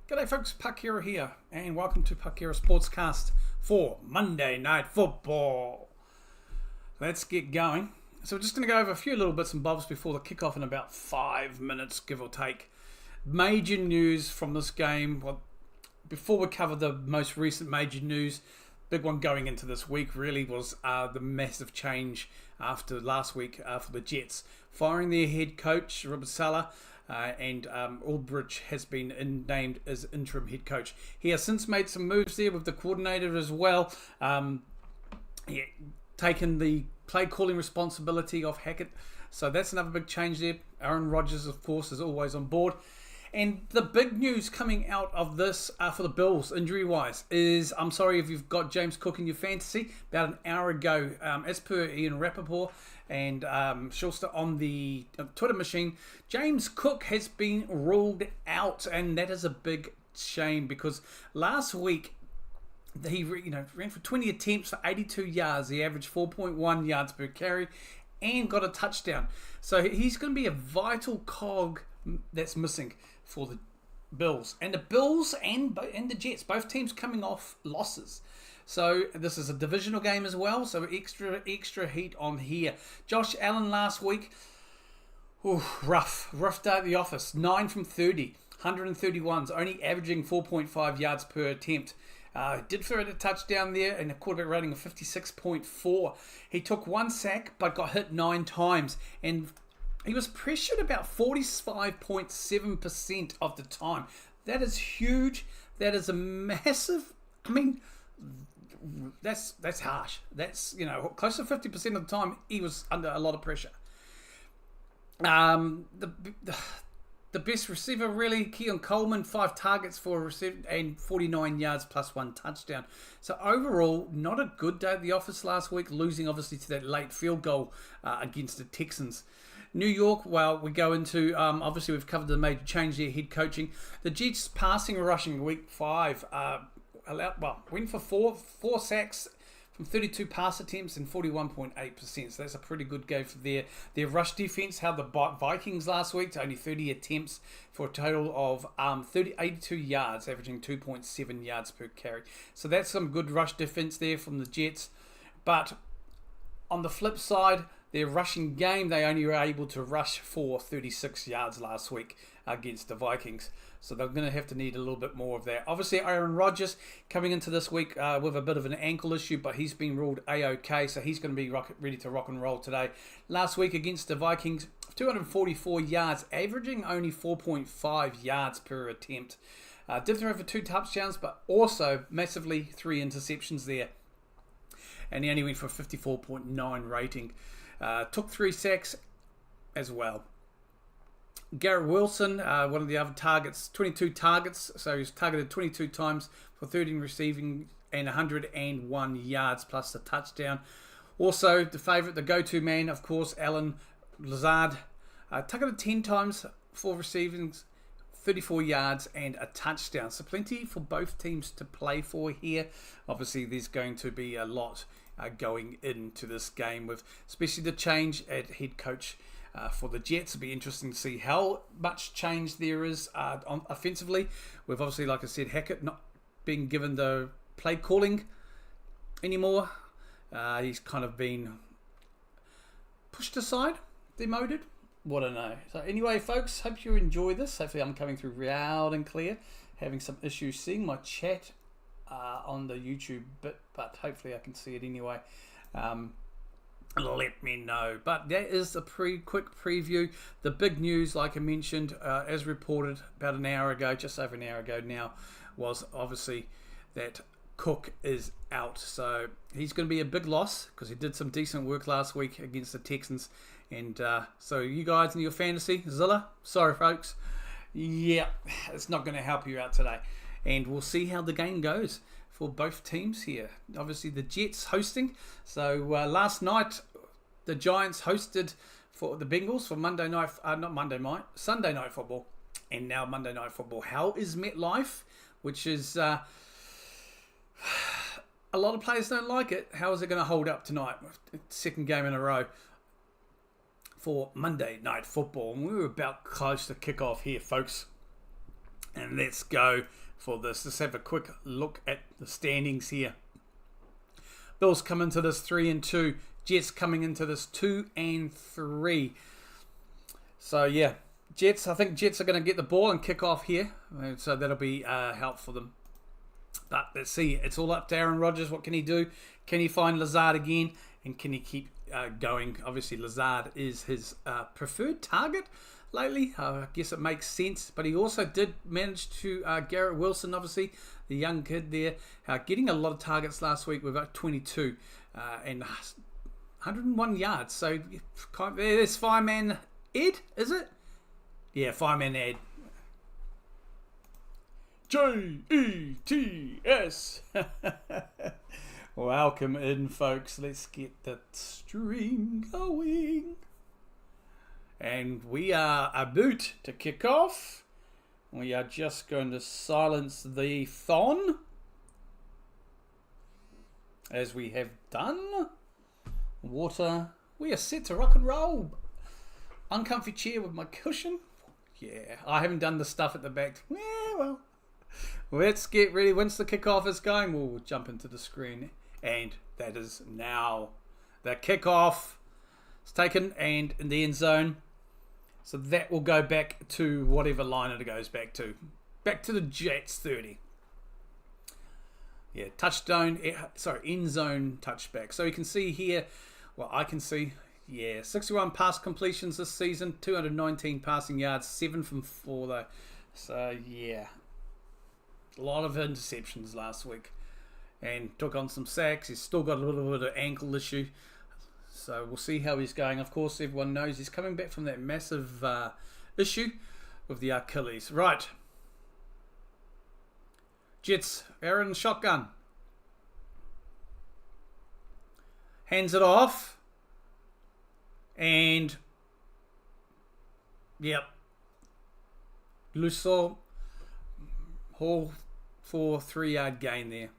G'day folks, Parkera here, and welcome to Parkera Sportscast for Monday Night Football. Let's get going. So we're just going to go over a few little bits and bobs before the kickoff in about 5 minutes, give or take. Major news from this game. Well, before we cover the most recent major news, big one going into this week really was the massive change after last week for the Jets, firing their head coach, Robert Saleh, and Aldridge has been named as interim head coach. He has since made some moves there with the coordinator as well. Taken the play calling responsibility of Hackett. So that's another big change there. Aaron Rodgers, of course, is always on board. And the big news coming out of this for the Bills, injury-wise, is, I'm sorry if you've got James Cook in your fantasy, about an hour ago, as per Ian Rappaport and Schuster on the Twitter machine, James Cook has been ruled out, and that is a big shame because last week he ran for 20 attempts for 82 yards. He averaged 4.1 yards per carry and got a touchdown. So he's going to be a vital cog that's missing for the Bills. And the Bills and the Jets, both teams coming off losses. So this is a divisional game as well, so extra heat on here. Josh Allen last week, rough day at the office. 9 from 30, 131s, only averaging 4.5 yards per attempt. Did throw a touchdown there and a quarterback rating of 56.4. He took one sack but got hit 9 times, and he was pressured about 45.7% of the time. That is huge. That is a massive, that's harsh. That's, close to 50% of the time he was under a lot of pressure. The best receiver really, Keon Coleman, 5 targets for a receiver and 49 yards plus 1 touchdown. So overall, not a good day at the office last week, losing obviously to that late field goal against the Texans. New York, well, we go into, obviously we've covered the major change there, head coaching. The Jets passing and rushing week 5, went for four sacks from 32 pass attempts and 41.8%. So that's a pretty good go for their rush defense. Held the Vikings last week to only 30 attempts for a total of 82 yards, averaging 2.7 yards per carry. So that's some good rush defense there from the Jets. But on the flip side, their rushing game, they only were able to rush for 36 yards last week against the Vikings. So they're going to have to need a little bit more of that. Obviously, Aaron Rodgers coming into this week with a bit of an ankle issue, but he's been ruled A-OK, so he's going to be ready to rock and roll today. Last week against the Vikings, 244 yards, averaging only 4.5 yards per attempt. Did throw for 2 touchdowns, but also massively 3 interceptions there. And he only went for a 54.9 rating. Took 3 sacks as well. Garrett Wilson, one of the other targets, 22 targets, so he's targeted 22 times for 13 receiving and 101 yards plus a touchdown. Also, the favourite, the go-to man, of course, Alan Lazard, targeted 10 times for receiving 34 yards and a touchdown. So plenty for both teams to play for here. Obviously, there's going to be a lot going into this game, with especially the change at head coach for the Jets. It'll be interesting to see how much change there is offensively. With obviously, like I said, Hackett not being given the play calling anymore. He's kind of been pushed aside, demoted. What I know. So anyway, folks, hope you enjoy this. Hopefully I'm coming through loud and clear. Having some issues seeing my chat on the YouTube bit, but hopefully I can see it anyway. Let me know. But that is a quick preview. The big news, like I mentioned, as reported about an hour ago, just over an hour ago now, was obviously that Cook is out. So he's going to be a big loss because he did some decent work last week against the Texans. And so you guys in your fantasy, Zilla, sorry folks. Yeah, it's not going to help you out today. And we'll see how the game goes for both teams here. Obviously the Jets hosting. So last night the Giants hosted for the Bengals for Sunday night football. And now Monday night football. How is MetLife? Which is a lot of players don't like it. How is it going to hold up tonight? Second game in a row for Monday night football. And we were about close to kick off here, folks. And let's go for this. Let's have a quick look at the standings here. Bills come into this 3-2. Jets coming into this 2-3. So yeah, Jets. I think Jets are going to get the ball and kick off here. So that'll be helpful for them. But let's see. It's all up to Aaron Rodgers. What can he do? Can he find Lazard again? And can he keep going? Obviously, Lazard is his preferred target lately. I guess it makes sense. But he also did manage to, Garrett Wilson, obviously, the young kid there, getting a lot of targets last week with about 22 and 101 yards. So there's Fireman Ed, is it? Yeah, Fireman Ed. Jets. Welcome in, folks. Let's get the stream going. And we are about to kick off. We are just going to silence the phone, as we have done. Water. We are set to rock and roll. Uncomfy chair with my cushion. Yeah, I haven't done the stuff at the back. Yeah, well. Let's get ready. Once the kickoff is going, we'll jump into the screen. And that is now. The kickoff is taken and in the end zone. So that will go back to whatever line it goes back to. Back to the Jets 30. Yeah, touchdown, end zone touchback. So you can see here, well, I can see, yeah, 61 pass completions this season, 219 passing yards, 7 from 4 though. So yeah. A lot of interceptions last week and took on some sacks. He's still got a little bit of ankle issue. So we'll see how he's going. Of course, everyone knows he's coming back from that massive issue with the Achilles. Right. Jets, Aaron shotgun. Hands it off. And, yep. Lusso Hall for 3-yard gain there.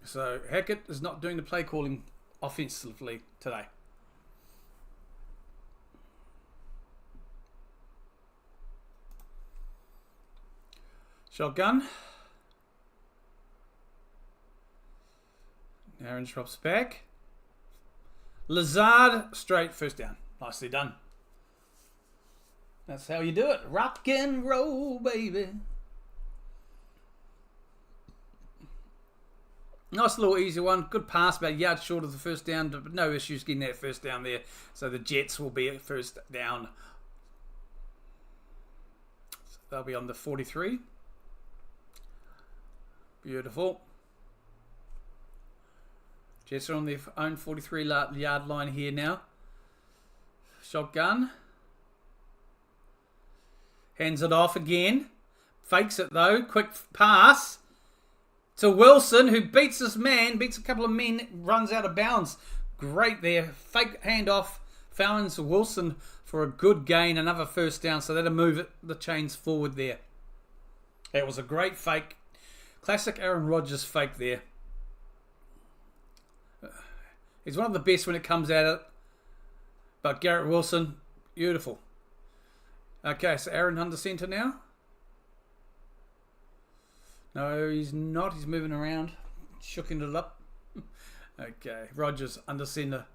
So Hackett is not doing the play calling offensively today. Shotgun. Aaron drops back. Lazard, straight first down. Nicely done. That's how you do it. Rock and roll, baby. Nice little easy one. Good pass, about a yard short of the first down, but no issues getting that first down there. So the Jets will be at first down. So they'll be on the 43. Beautiful. Jets are on their own 43-yard line here now. Shotgun. Hands it off again. Fakes it though. Quick pass to Wilson, who beats this man, beats a couple of men, runs out of bounds. Great there. Fake handoff. Founds Wilson for a good gain. Another first down. So that'll move the chains forward there. That was a great fake. Classic Aaron Rodgers fake there. He's one of the best when it comes at it. But Garrett Wilson, beautiful. Okay, so Aaron under center now. No, he's not. He's moving around. Shooking it up. Okay, Rodgers under center.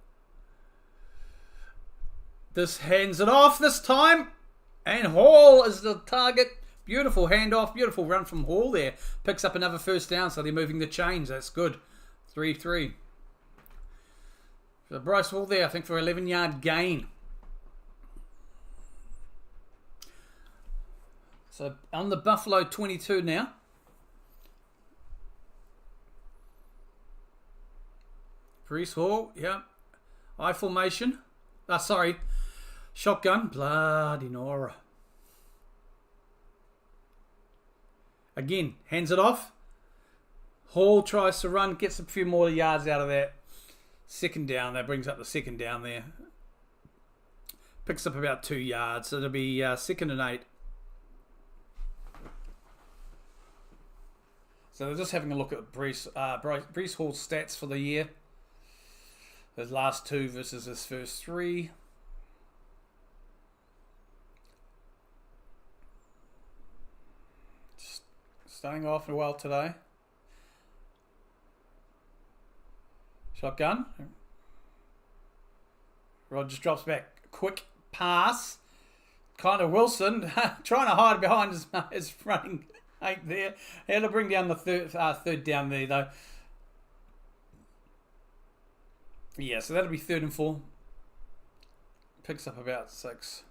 This hands it off this time. And Hall is the target. Beautiful handoff. Beautiful run from Hall there. Picks up another first down, so they're moving the chains. That's good. 3-3. So Bryce Hall there, I think, for 11-yard gain. So on the Buffalo 22 now. Brees Hall, yeah. I formation. Sorry. Shotgun. Bloody Nora. Again, hands it off. Hall tries to run, gets a few more yards out of that. Second down. That brings up the second down there. Picks up about 2 yards. So it'll be 2nd and 8. So they're just having a look at Brees Hall's stats for the year. His last 2 versus his first 3. Starting off well today. Shotgun. Rogers drops back. Quick pass. Kind of Wilson trying to hide behind his running eight there. Had to bring down the third down there though. Yeah, so that'll be 3rd and 4. Picks up about 6.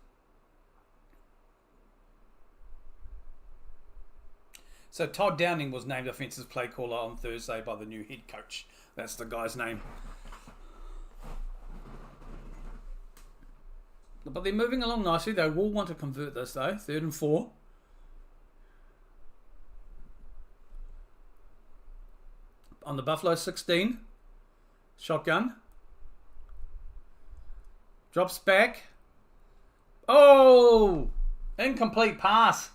So Todd Downing was named offensive play caller on Thursday by the new head coach. That's the guy's name. But they're moving along nicely. They will want to convert this though. 3rd and 4. On the Buffalo 16. Shotgun. Drops back. Oh! Incomplete pass.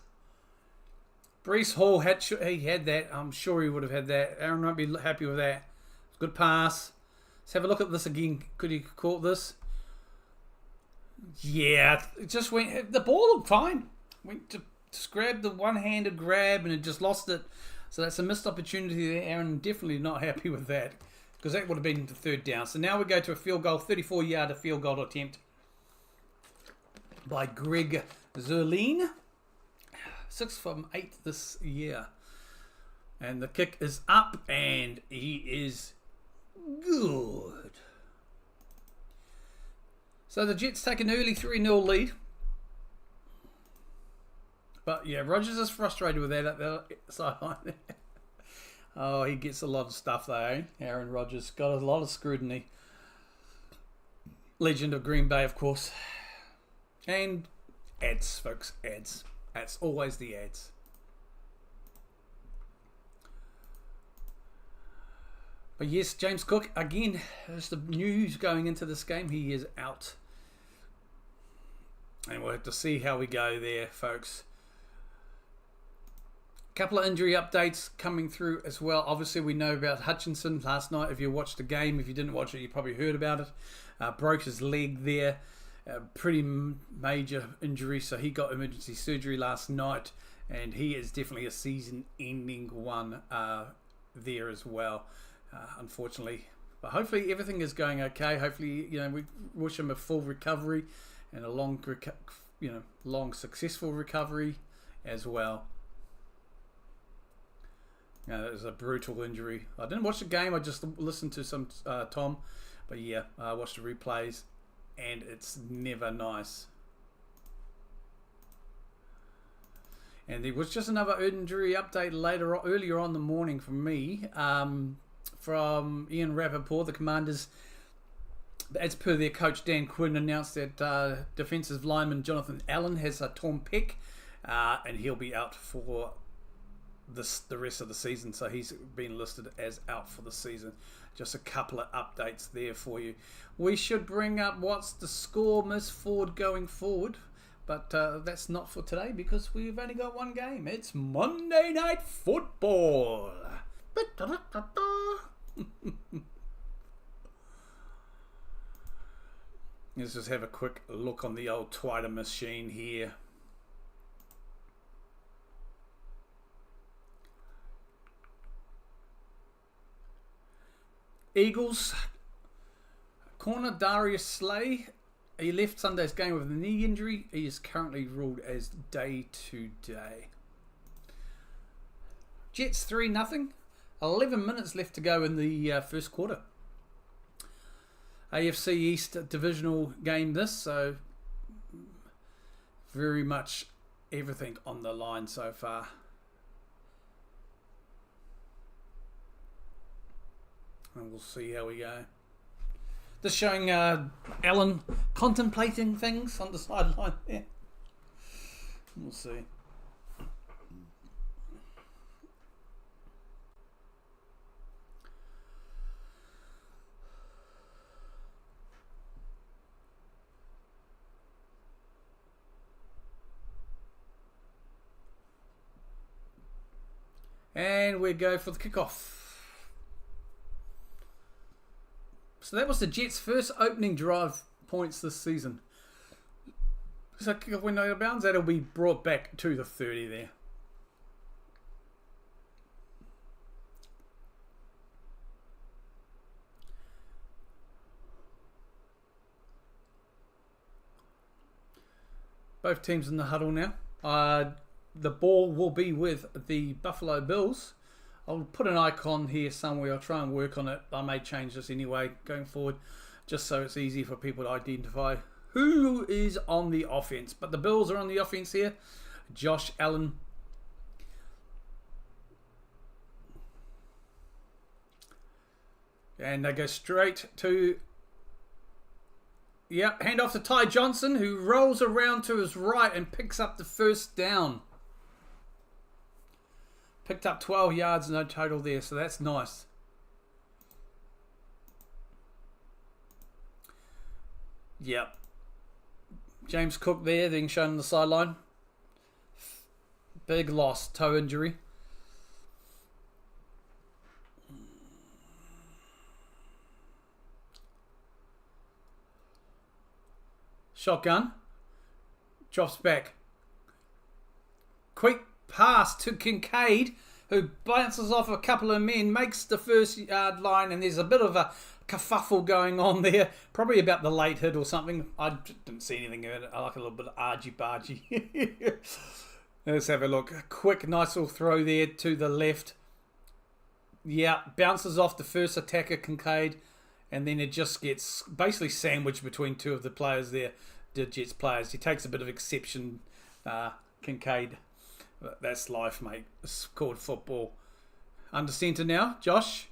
Breece Hall had that. I'm sure he would have had that. Aaron won't be happy with that. Good pass. Let's have a look at this again. Could he caught this? Yeah, it just went. The ball looked fine. Went to just grab the one-handed grab and it just lost it. So that's a missed opportunity there. Aaron definitely not happy with that because that would have been the 3rd down. So now we go to a field goal, 34-yard field goal attempt by Greg Zerline. 6 from 8 this year. And the kick is up and he is good. So the Jets take an early 3-0 lead. But yeah, Rogers is frustrated with that at the sideline. Oh, he gets a lot of stuff though, eh? Aaron Rodgers got a lot of scrutiny. Legend of Green Bay, of course. And ads, folks, ads. That's always the ads. But yes, James Cook, again, there's the news going into this game. He is out. And we'll have to see how we go there, folks. A couple of injury updates coming through as well. Obviously, we know about Hutchinson last night. If you watched the game, if you didn't watch it, you probably heard about it. Broke his leg there. Pretty major injury, so he got emergency surgery last night, and he is definitely a season-ending one there as well, unfortunately. But hopefully everything is going okay. Hopefully, we wish him a full recovery and a long successful recovery as well. It was a brutal injury. I didn't watch the game. I just listened to some Tom, but yeah, I watched the replays. And it's never nice. And there was just another injury update earlier on in the morning from me, from Ian Rappaport. The Commanders, as per their coach Dan Quinn, announced that defensive lineman Jonathan Allen has a torn pec, and he'll be out for the rest of the season. So he's been listed as out for the season. Just a couple of updates there for you. We should bring up what's the score, Miss Ford, going forward. But that's not for today because we've only got one game. It's Monday Night Football. Let's just have a quick look on the old Twitter machine here. Eagles corner Darius Slay. He left Sunday's game with a knee injury. He is currently ruled as day-to-day. Jets 3-0. 11 minutes left to go in the first quarter. AFC East divisional game this, so very much everything on the line so far. And we'll see how we go. Just showing Alan contemplating things on the sideline there. We'll see. And we go for the kickoff. So that was the Jets' first opening drive points this season. So kickoff window out of bounds, that'll be brought back to the 30 there. Both teams in the huddle now. The ball will be with the Buffalo Bills. I'll put an icon here somewhere. I'll try and work on it. I may change this anyway going forward, just so it's easy for people to identify who is on the offense. But the Bills are on the offense here. Josh Allen. And they go straight to... Yep, hand off to Ty Johnson, who rolls around to his right and picks up the first down. Picked up 12 yards, no total there, so that's nice. Yep. James Cook there, being shown on the sideline. Big loss, toe injury. Shotgun. Drops back. Quick pass to Kincaid, who bounces off a couple of men, makes the first yard line, and there's a bit of a kerfuffle going on there. Probably about the late hit or something. I didn't see anything of it. I like a little bit of argy-bargy. Let's have a look. A quick, nice little throw there to the left. Yeah, bounces off the first attacker, Kincaid, and then it just gets basically sandwiched between two of the players there, the Jets players. He takes a bit of exception, Kincaid. That's life, mate. It's called football. Under centre now, Josh.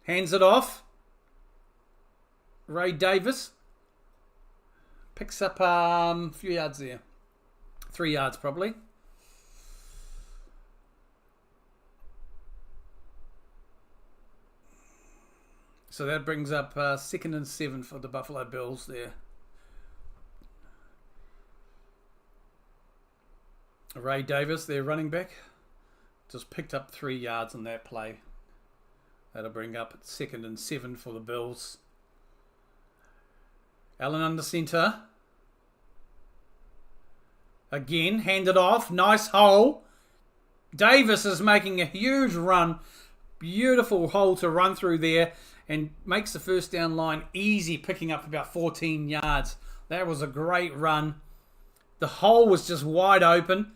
Hands it off. Ray Davis. Picks up a few yards there. 3 yards probably. So that brings up 2nd and 7 for the Buffalo Bills there. Ray Davis, their running back, just picked up 3 yards on that play. That'll bring up 2nd and 7 for the Bills. Allen under centre. Again, handed off. Nice hole. Davis is making a huge run. Beautiful hole to run through there. And makes the first down line easy, picking up about 14 yards. That was a great run. The hole was just wide open.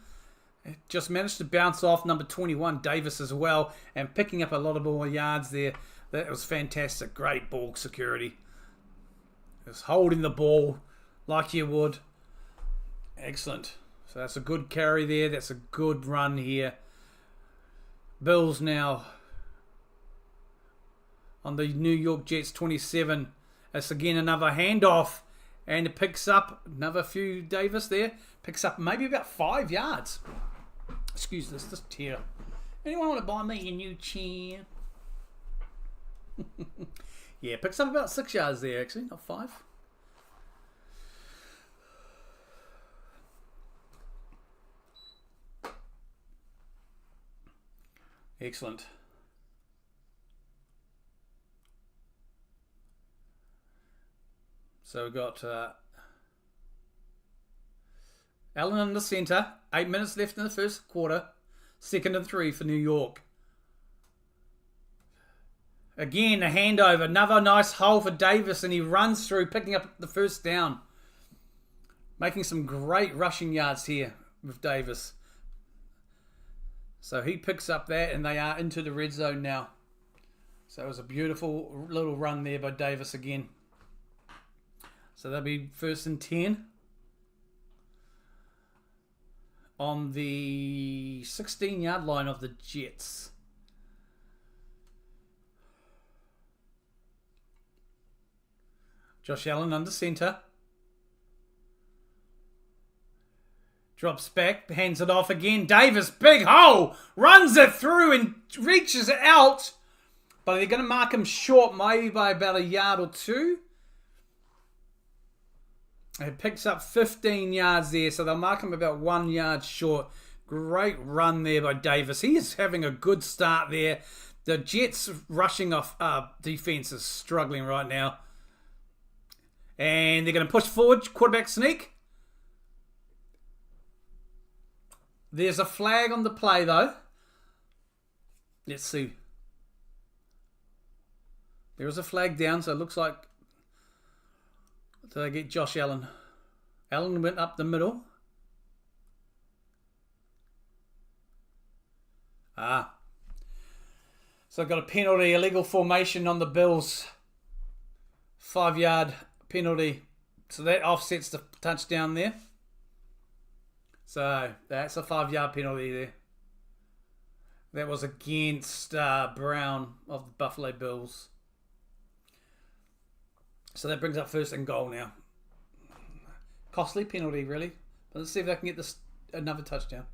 It just managed to bounce off number 21, Davis, as well. And picking up a lot of more yards there. That was fantastic. Great ball security. Just holding the ball like you would. Excellent. So that's a good carry there. That's a good run here. Bills now on the New York Jets 27. That's again another handoff. And it picks up another few, Davis there. Picks up maybe about 5 yards. Excuse this chair. Anyone want to buy me a new chair? Yeah, picks up about 6 yards there actually, not 5. Excellent. So we've got Allen in the centre. 8 minutes left in the first quarter. 2nd and 3 for New York. Again, a handover. Another nice hole for Davis, and he runs through, picking up the first down. Making some great rushing yards here with Davis. So he picks up that, and they are into the red zone now. So it was a beautiful little run there by Davis again. So that'll be 1st and 10 on the 16-yard line of the Jets. Josh Allen under centre. Drops back, hands it off again. Davis, big hole, runs it through and reaches out. But they're going to mark him short maybe by about a yard or two. It picks up 15 yards there, so they'll mark him about 1 yard short. Great run there by Davis. He is having a good start there. The Jets rushing off defense is struggling right now. And they're going to push forward. Quarterback sneak. There's a flag on the play, though. Let's see. There is a flag down, so it looks like... Did they get Josh Allen? Allen went up the middle. So I've got a penalty, illegal formation on the Bills. 5-yard penalty. So that offsets the touchdown there. So that's a 5-yard penalty there. That was against Brown of the Buffalo Bills. So that brings up 1st and goal now. Costly penalty, really. But let's see if they can get this another touchdown.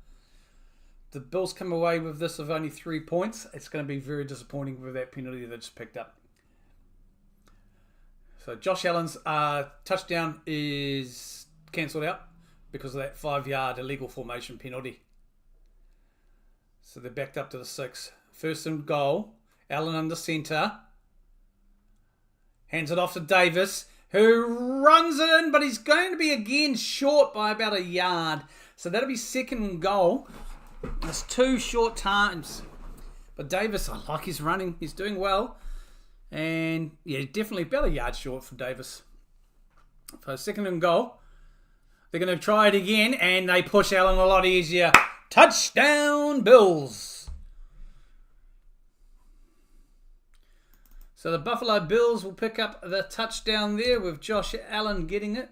The Bills come away with this of only 3 points. It's going to be very disappointing with that penalty they just picked up. So Josh Allen's touchdown is cancelled out because of that 5-yard illegal formation penalty. So they're backed up to the 6. 1st and goal. Allen under centre. Hands it off to Davis, who runs it in, but he's going to be again short by about a yard. So that'll be 2nd and goal. That's 2 short times. But Davis, I like his running. He's doing well. And yeah, definitely about a yard short for Davis. So 2nd and goal. They're going to try it again, and they push Allen a lot easier. Touchdown, Bills. So the Buffalo Bills will pick up the touchdown there with Josh Allen getting it.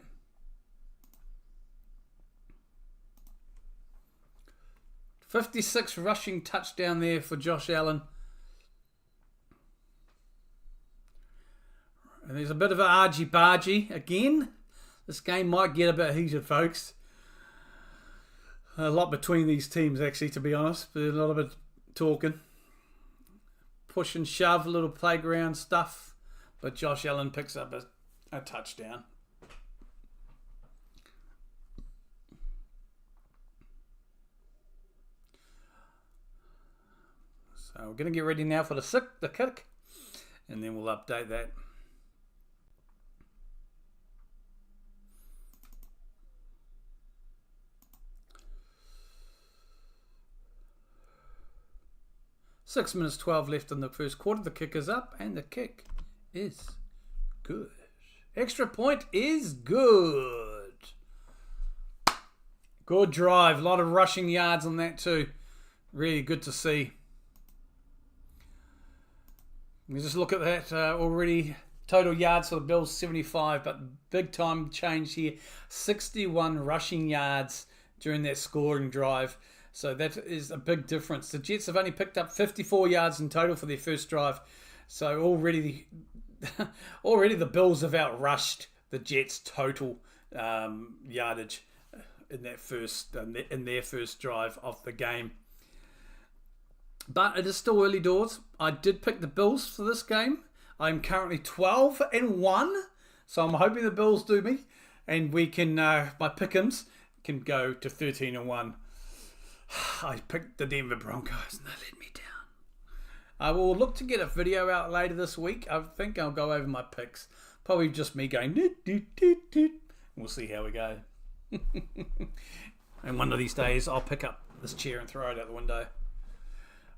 .56 rushing touchdown there for Josh Allen. And there's a bit of an argy-bargy again. This game might get a bit heated, folks. A lot between these teams, actually, to be honest. But a lot of it talking. Push and shove, little playground stuff. But Josh Allen picks up a touchdown. So we're going to get ready now for the kick. And then we'll update that. Six minutes 12 left in the first quarter. The kick is up and the kick is good. Extra point is good. Good drive. A lot of rushing yards on that too. Really good to see. You just look at that already. Total yards for the Bills 75, but big time change here. 61 rushing yards during that scoring drive. So that is a big difference. The Jets have only picked up 54 yards in total for their first drive. So already the Bills have outrushed the Jets' total yardage in their first drive of the game. But it is still early doors. I did pick the Bills for this game. I'm currently 12-1, so I'm hoping the Bills do me, and we can my pick'ems can go to 13-1. I picked the Denver Broncos and they let me down. I will look to get a video out later this week. I think I'll go over my picks. Probably just me going doot, doot, doot, doot. We'll see how we go. And one of these days I'll pick up this chair and throw it out the window.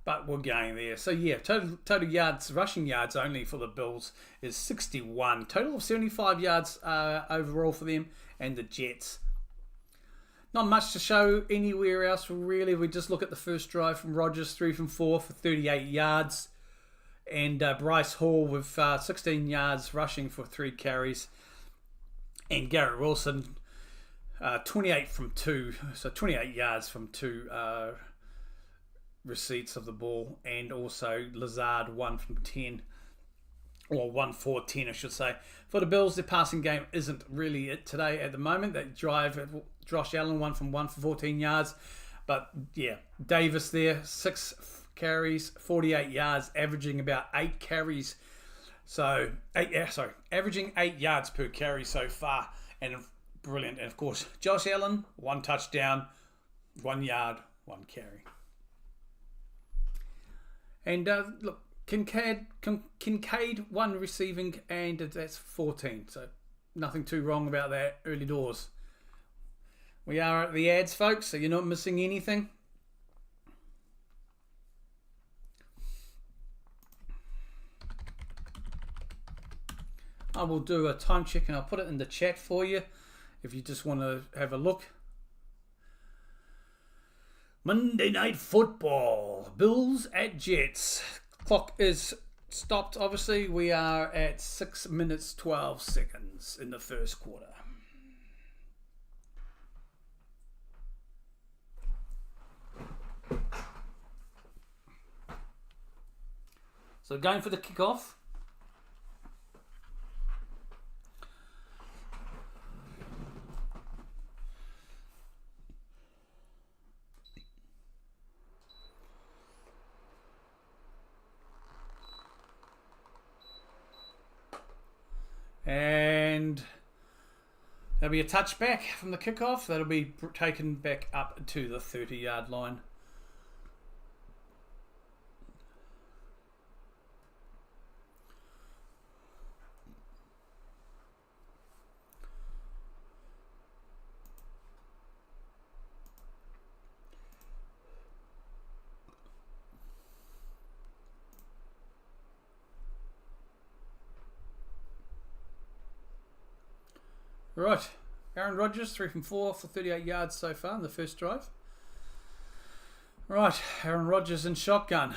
But we're going there. So yeah, total yards, rushing yards only for the Bills is 61. Total of 75 yards overall for them and the Jets. Not much to show anywhere else really. We just look at the first drive from Rodgers, 3 from 4 for 38 yards. And Bryce Hall with 16 yards rushing for 3 carries. And Garrett Wilson, 28 from 2. So 28 yards from 2 receipts of the ball. And also Lazard, 1 from 10. Or 1 for 10, I should say. For the Bills, their passing game isn't really it today at the moment. That drive, Josh Allen, 1 for 14 yards. But yeah, Davis there, 6 carries, 48 yards, averaging about 8 carries. So, averaging 8 yards per carry so far. And brilliant. And of course, Josh Allen, 1 touchdown, 1 yard, 1 carry. And look, Kincaid 1 receiving, and that's 14. So nothing too wrong about that early doors. We are at the ads, folks, so you're not missing anything. I will do a time check and I'll put it in the chat for you if you just want to have a look. Monday Night Football. Bills at Jets. Clock is stopped, obviously. We are at 6 minutes 12 seconds in the first quarter. So going for the kickoff. And there'll be a touchback from the kickoff. That'll be taken back up to the 30-yard line. Right, Aaron Rodgers, 3 from 4 for 38 yards so far in the first drive. Right, Aaron Rodgers in shotgun.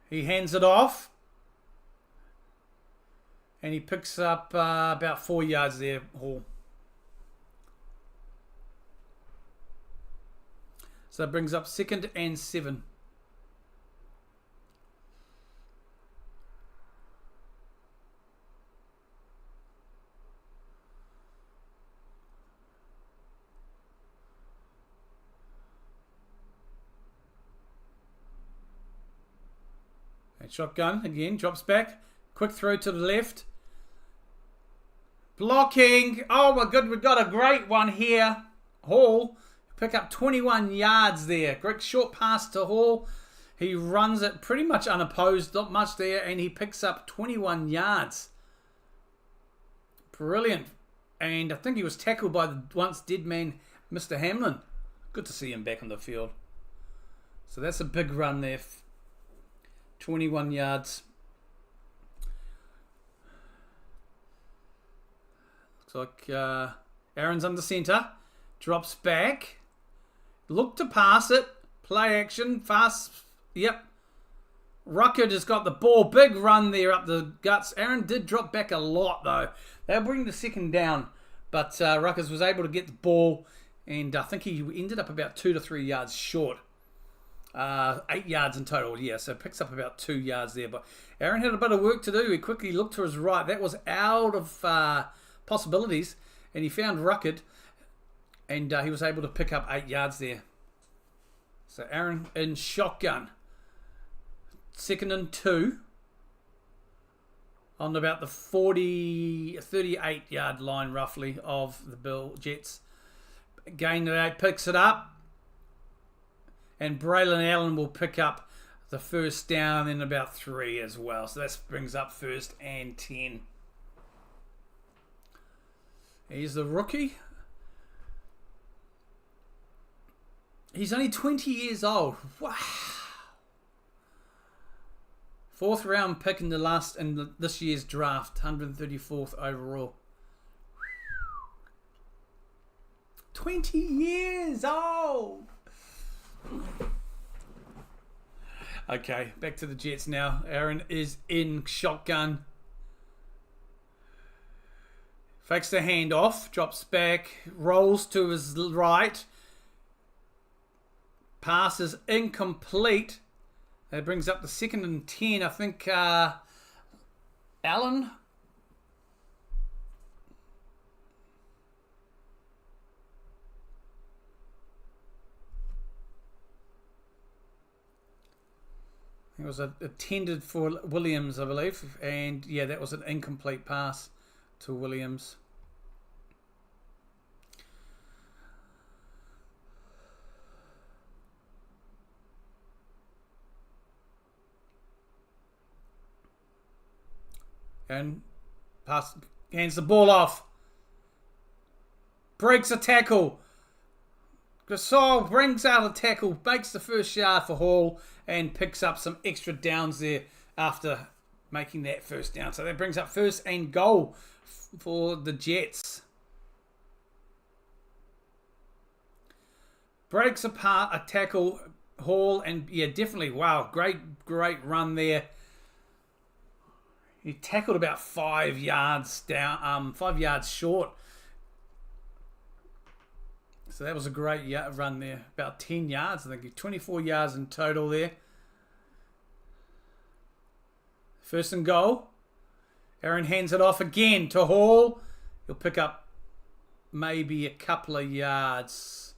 He hands it off. And he picks up about 4 yards there, Hall. So that brings up 2nd and 7. Shotgun again, drops back. Quick throw to the left. Blocking. Oh my god, we've got a great one here. Hall. Pick up 21 yards there. Great short pass to Hall. He runs it pretty much unopposed, not much there, and he picks up 21 yards. Brilliant. And I think he was tackled by the once dead man, Mr. Hamlin. Good to see him back on the field. So that's a big run there. 21 yards. Looks like Aaron's under centre. Drops back. Look to pass it. Play action. Fast. Yep. Ruckert has got the ball. Big run there up the guts. Aaron did drop back a lot though. They'll bring the second down. But Ruckers was able to get the ball. And I think he ended up about 2 to 3 yards short. 8 yards in total, yeah, so picks up about 2 yards there. But Aaron had a bit of work to do. He quickly looked to his right. That was out of possibilities, and he found Ruckert, and he was able to pick up 8 yards there. So Aaron in shotgun. 2nd and 2 on about the 38-yard line, roughly, of the Jets. Gain of 8, picks it up. And Braylon Allen will pick up the first down in about 3 as well. So that brings up 1st and 10. Here's the rookie. He's only 20 years old. Wow. 4th round pick in this year's draft. 134th overall. 20 years old. Okay, back to the Jets now. Aaron is in shotgun. Fakes the handoff, drops back, rolls to his right. Pass is incomplete. That brings up the 2nd and 10. I think Allen. It was intended for Williams, I believe. And yeah, that was an incomplete pass to Williams. And hands the ball off. Breaks a tackle. Gasol brings out a tackle, makes the first yard for Hall, and picks up some extra downs there after making that first down. So that brings up first and goal for the Jets. Breaks apart a tackle, Hall, and yeah, definitely, wow, great run there. He tackled about 5 yards down, 5 yards short. So that was a great run there. About 10 yards, I think. 24 yards in total there. First and goal. Aaron hands it off again to Hall. He'll pick up maybe a couple of yards.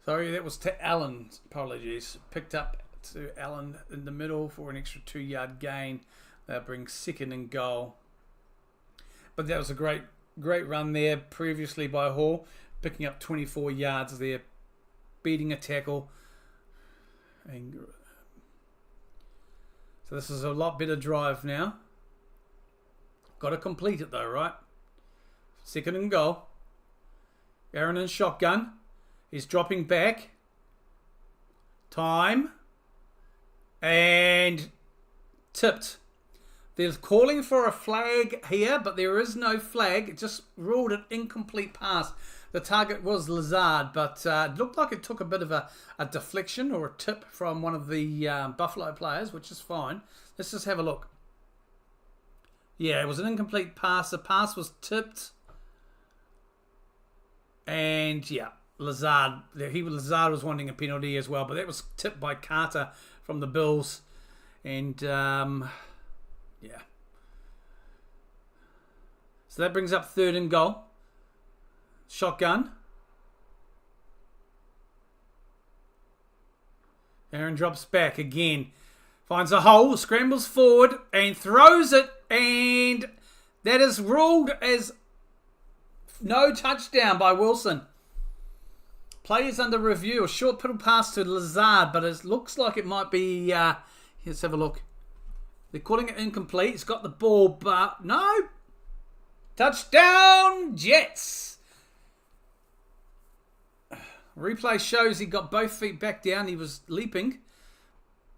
Sorry, that was to Allen. Apologies. Picked up to Allen in the middle for an extra 2-yard gain. That brings second and goal. But that was a great run there previously by Hall. Picking up 24 yards there, beating a tackle. So this is a lot better drive now. Got to complete it though, right? Second and goal. Aaron in shotgun. He's dropping back. Time. And tipped. They're calling for a flag here, but there is no flag. It just ruled an incomplete pass. The target was Lazard, but it looked like it took a bit of a deflection or a tip from one of the Buffalo players, which is fine. Let's just have a look. Yeah, it was an incomplete pass. The pass was tipped. And yeah, Lazard was wanting a penalty as well, but that was tipped by Carter from the Bills. And yeah. So that brings up third and goal. Shotgun. Aaron drops back again. Finds a hole, scrambles forward and throws it, and that is ruled as no touchdown by Wilson. Play is under review. A short little pass to Lazard, but it looks like it might be... let's have a look. They're calling it incomplete. It's got the ball, but no. Touchdown, Jets. Replay shows he got both feet back down. He was leaping.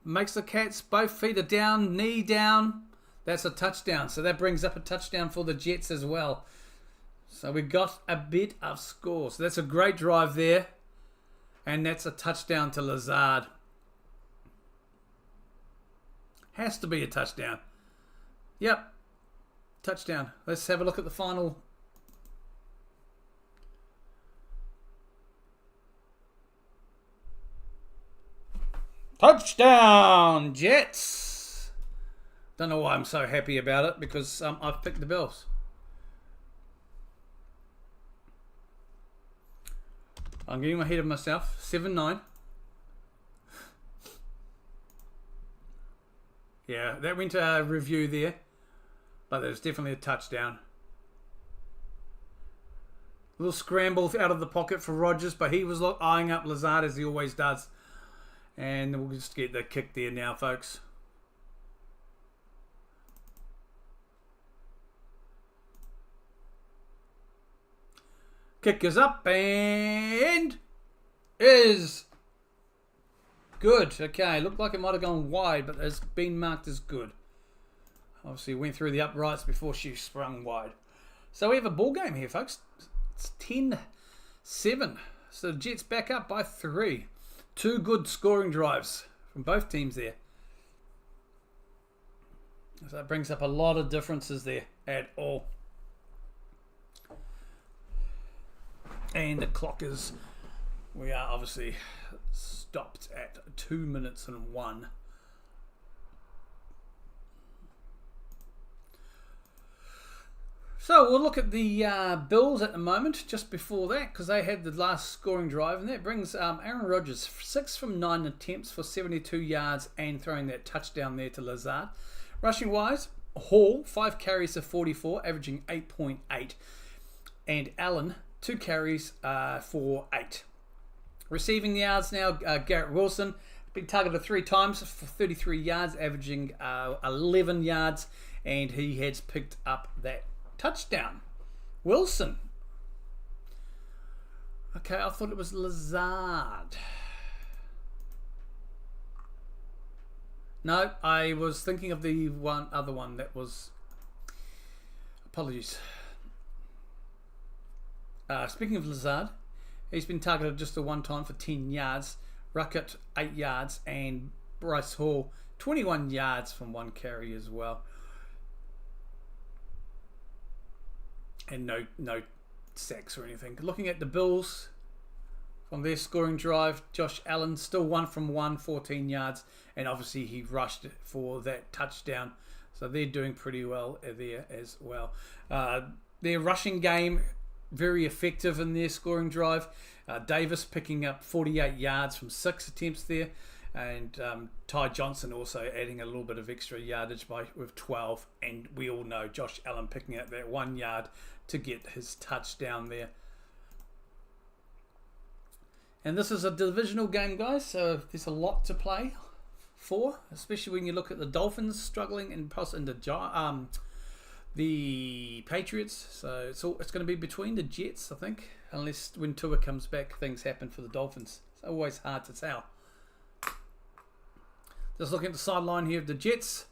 Makes the Cats, both feet are down, knee down. That's a touchdown. So that brings up a touchdown for the Jets as well. So we got a bit of score. So that's a great drive there. And that's a touchdown to Lazard. Has to be a touchdown. Yep. Touchdown. Let's have a look at the final. Touchdown, Jets. Don't know why I'm so happy about it, because I've picked the Bills. I'm getting ahead of myself. 7-9. Yeah, that went to a review there. But there's definitely a touchdown. A little scramble out of the pocket for Rodgers, but he was eyeing up Lazard as he always does. And we'll just get the kick there now, folks. Kick is up and is good. Okay, looked like it might have gone wide, but it's been marked as good. Obviously, went through the uprights before she sprung wide. So we have a ball game here, folks. It's 10-7. So the Jets back up by 3. 2 good scoring drives from both teams there. So that brings up a lot of differences there at all. And the clock is... We are obviously stopped at 2 minutes and 1. So we'll look at the Bills at the moment, just before that, because they had the last scoring drive, and that brings Aaron Rodgers 6 from 9 attempts for 72 yards and throwing that touchdown there to Lazard. Rushing wise, Hall 5 carries to 44, averaging 8.8, and Allen 2 carries for 8. Receiving yards now, Garrett Wilson been targeted 3 times for 33 yards, averaging 11 yards. and he has picked up that touchdown. Wilson. Okay, I thought it was Lazard. No, I was thinking of the other one that was... Apologies. Speaking of Lazard, he's been targeted just the one time for 10 yards. Ruckett 8 yards, and Bryce Hall 21 yards from one carry as well. And no sacks or anything. Looking at the Bills from their scoring drive, Josh Allen still 1 from 1, 14 yards, and obviously he rushed for that touchdown. So they're doing pretty well there as well. Their rushing game, very effective in their scoring drive. Davis picking up 48 yards from 6 attempts there, and Ty Johnson also adding a little bit of extra yardage with 12. And we all know Josh Allen picking up that 1 yard to get his touchdown there. And this is a divisional game, guys, so there's a lot to play for, especially when you look at the Dolphins struggling and the Patriots. So it's going to be between the Jets, I think, unless when Tua comes back, things happen for the Dolphins. It's always hard to tell. Just looking at the sideline here of the Jets.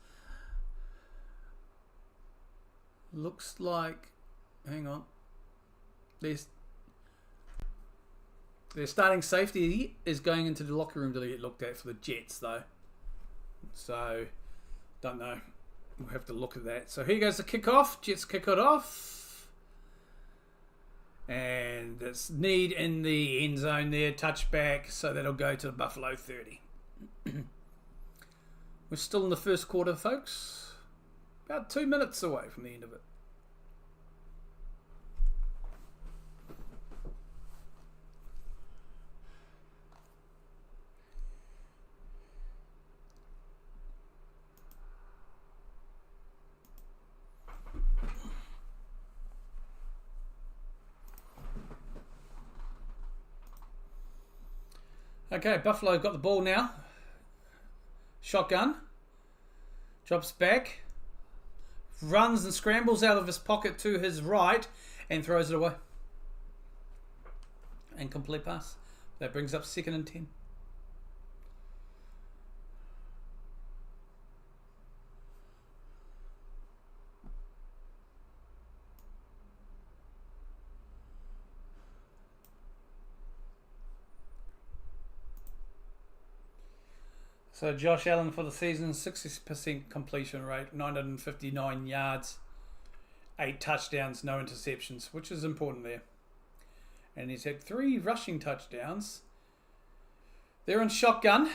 Looks like, hang on, their starting safety is going into the locker room to get looked at for the Jets, though. So, don't know. We'll have to look at that. So here goes the kickoff. Jets kick it off. And it's Need in the end zone there. Touchback. So that'll go to the Buffalo 30. We're still in the first quarter, folks. About 2 minutes away from the end of it. Okay, Buffalo got the ball now. Shotgun. Drops back. Runs and scrambles out of his pocket to his right and throws it away. Incomplete pass. That brings up 2nd and 10. So Josh Allen for the season, 60% completion rate, 959 yards, 8 touchdowns, no interceptions, which is important there. And he's had 3 rushing touchdowns. They're in shotgun,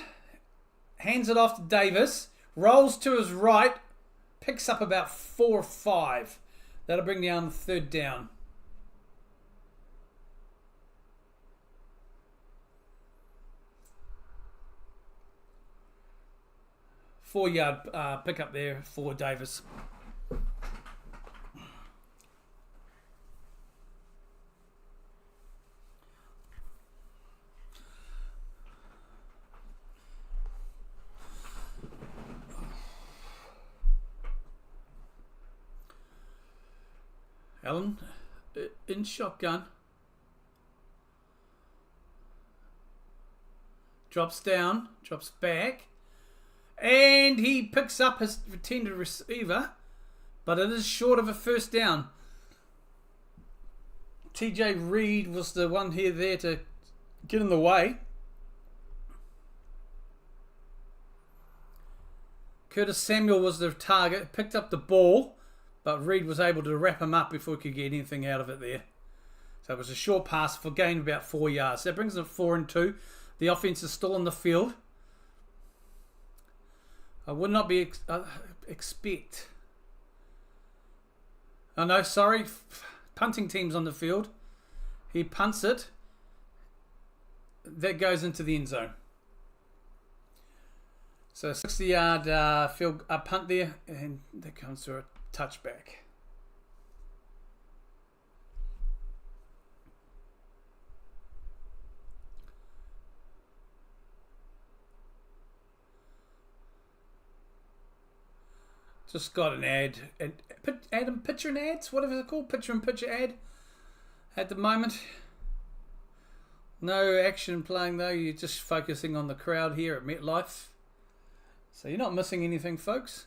hands it off to Davis, rolls to his right, picks up about 4 or 5. That'll bring down 3rd down. 4-yard pickup there for Davis. Allen in shotgun. Drops down, drops back. And he picks up his intended receiver, but it is short of a 1st down. TJ Reed was the one here there to get in the way. Curtis Samuel was the target, picked up the ball, but Reed was able to wrap him up before he could get anything out of it there. So it was a short pass for gain of about 4 yards. That brings them 4 and 2. The offense is still on the field. I would not be expect. Oh no, sorry. Punting team's on the field. He punts it. That goes into the end zone. So 60-yard field punt there, and that comes to a touchback. Just got an ad. Picture and ads, whatever they're called. Picture and picture ad at the moment. No action playing though. You're just focusing on the crowd here at MetLife. So you're not missing anything, folks.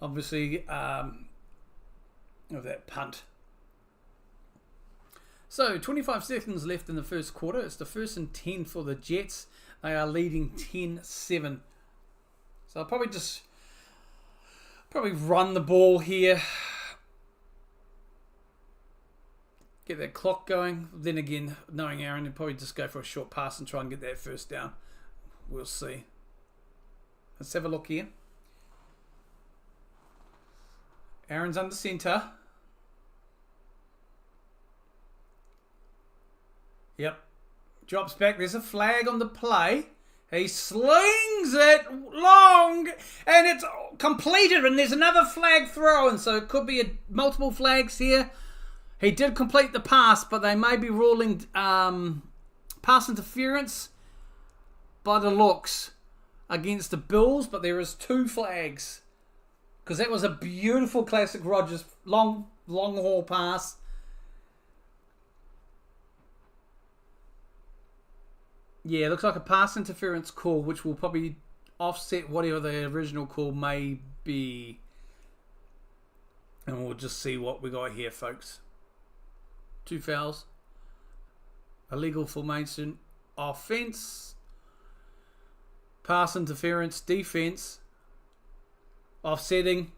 Obviously, of that punt. So 25 seconds left in the first quarter. It's the 1st and 10 for the Jets. They are leading 10-7. So I'll probably run the ball here. Get that clock going. Then again, knowing Aaron, he'll probably just go for a short pass and try and get that first down. We'll see. Let's have a look here. Aaron's under centre. Yep. Drops back. There's a flag on the play. He slings it long, and it's completed, and there's another flag thrown, so it could be multiple flags here. He did complete the pass, but they may be ruling pass interference by the looks against the Bills, but there is 2 flags. Because that was a beautiful classic Rodgers long haul pass. Yeah, it looks like a pass interference call, which will probably offset whatever the original call may be. And we'll just see what we got here, folks. 2 fouls. Illegal formation. Offense. Pass interference. Defense. Offsetting.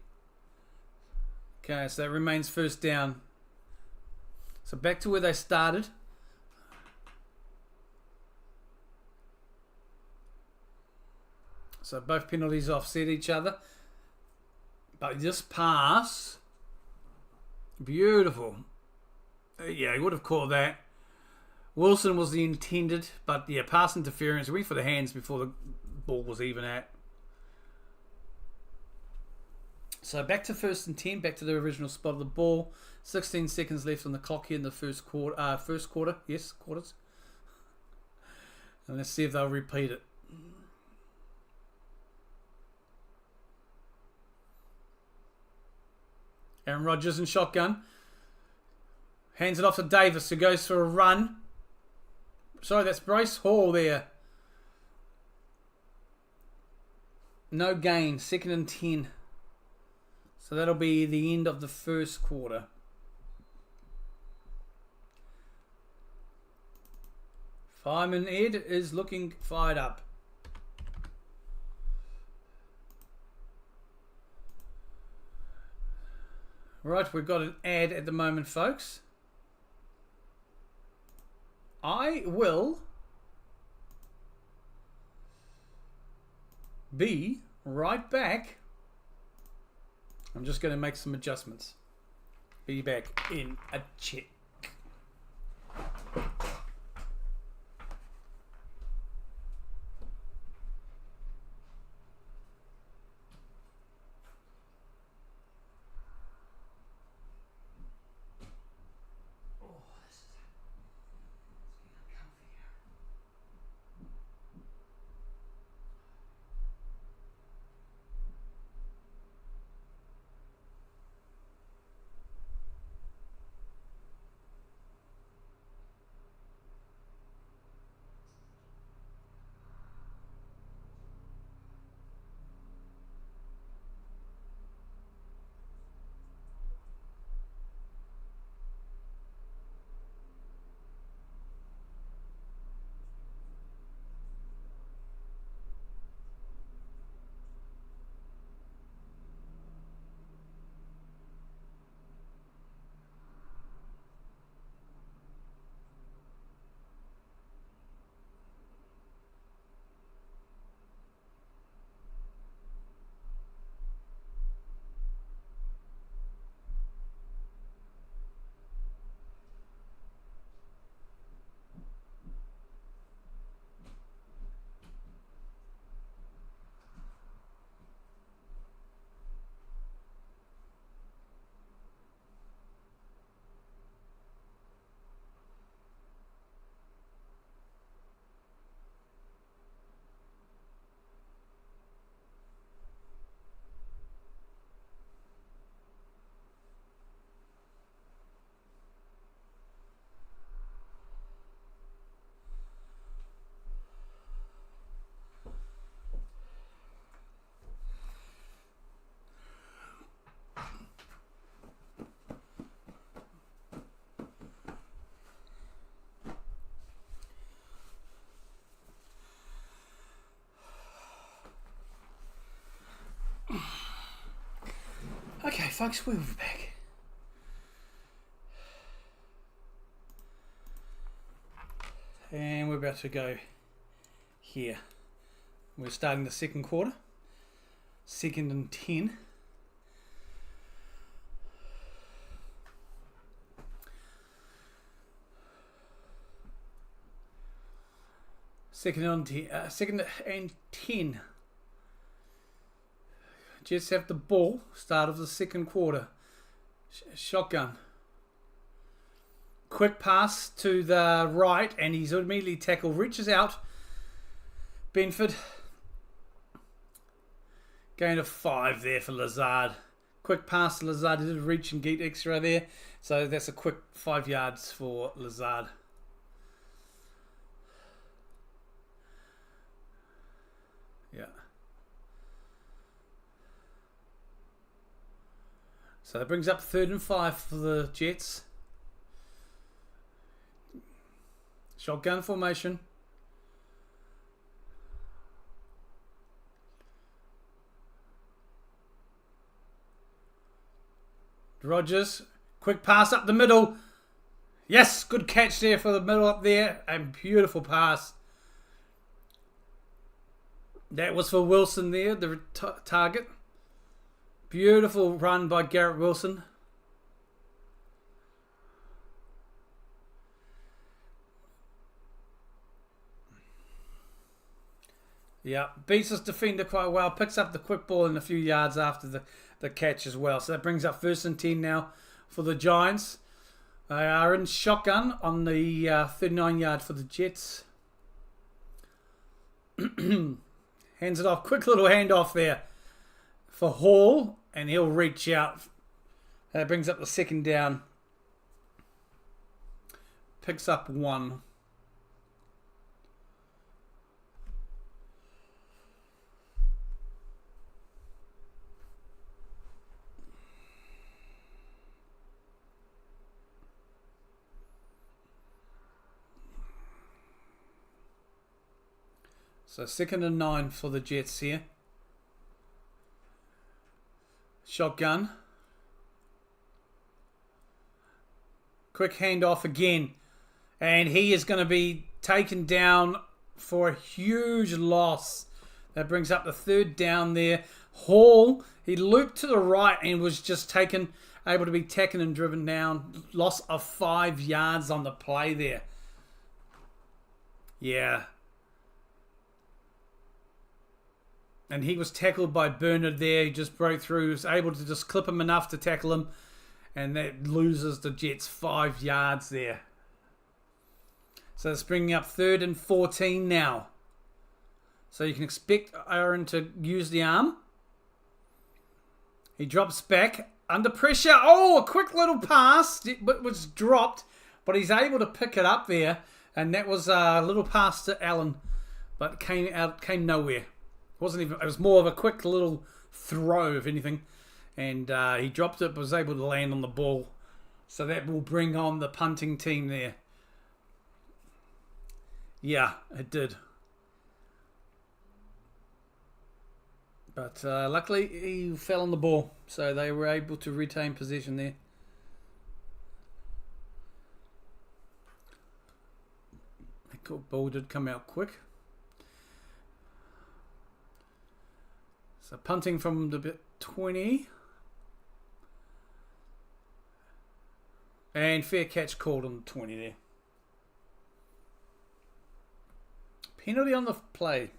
Okay, so that remains first down. So back to where they started. So both penalties offset each other. But this pass, beautiful. Yeah, he would have called that. Wilson was the intended, but yeah, pass interference. Went for the hands before the ball was even at. So back to 1st and 10, back to the original spot of the ball. 16 seconds left on the clock here in the first quarter. Yes, quarters. And let's see if they'll repeat it. Aaron Rodgers in shotgun. Hands it off to Davis, who goes for a run. Sorry, that's Bryce Hall there. No gain. 2nd and 10. So that'll be the end of the first quarter. Fireman Ed is looking fired up. Right, we've got an ad at the moment, folks. I will be right back. I'm just going to make some adjustments. Be back in a check. folks, we'll be back. And we're about to go here. We're starting the second quarter. 2nd and 10. Second and 10. Jets have the ball. Start of the second quarter. Shotgun. Quick pass to the right, and he's immediately tackled. Reaches out. Benford. Gain of 5 there for Lazard. Quick pass to Lazard. He did reach and get extra there. So that's a quick 5 yards for Lazard. Yeah. So that brings up 3rd and 5 for the Jets. Shotgun formation. Rodgers, quick pass up the middle. Yes, good catch there for the middle up there. And beautiful pass. That was for Wilson there, the target. Beautiful run by Garrett Wilson. Yeah, beats his defender quite well. Picks up the quick ball in a few yards after the catch as well. So that brings up 1st and 10 now for the Giants. They are in shotgun on the 39 yard for the Jets. Hands it off. Quick little handoff there for Hall. And he'll reach out. That brings up the 2nd down. Picks up 1. So 2nd and 9 for the Jets here. Shotgun. Quick handoff again. And he is going to be taken down for a huge loss. That brings up the 3rd down there. Hall, he looped to the right and was just able to be taken and driven down. Loss of 5 yards on the play there. Yeah. And he was tackled by Bernard there. He just broke through. Was able to just clip him enough to tackle him. And that loses the Jets 5 yards there. So it's bringing up 3rd and 14 now. So you can expect Aaron to use the arm. He drops back. Under pressure. Oh, a quick little pass. It was dropped. But he's able to pick it up there. And that was a little pass to Allen. But came nowhere. It was more of a quick little throw, if anything. And he dropped it, but was able to land on the ball. So that will bring on the punting team there. Yeah, it did. But luckily, he fell on the ball. So they were able to retain possession there. The ball did come out quick. So punting from the 20. And fair catch called on the 20 there. Penalty on the play.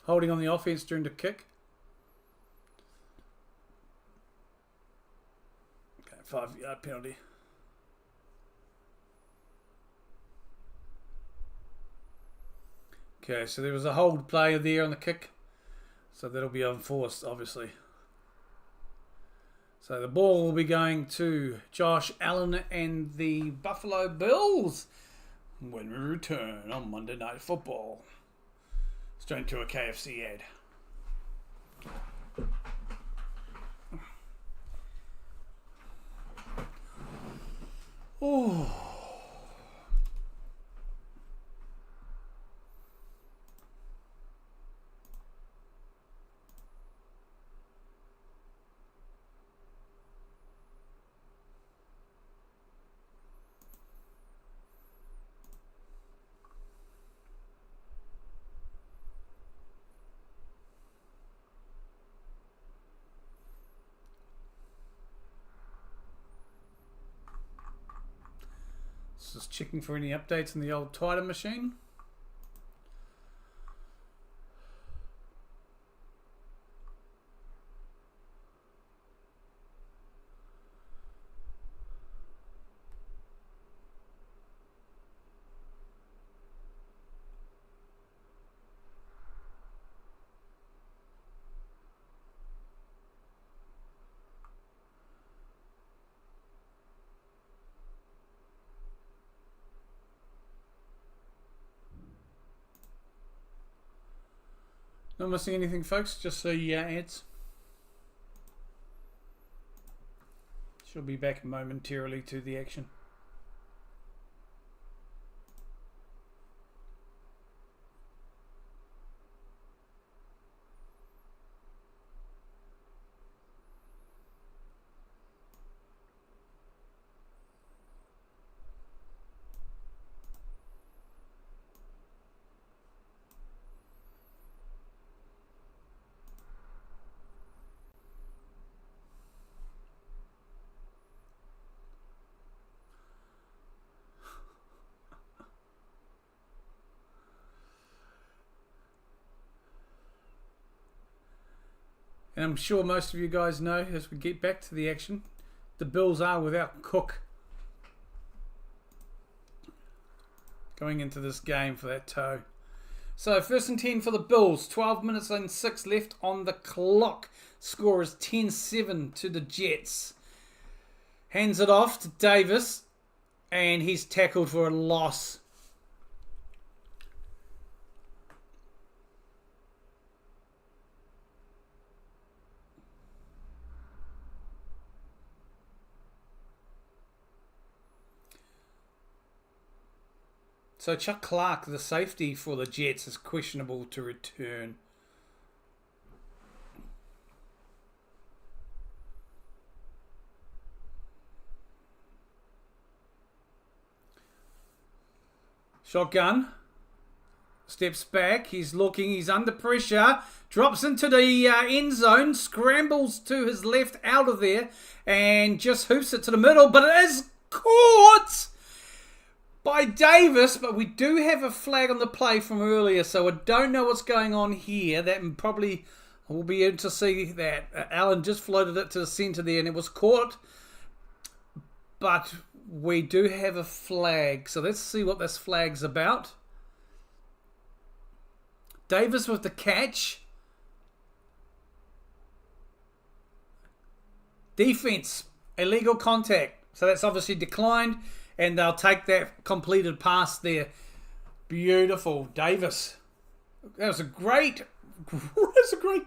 Holding on the offense during the kick. 5 yard penalty. Okay, so there was a hold player there on the kick. So that'll be enforced, obviously. So the ball will be going to Josh Allen and the Buffalo Bills when we return on Monday Night Football. Straight to a KFC ad. Just checking for any updates in the old Titan machine. Not missing anything, folks, just the ads. She'll be back momentarily to the action. And I'm sure most of you guys know, as we get back to the action, the Bills are without Cook going into this game for that toe. So 1st and 10 for the Bills. 12 minutes and 6 left on the clock. Score is 10-7 to the Jets. Hands it off to Davis, and he's tackled for a loss. So Chuck Clark, the safety for the Jets, is questionable to return. Shotgun. Steps back. He's looking. He's under pressure. Drops into the end zone. Scrambles to his left out of there. And just hoops it to the middle. But it is caught by Davis, but we do have a flag on the play from earlier, so I don't know what's going on here. That probably we'll be able to see that Allen just floated it to the centre there, and it was caught. But we do have a flag, so let's see what this flag's about. Davis with the catch. Defense, illegal contact, so that's obviously declined. And they'll take that completed pass there. Beautiful. Davis. That was a great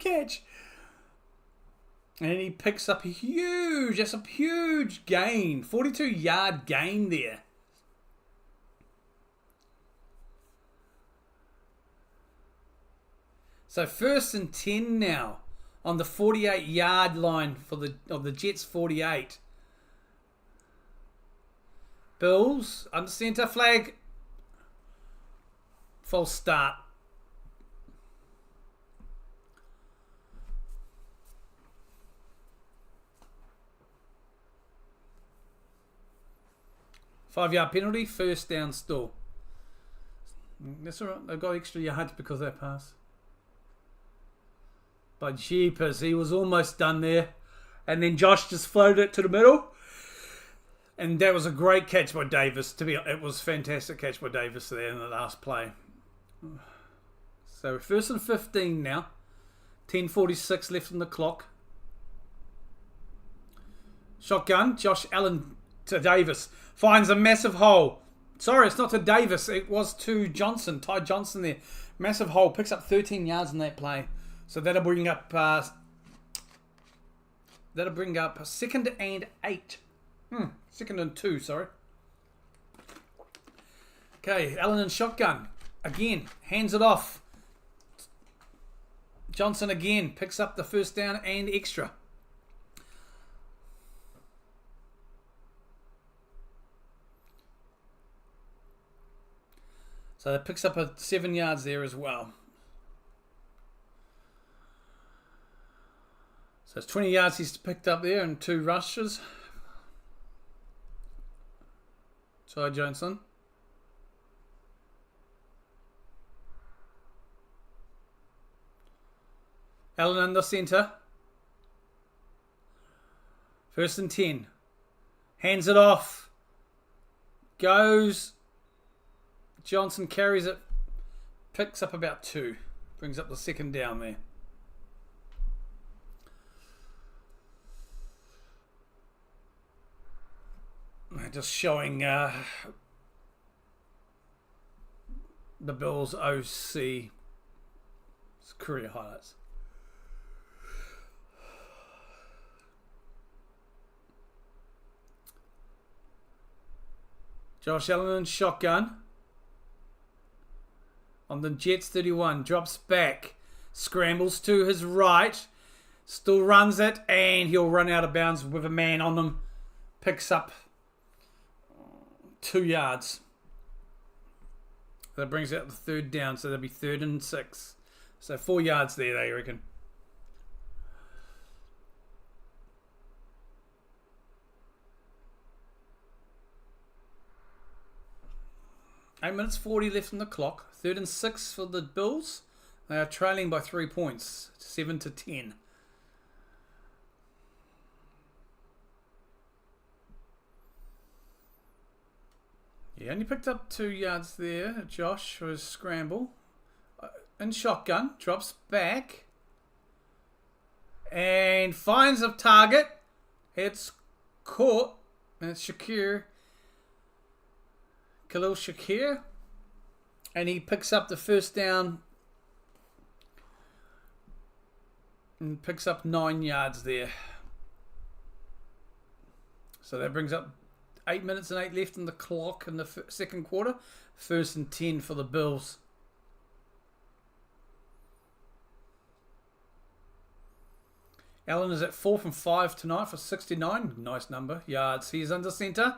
catch. And he picks up that's a huge gain. 42-yard gain there. So 1st and 10 now on the 48-yard line of the Jets 48. Bills, under centre, flag. False start. Five-yard penalty, 1st down still. That's alright, they've got extra yards because of that pass. But jeepers, he was almost done there. And then Josh just floated it to the middle. And that was a great catch by Davis. It was a fantastic catch by Davis there in the last play. So 1st and 15 now. 10:46 left on the clock. Shotgun. Josh Allen to Davis. Finds a massive hole. Sorry, it's not to Davis. It was to Johnson. Ty Johnson there. Massive hole. Picks up 13 yards in that play. So that'll bring up 2nd and 8. 2nd and 2, sorry. Okay, Allen and shotgun. Again, hands it off. Johnson again picks up the 1st down and extra. So that picks up 7 yards there as well. So it's 20 yards he's picked up there and 2 rushes. Ty Johnson. Allen under centre. 1st and 10. Hands it off. Goes. Johnson carries it. Picks up about 2. Brings up the 2nd down there. Just showing the Bills OC career highlights. Josh Allen shotgun. On the Jets 31. Drops back. Scrambles to his right. Still runs it. And he'll run out of bounds with a man on him. Picks up 2 yards. That brings out the 3rd down. So that'll be 3rd and 6. So 4 yards there, they reckon. Eight minutes 40 left on the clock. 3rd and 6 for the Bills. They are trailing by 3 points, 7-10. He only picked up 2 yards there. Josh for his scramble. In shotgun. Drops back. And finds a target. It's caught. And it's Khalil Shakir. And he picks up the 1st down. And picks up 9 yards there. So that brings up 8 minutes and 8 left on the clock in the 2nd quarter. 1st and 10 for the Bills. Allen is at 4 from 5 tonight for 69. Nice number. Yards. He's under centre.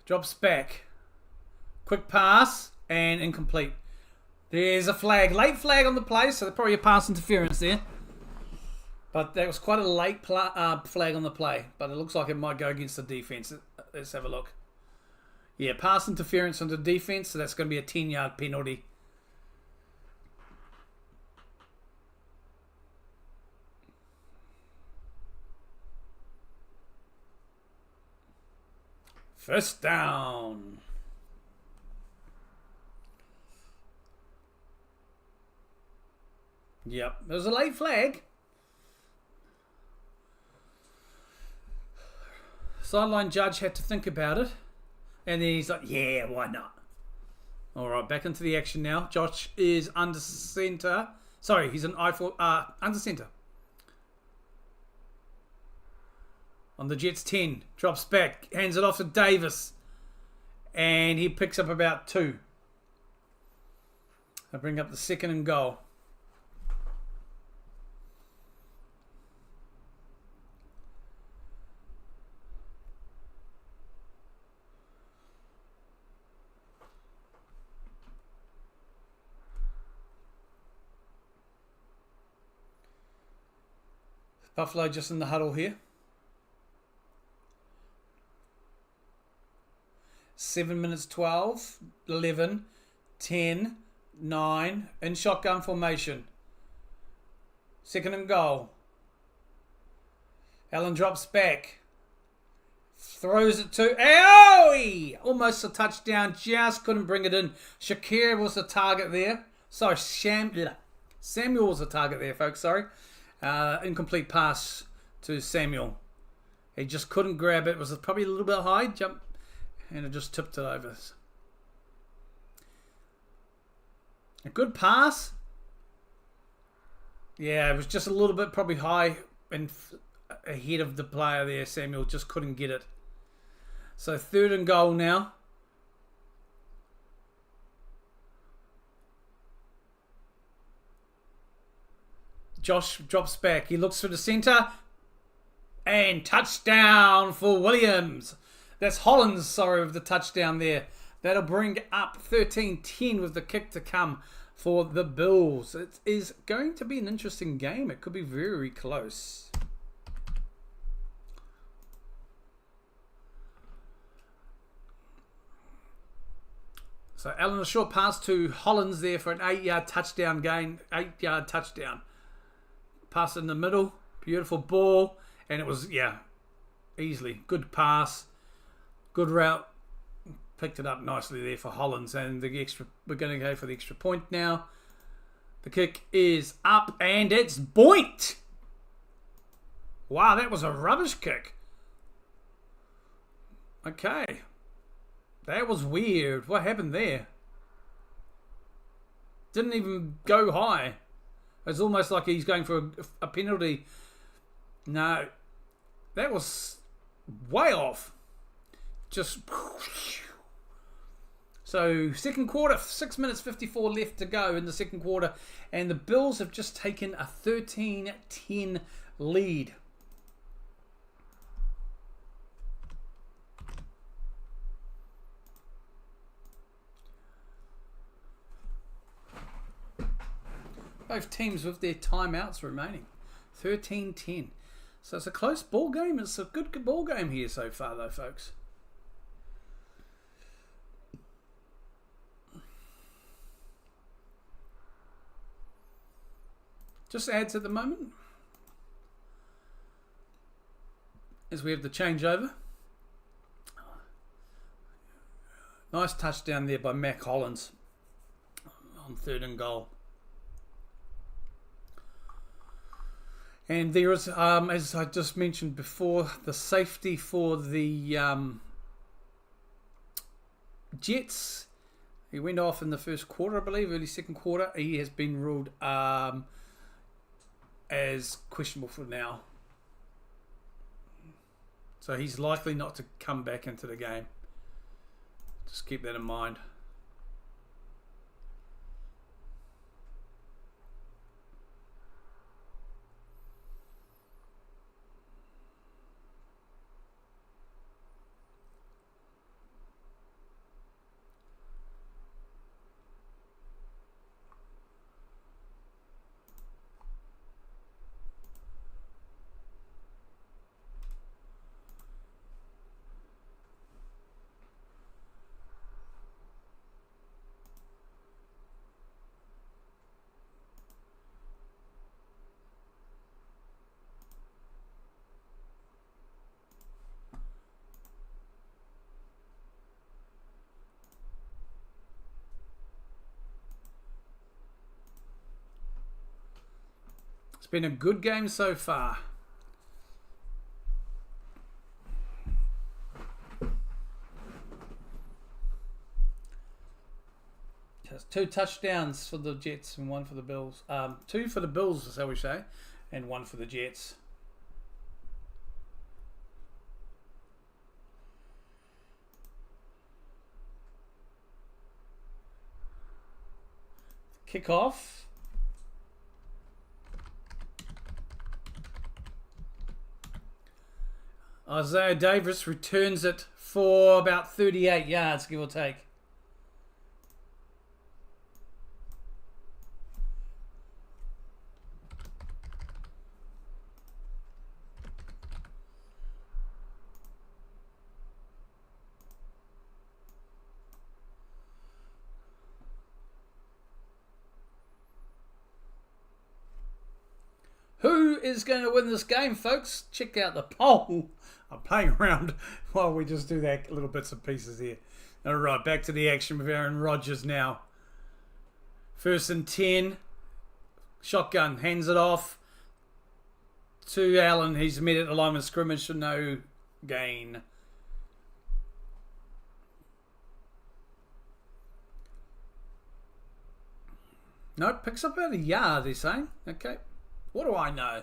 Drops back. Quick pass and incomplete. There's a flag. Late flag on the play, so probably a pass interference there. But that was quite a late flag on the play. But it looks like it might go against the defence. Let's have a look. Yeah, pass interference on the defence, so that's going to be a 10-yard penalty. First down. Yep, there was a late flag. Sideline judge had to think about it. And then he's like, yeah, why not? All right, back into the action now. Josh is under centre. Sorry, he's under centre. On the Jets 10. Drops back. Hands it off to Davis. And he picks up about 2. They'll bring up the 2nd and goal. Buffalo just in the huddle here. 7 minutes 12, 11, 10, 9, in shotgun formation. 2nd and goal. Allen drops back. Throws it to... Owie! Almost a touchdown. Just couldn't bring it in. Shakir was the target there. Sorry, Samuel was the target there, folks. Sorry. Incomplete pass to Samuel. He just couldn't grab it. It was probably a little bit high. Jump. And it just tipped it over. A good pass. Yeah, it was just a little bit probably high and ahead of the player there. Samuel just couldn't get it. So 3rd and goal now. Josh drops back. He looks for the centre. And touchdown for Williams. That's Hollins, sorry, with the touchdown there. That'll bring up 13-10 with the kick to come for the Bills. It is going to be an interesting game. It could be very close. So Allen, a short pass to Hollins there for an 8-yard touchdown gain. 8-yard touchdown. Pass in the middle. Beautiful ball. And it was, easily. Good pass. Good route. Picked it up nicely there for Hollins. And we're going to go for the extra point now. The kick is up and it's boinked. Wow, that was a rubbish kick. Okay. That was weird. What happened there? Didn't even go high. It's almost like he's going for a penalty. No. That was way off. Just... So, second quarter, 6 minutes 54 left to go in the second quarter. And the Bills have just taken a 13-10 lead. Both teams with their timeouts remaining. 13-10. So it's a close ball game. It's a good ball game here so far, though, folks. Just adds at the moment. As we have the changeover. Nice touchdown there by Mac Hollins on 3rd and goal. And there is, as I just mentioned before, the safety for the Jets. He went off in the first quarter, I believe, early second quarter. He has been ruled as questionable for now. So he's likely not to come back into the game. Just keep that in mind. It's been a good game so far. Just 2 touchdowns for the Jets and 1 for the Bills. 2 for the Bills, shall we say, and 1 for the Jets. Kickoff. Isaiah Davis returns it for about 38 yards, give or take. Who is going to win this game, folks? Check out the poll. I'm playing around while we just do that little bits and pieces here. All right, back to the action with Aaron Rodgers now. 1st and 10. Shotgun, hands it off to Allen. He's met at the line of scrimmage for no gain. Nope, picks up about a yard, he's saying. Okay. What do I know?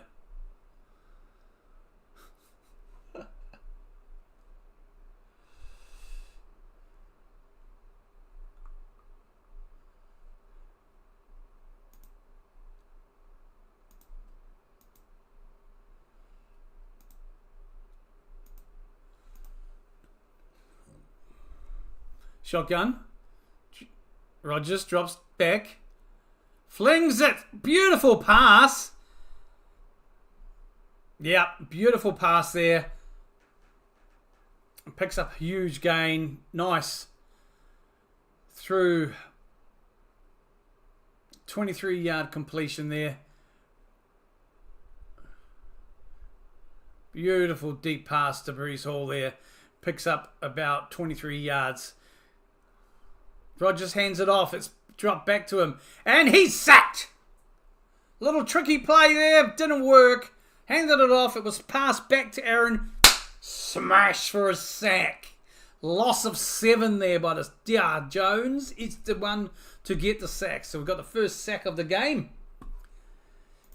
Shotgun. Rodgers drops back. Flings it. Beautiful pass. Yeah, beautiful pass there. Picks up a huge gain. Nice. through 23-yard completion there. Beautiful deep pass to Breece Hall there. Picks up about 23 yards. Rodgers hands it off. It's dropped back to him. And he's sacked! Little tricky play there. Didn't work. Handed it off. It was passed back to Aaron. Smash for a sack. Loss of 7 there by the Jones. It's the one to get the sack. So we've got the first sack of the game.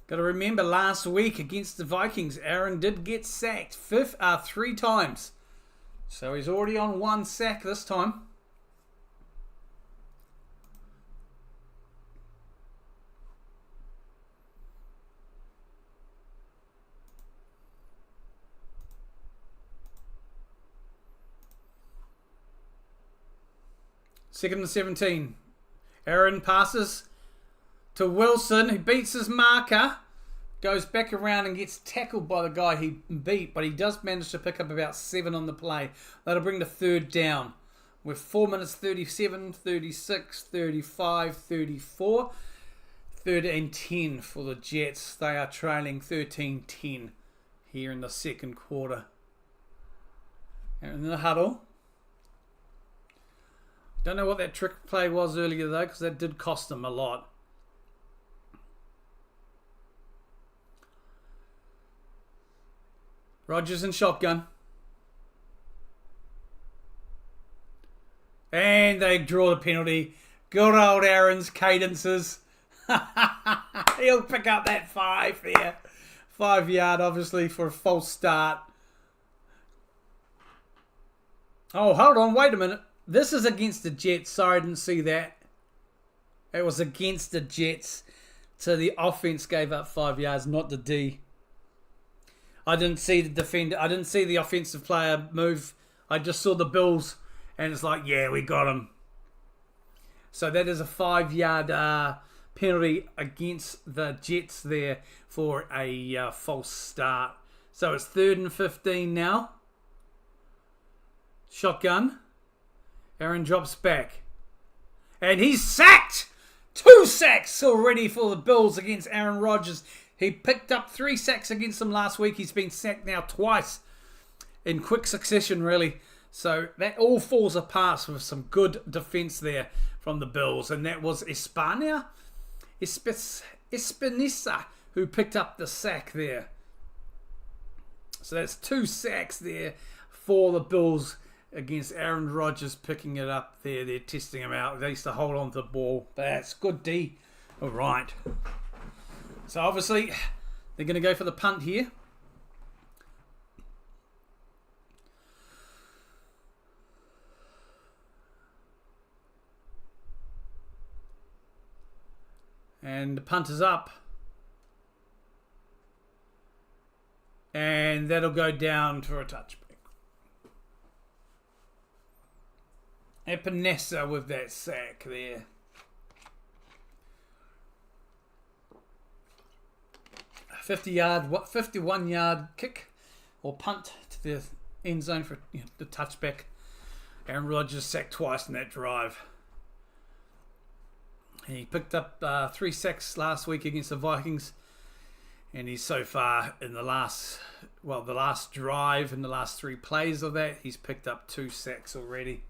Got to remember last week against the Vikings, Aaron did get sacked 3 times. So he's already on 1 sack this time. Second and 17. Aaron passes to Wilson. He beats his marker. Goes back around and gets tackled by the guy he beat. But he does manage to pick up about 7 on the play. That'll bring the third down. With 4 minutes 37, 36, 35, 34. 3rd and 10 for the Jets. They are trailing 13-10 here in the second quarter. And in the huddle. Don't know what that trick play was earlier though, because that did cost them a lot. Rodgers in shotgun. And they draw the penalty. Good old Aaron's cadences. He'll pick up that 5 there. 5 yard, obviously, for a false start. Oh, hold on. Wait a minute. This is against the Jets. Sorry, I didn't see that. It was against the Jets. So the offense gave up 5 yards, not the D. I didn't see the defender. I didn't see the offensive player move. I just saw the Bills. And it's like, yeah, we got him. So that is a 5 yard penalty against the Jets there for a false start. So it's 3rd and 15 now. Shotgun. Aaron drops back. And he's sacked! 2 sacks already for the Bills against Aaron Rodgers. He picked up 3 sacks against them last week. He's been sacked now twice in quick succession, really. So that all falls apart with some good defense there from the Bills. And that was Espinisa who picked up the sack there. So that's 2 sacks there for the Bills against Aaron Rodgers picking it up there. They're testing him out. They used to hold on to the ball. But that's good D. All right. So obviously, they're going to go for the punt here. And the punt is up. And that'll go down for a touchback. Epinesa with that sack there. A 51 yard kick or punt to the end zone for the touchback. Aaron Rodgers sacked twice in that drive. He picked up 3 sacks last week against the Vikings. And he's so far in the last drive and the last 3 plays of that, he's picked up 2 sacks already.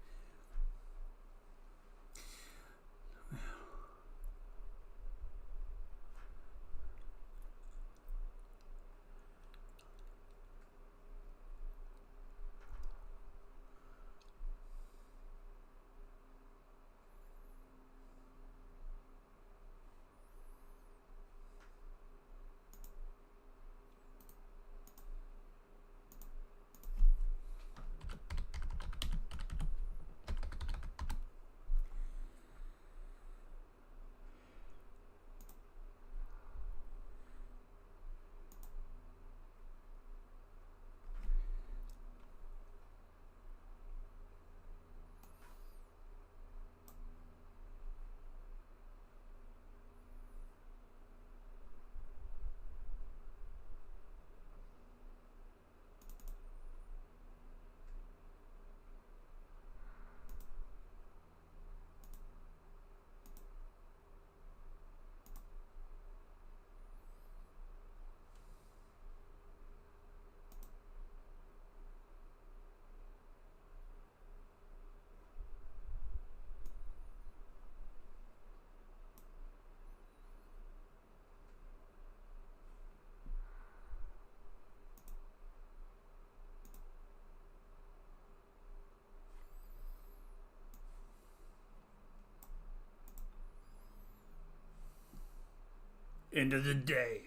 end of the day,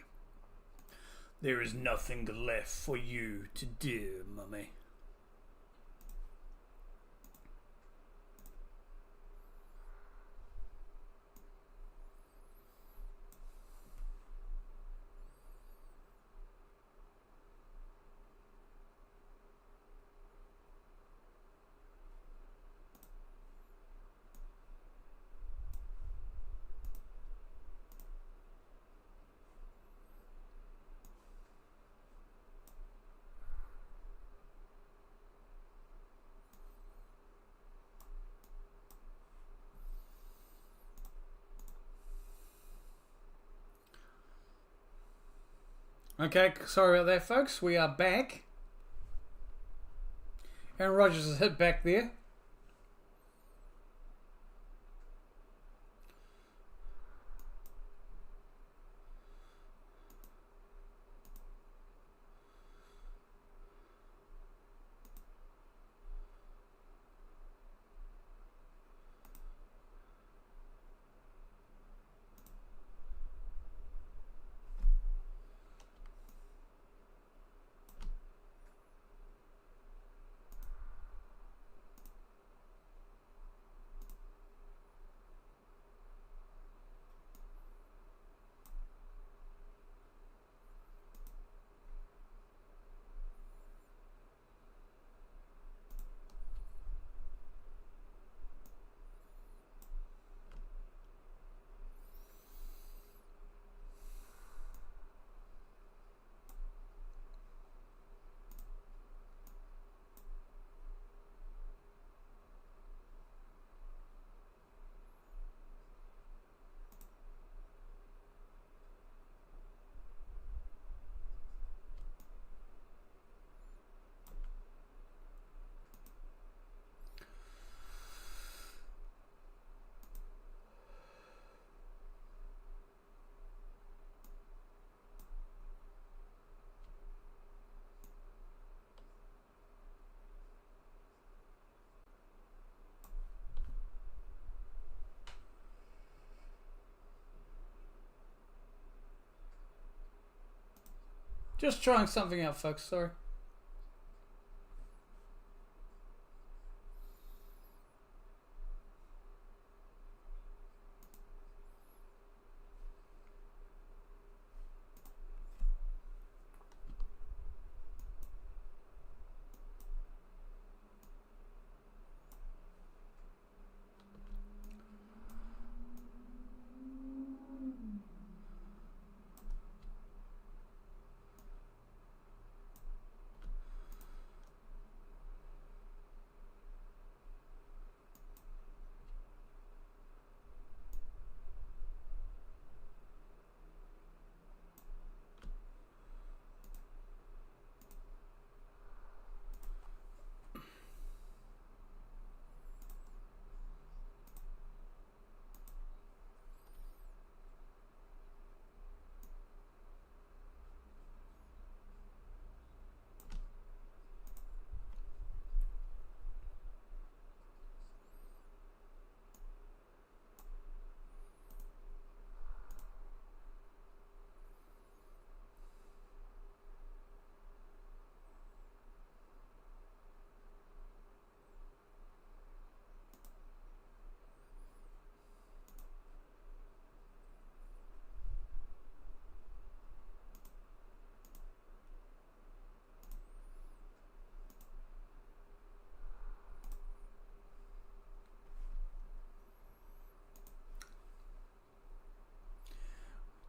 there is nothing left for you to do, mummy. Okay, sorry about that, folks. We are back. Aaron Rodgers has hit back there. Just trying something out, folks. Sorry.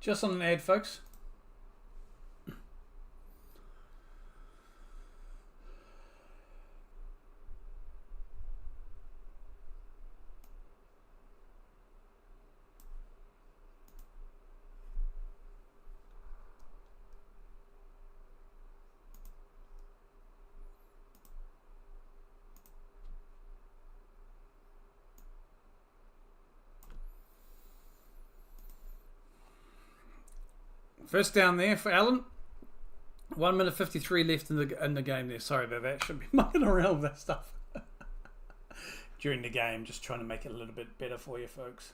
Just on an ad, folks. First down there for Allen. 1 minute 53 left in the game there. Sorry about that. Should be mucking around with that stuff during the game. Just trying to make it a little bit better for you folks.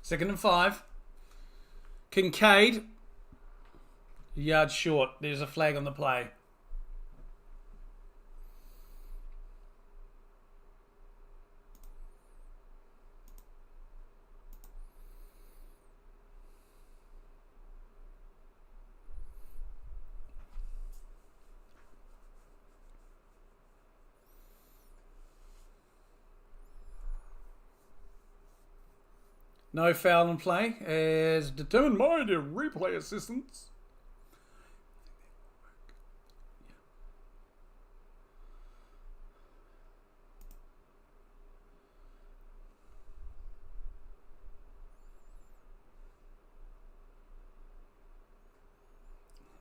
Second and 5. Kincaid. Yard short. There's a flag on the play. No foul in play, as determined by the replay assistants.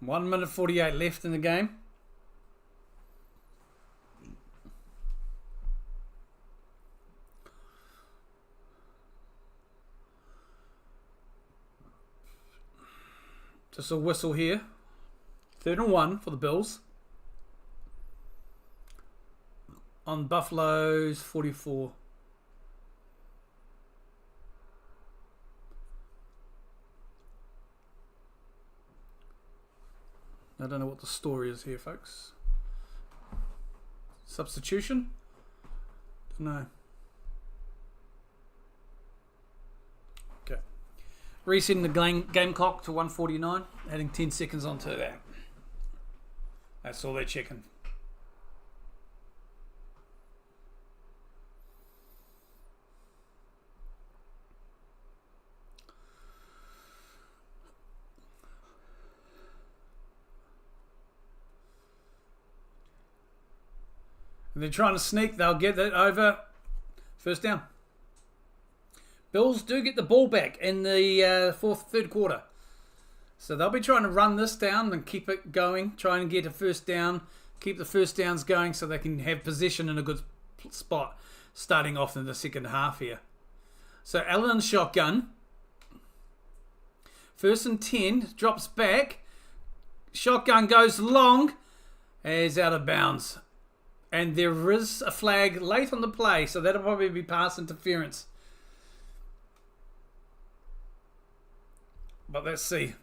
One minute 48 left in the game. Just a whistle here. 3rd and 1 for the Bills. On Buffalo's 44. I don't know what the story is here, folks. Substitution? Don't know. Resetting the game clock to 1:49, adding 10 seconds onto that. That's all they're checking. And they're trying to sneak, they'll get that over. First down. Bills do get the ball back in the third quarter. So they'll be trying to run this down and keep it going, trying to get a first down, keep the first downs going so they can have possession in a good spot starting off in the second half here. So Allen shotgun. 1st and 10, drops back. Shotgun goes long, is out of bounds. And there is a flag late on the play, so that'll probably be pass interference. But let's see.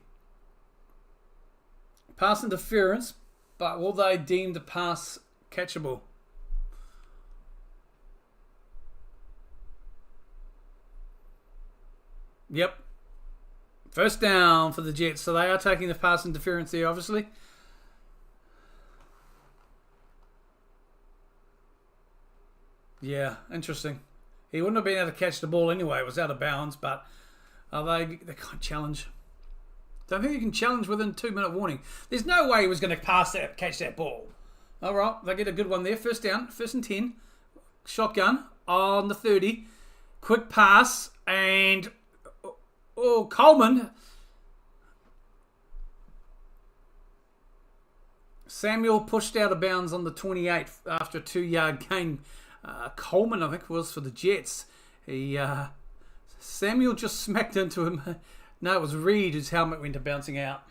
Pass interference, but will they deem the pass catchable? Yep. First down for the Jets. So they are taking the pass interference there, obviously. Yeah, interesting. He wouldn't have been able to catch the ball anyway. It was out of bounds, but they can't challenge. Don't think you can challenge within 2-minute warning. There's no way he was going to catch that ball. All right, they get a good one there. First down, 1st and 10. Shotgun on the 30. Quick pass, and Coleman. Samuel pushed out of bounds on the 28 after a 2-yard gain. Coleman, I think it was, for the Jets. Samuel just smacked into him. No, it was Reed whose helmet went to bouncing out.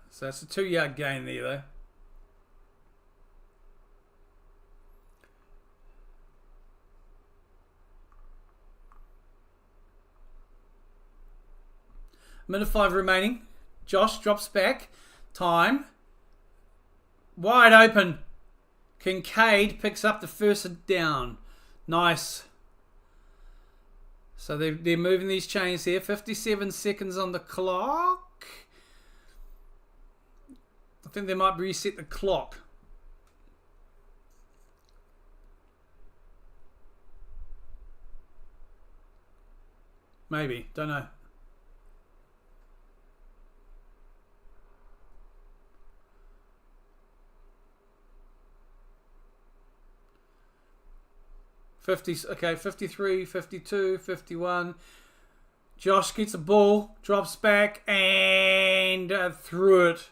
So that's a 2-yard gain there, though. Minute 5 remaining. Josh drops back. Time. Wide open. Kincaid picks up the first down. Nice. So they're moving these chains here. 57 seconds on the clock. I think they might reset the clock. Maybe. Don't know. Okay, 53, 52, 51. Josh gets a ball, drops back, and threw it.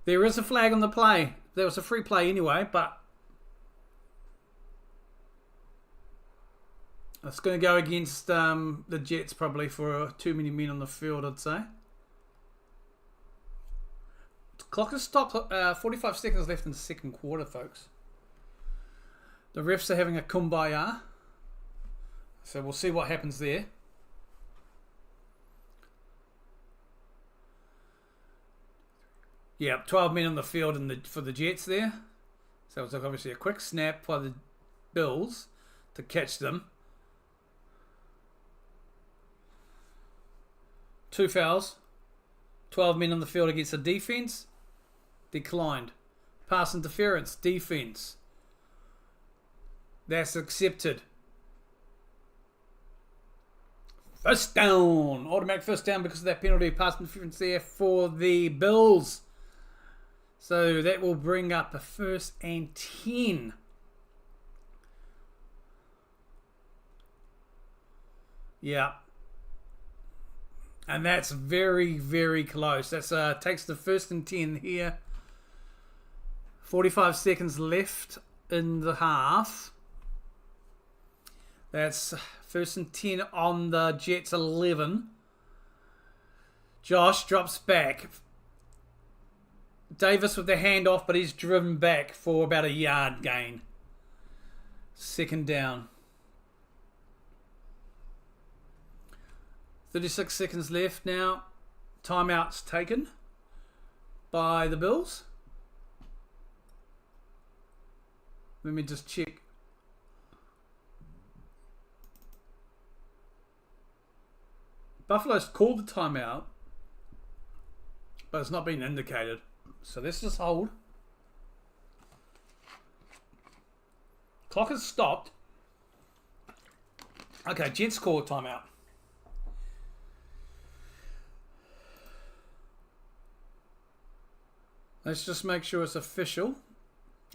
There is a flag on the play. There was a free play anyway, but it's going to go against the Jets probably for too many men on the field, I'd say. The clock has stopped. 45 seconds left in the second quarter, folks. The refs are having a kumbaya. So we'll see what happens there. Yeah, 12 men on the field for the Jets there. So it was obviously a quick snap by the Bills to catch them. 2 fouls. 12 men on the field against the defense. Declined. Pass interference. Defense. That's accepted. First down. Automatic first down because of that penalty. Pass interference there for the Bills. So that will bring up a 1st and 10. Yeah. And that's very, very close. That's takes the 1st and 10 here. 45 seconds left in the half. That's 1st and 10 on the Jets 11. Josh drops back. Davis with the handoff, but he's driven back for about a yard gain. 2nd down. 36 seconds left now. Timeout's taken by the Bills. Let me just check. Buffalo's called the timeout, but it's not been indicated. So let's just hold. Clock has stopped. Okay, Jets call a timeout. Let's just make sure it's official.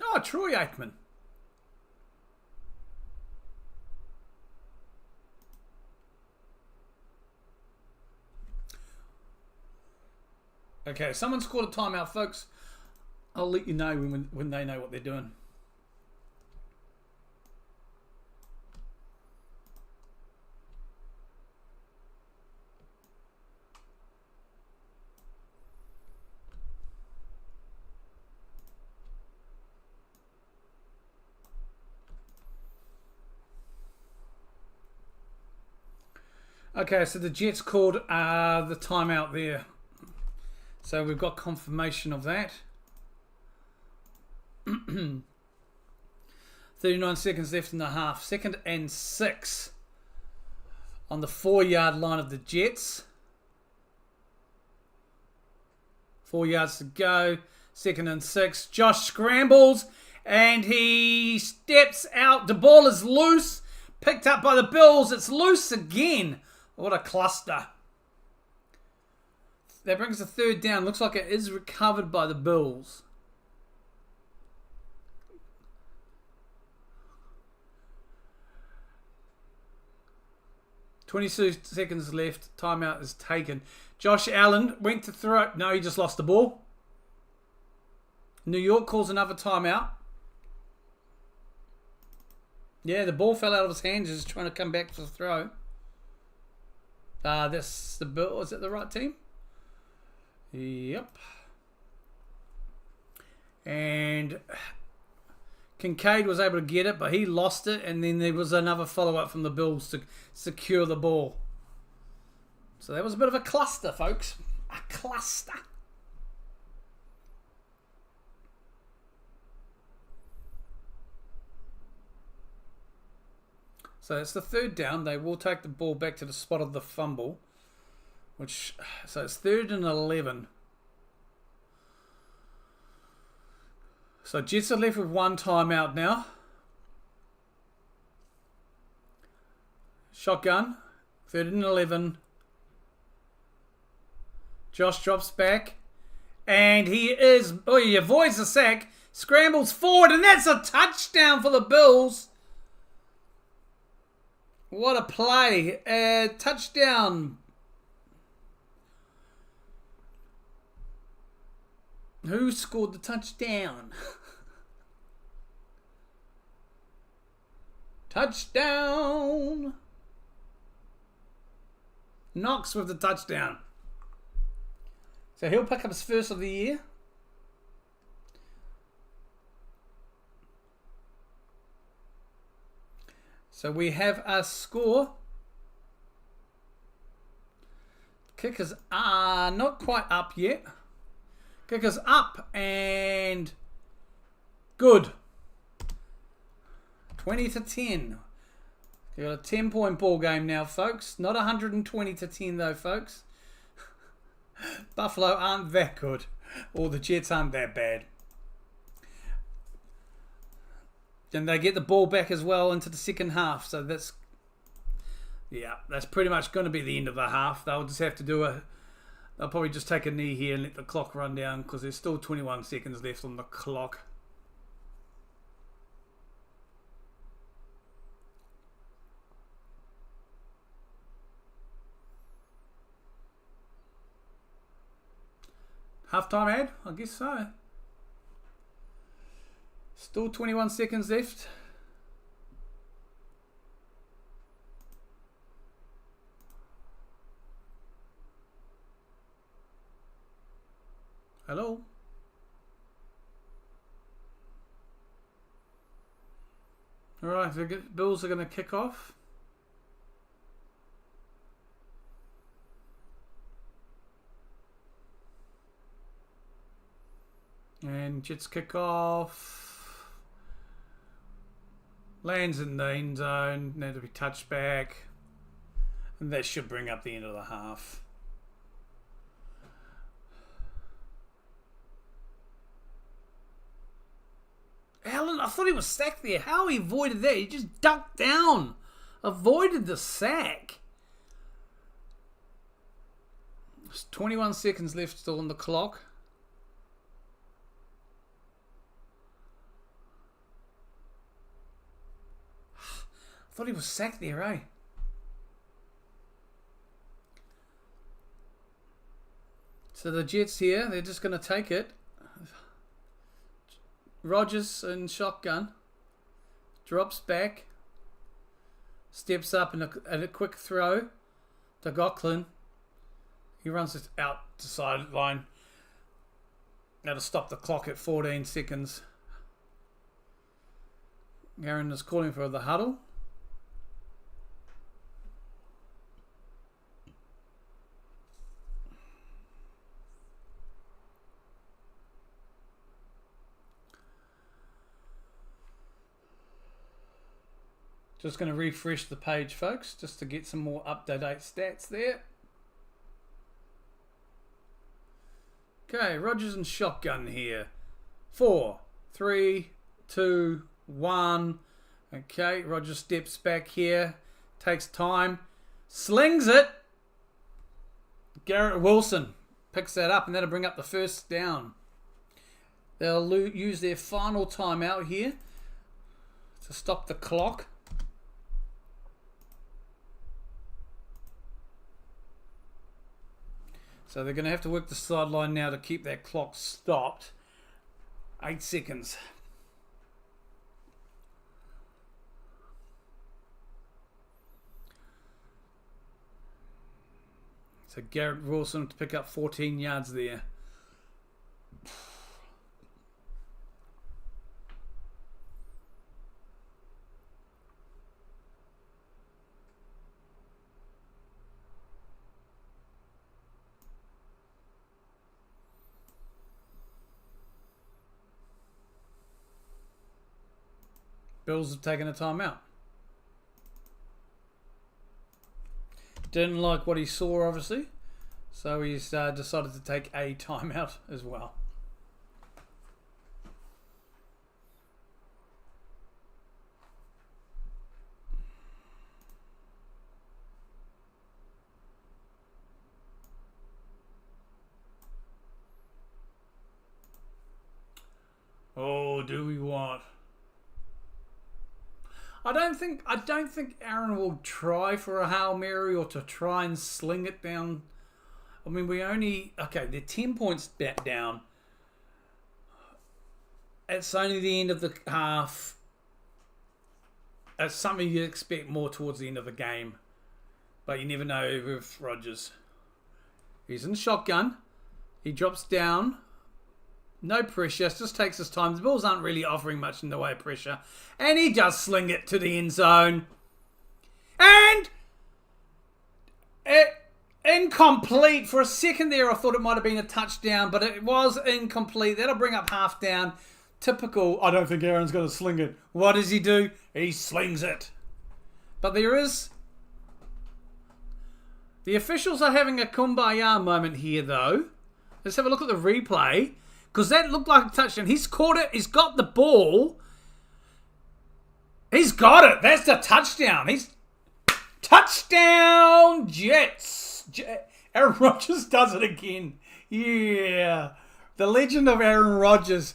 Oh, Troy Aikman. Okay, someone's called a timeout, folks. I'll let you know when they know what they're doing. Okay, so the Jets called the timeout there. So we've got confirmation of that. 39 seconds left in the half. 2nd and 6 on the 4-yard line of the Jets. 4 yards to go. 2nd and 6. Josh scrambles and he steps out. The ball is loose. Picked up by the Bills. It's loose again. What a cluster. That brings the 3rd down. Looks like it is recovered by the Bills. "22 seconds left. Timeout is taken." Josh Allen went to throw. No, he just lost the ball. New York calls another timeout. Yeah, the ball fell out of his hands. He's trying to come back for the throw. That's the Bill. Is it the right team? Yep. And Kincaid was able to get it, but he lost it, and then there was another follow-up from the Bills to secure the ball. So that was a bit of a cluster, folks. A cluster. So it's the 3rd down. They will take the ball back to the spot of the fumble. So it's 3rd and 11. So Jets are left with 1 timeout now. Shotgun. 3rd and 11. Josh drops back. And he avoids the sack. Scrambles forward. And that's a touchdown for the Bills. What a play. Touchdown. Who scored the touchdown? Touchdown. Knox with the touchdown. So he'll pick up his 1st of the year. So we have a score. Kickers are not quite up yet. Kickers up and good. 20-10. You got a 10-point ball game now, folks. Not 120-10 though, folks. Buffalo aren't that good, or the Jets aren't that bad. And they get the ball back as well into the second half, so that's pretty much going to be the end of the half. They'll just have to they'll probably just take a knee here and let the clock run down because there's still 21 seconds left on the clock. Half-time ad? I guess so. Still 21 seconds left. Hello? Alright, the Bills are going to kick off. And Jets kick off. Lands in the end zone. Need to be touched back. And that should bring up the end of the half. Allen, I thought he was sacked there. How he avoided that? He just ducked down. Avoided the sack. There's 21 seconds left still on the clock. I thought he was sacked there, eh? So the Jets here, they're just going to take it. Rodgers in shotgun. Drops back. Steps up in a quick throw to Gocklin. He runs it out to sideline. Now to stop the clock at 14 seconds. Aaron is calling for the huddle. Just going to refresh the page, folks, just to get some more up-to-date stats there. Okay, Rodgers and shotgun here. 4, 3, 2, 1. Okay, Rodgers steps back here. Takes time. Slings it. Garrett Wilson picks that up, and that'll bring up the first down. They'll use their final timeout here to stop the clock. So they're going to have to work the sideline now to keep that clock stopped. 8 seconds. So Garrett Wilson to pick up 14 yards there. Bills have taken a timeout. Didn't like what he saw, obviously, so he's decided to take a timeout as well. Oh, do we want? I don't think Aaron will try for a Hail Mary or to try and sling it down. I mean, they're 10 points back down. It's only the end of the half. It's something you expect more towards the end of the game. But you never know with Rodgers. He's in the shotgun. He drops down. No pressure, just takes his time. The Bills aren't really offering much in the way of pressure. And he does sling it to the end zone. And incomplete. For a second there, I thought it might have been a touchdown, but it was incomplete. That'll bring up half down. Typical, I don't think Aaron's going to sling it. What does he do? He slings it. But there is... The officials are having a kumbaya moment here, though. Let's have a look at the replay. Because that looked like a touchdown. He's caught it. He's got the ball. He's got it. That's the touchdown. He's... Touchdown, Jets. Aaron Rodgers does it again. Yeah. The legend of Aaron Rodgers.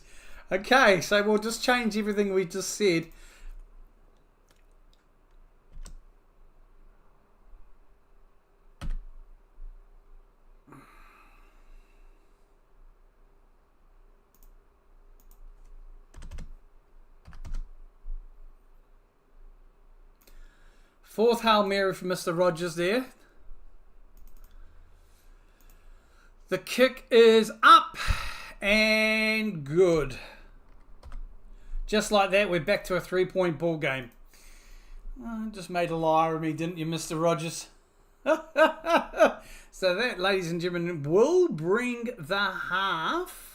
Okay, so we'll just change everything we just said. Fourth Hail Mary for Mr. Rodgers there. The kick is up and good. Just like that, we're back to a 3-point ball game. Just made a liar of me, didn't you, Mr. Rodgers? So that, ladies and gentlemen, will bring the half.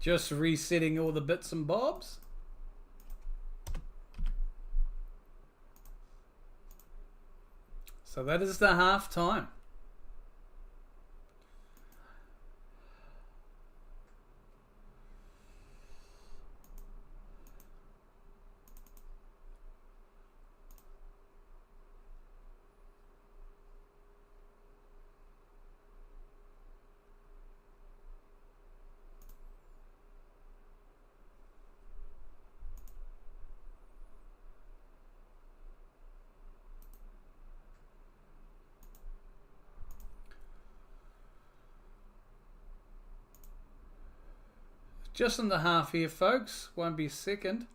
Just resetting all the bits and bobs. So that is the half time. Just in the half here, folks. Won't be a second.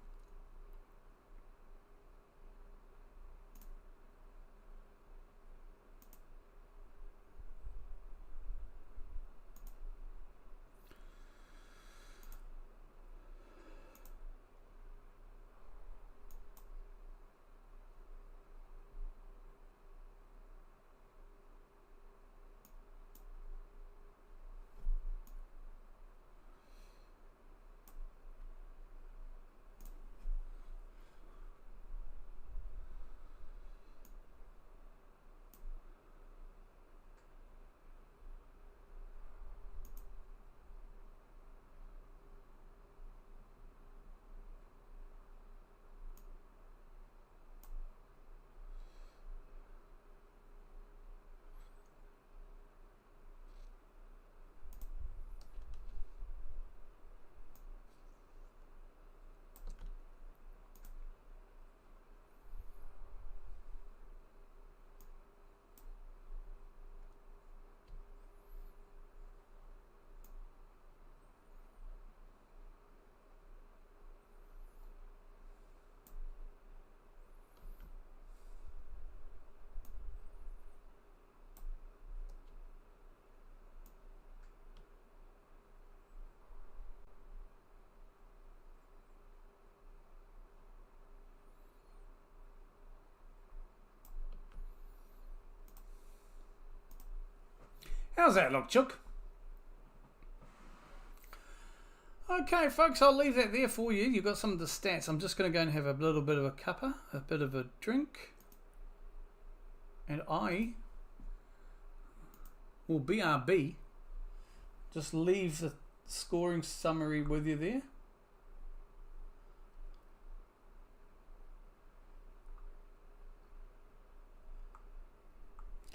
How's that look, Chook? Okay, folks, I'll leave that there for you. You've got some of the stats. I'm just going to go and have a little bit of a cuppa, a bit of a drink. And I will BRB. Just leave the scoring summary with you there.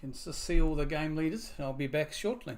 You can just see all the game leaders. I'll be back shortly.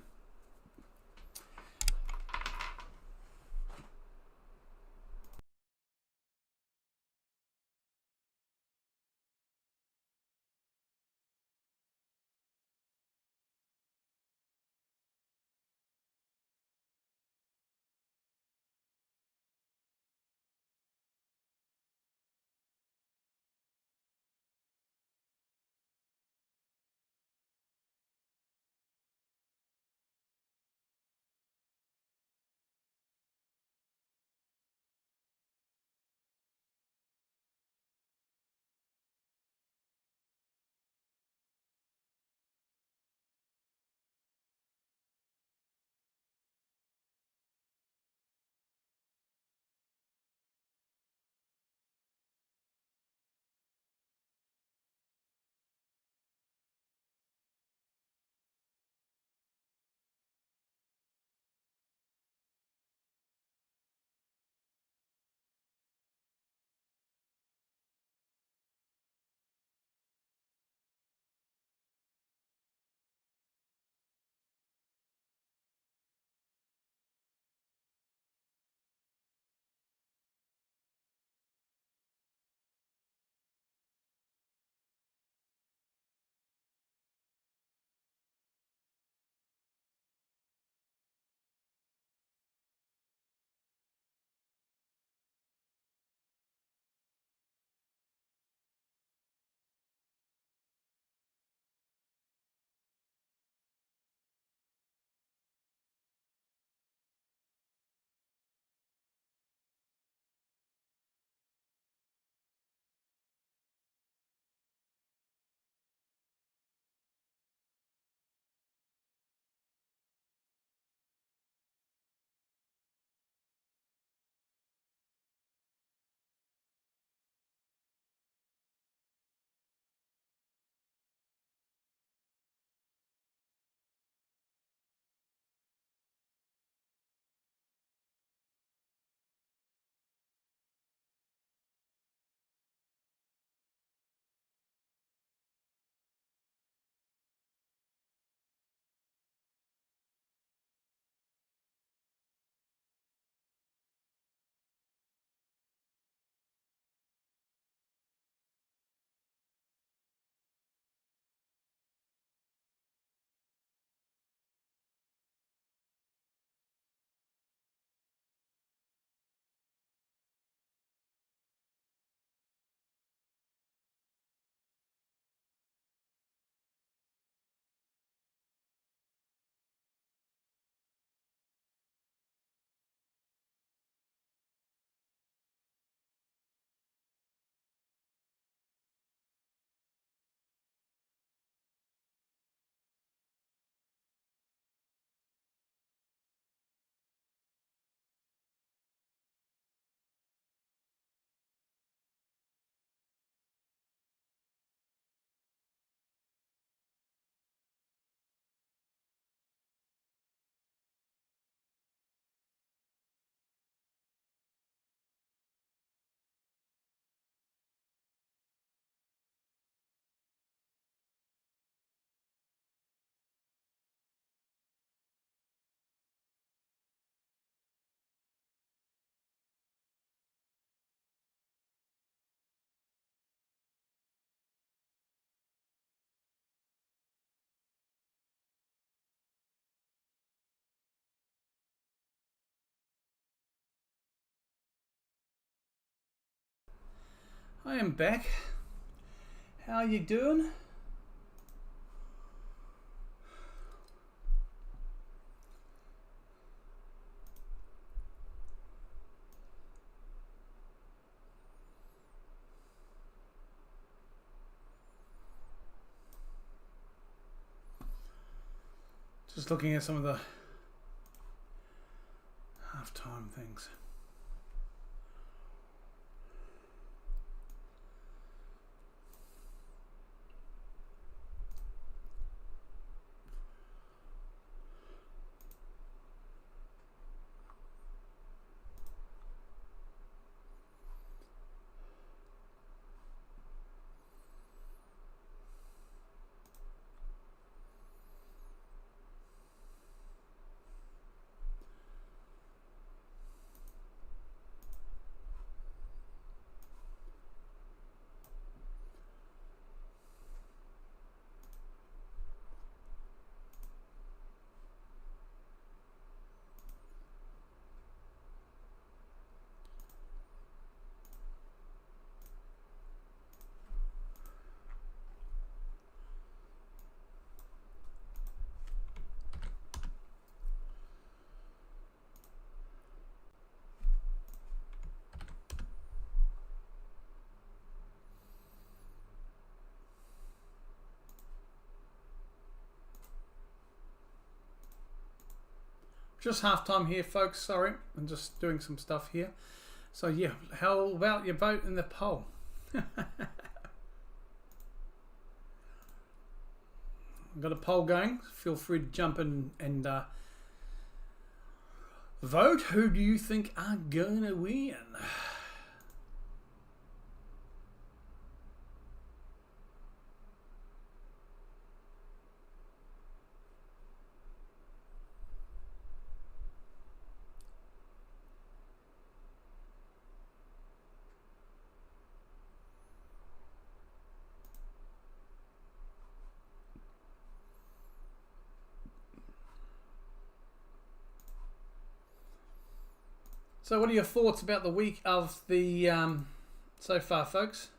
I am back. How are you doing? Just looking at some of the halftime things. Just halftime here, folks. Sorry, I'm just doing some stuff here. So yeah, how about your vote in the poll? I've got a poll going. Feel free to jump in and vote. Who do you think are gonna win? So what are your thoughts about the week of the so far, folks?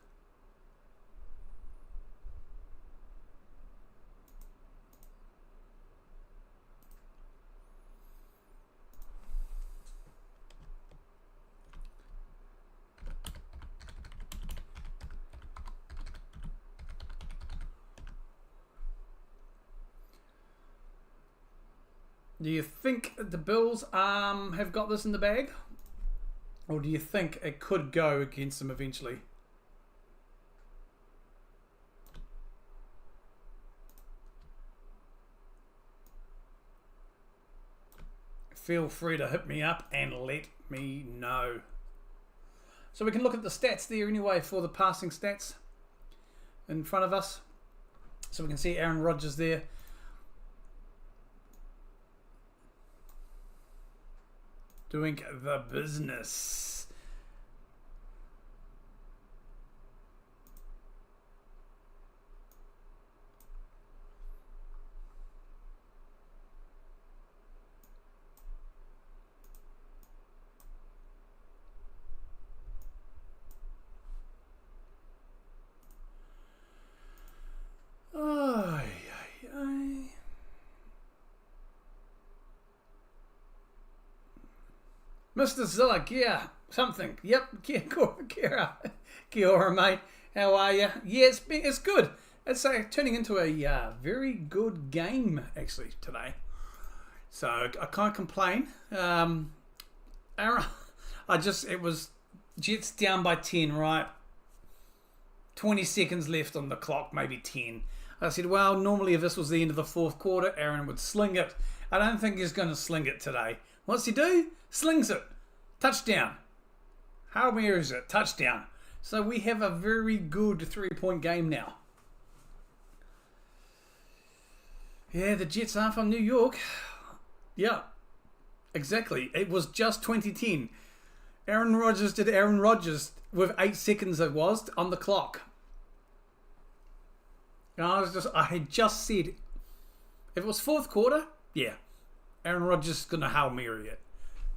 Do you think the Bills have got this in the bag? Or do you think it could go against them eventually? Feel free to hit me up and let me know. So we can look at the stats there anyway for the passing stats in front of us. So we can see Aaron Rodgers there. Doing the business. Mr. Zilla, yeah, something. Yep, Parkera. Kia ora, mate. How are you? Yeah, it's good. It's turning into a very good game, actually, today. So, I can't complain. Aaron, it was Jets down by 10, right? 20 seconds left on the clock, maybe 10. I said, well, normally if this was the end of the fourth quarter, Aaron would sling it. I don't think he's going to sling it today. What's he do? Slings it. Touchdown. How many is it? Touchdown. So we have a very good 3-point game now. Yeah, the Jets are from New York. Yeah, exactly. It was just 2010. Aaron Rodgers did Aaron Rodgers with 8 seconds it was on the clock. And I had just said, if it was fourth quarter, yeah, Aaron Rodgers is going to Hail Mary it.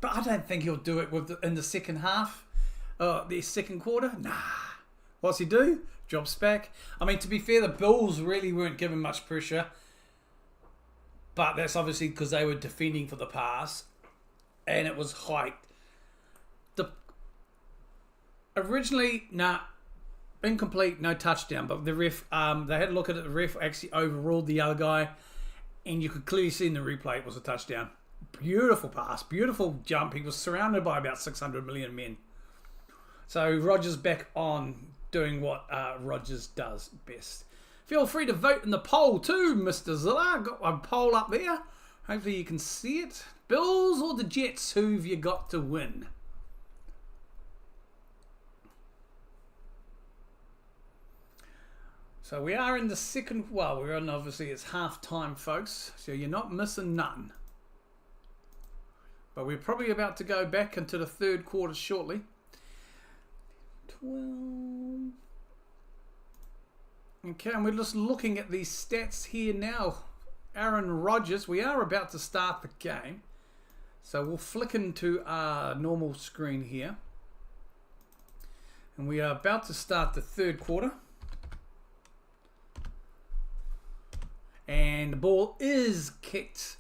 But I don't think he'll do it in the second half, the second quarter. Nah. What's he do? Drops back. I mean, to be fair, the Bills really weren't given much pressure. But that's obviously because they were defending for the pass. And it was hiked. Originally, incomplete, no touchdown. But the ref, they had a look at it. The ref actually overruled the other guy. And you could clearly see in the replay it was a touchdown. Beautiful pass. Beautiful jump. He was surrounded by about 600 million men. So Rodgers back on doing what Rodgers does best. Feel free to vote in the poll too, Mr. Zilla. Got a poll up there. Hopefully you can see it. Bills or the Jets, who've you got to win? So we are in the second, well, we're on, obviously it's half time, folks. So you're not missing nothing. But we're probably about to go back into the third quarter shortly. 12. Okay, and we're just looking at these stats here now. Aaron Rodgers, we are about to start the game. So we'll flick into our normal screen here. And we are about to start the third quarter. And the ball is kicked.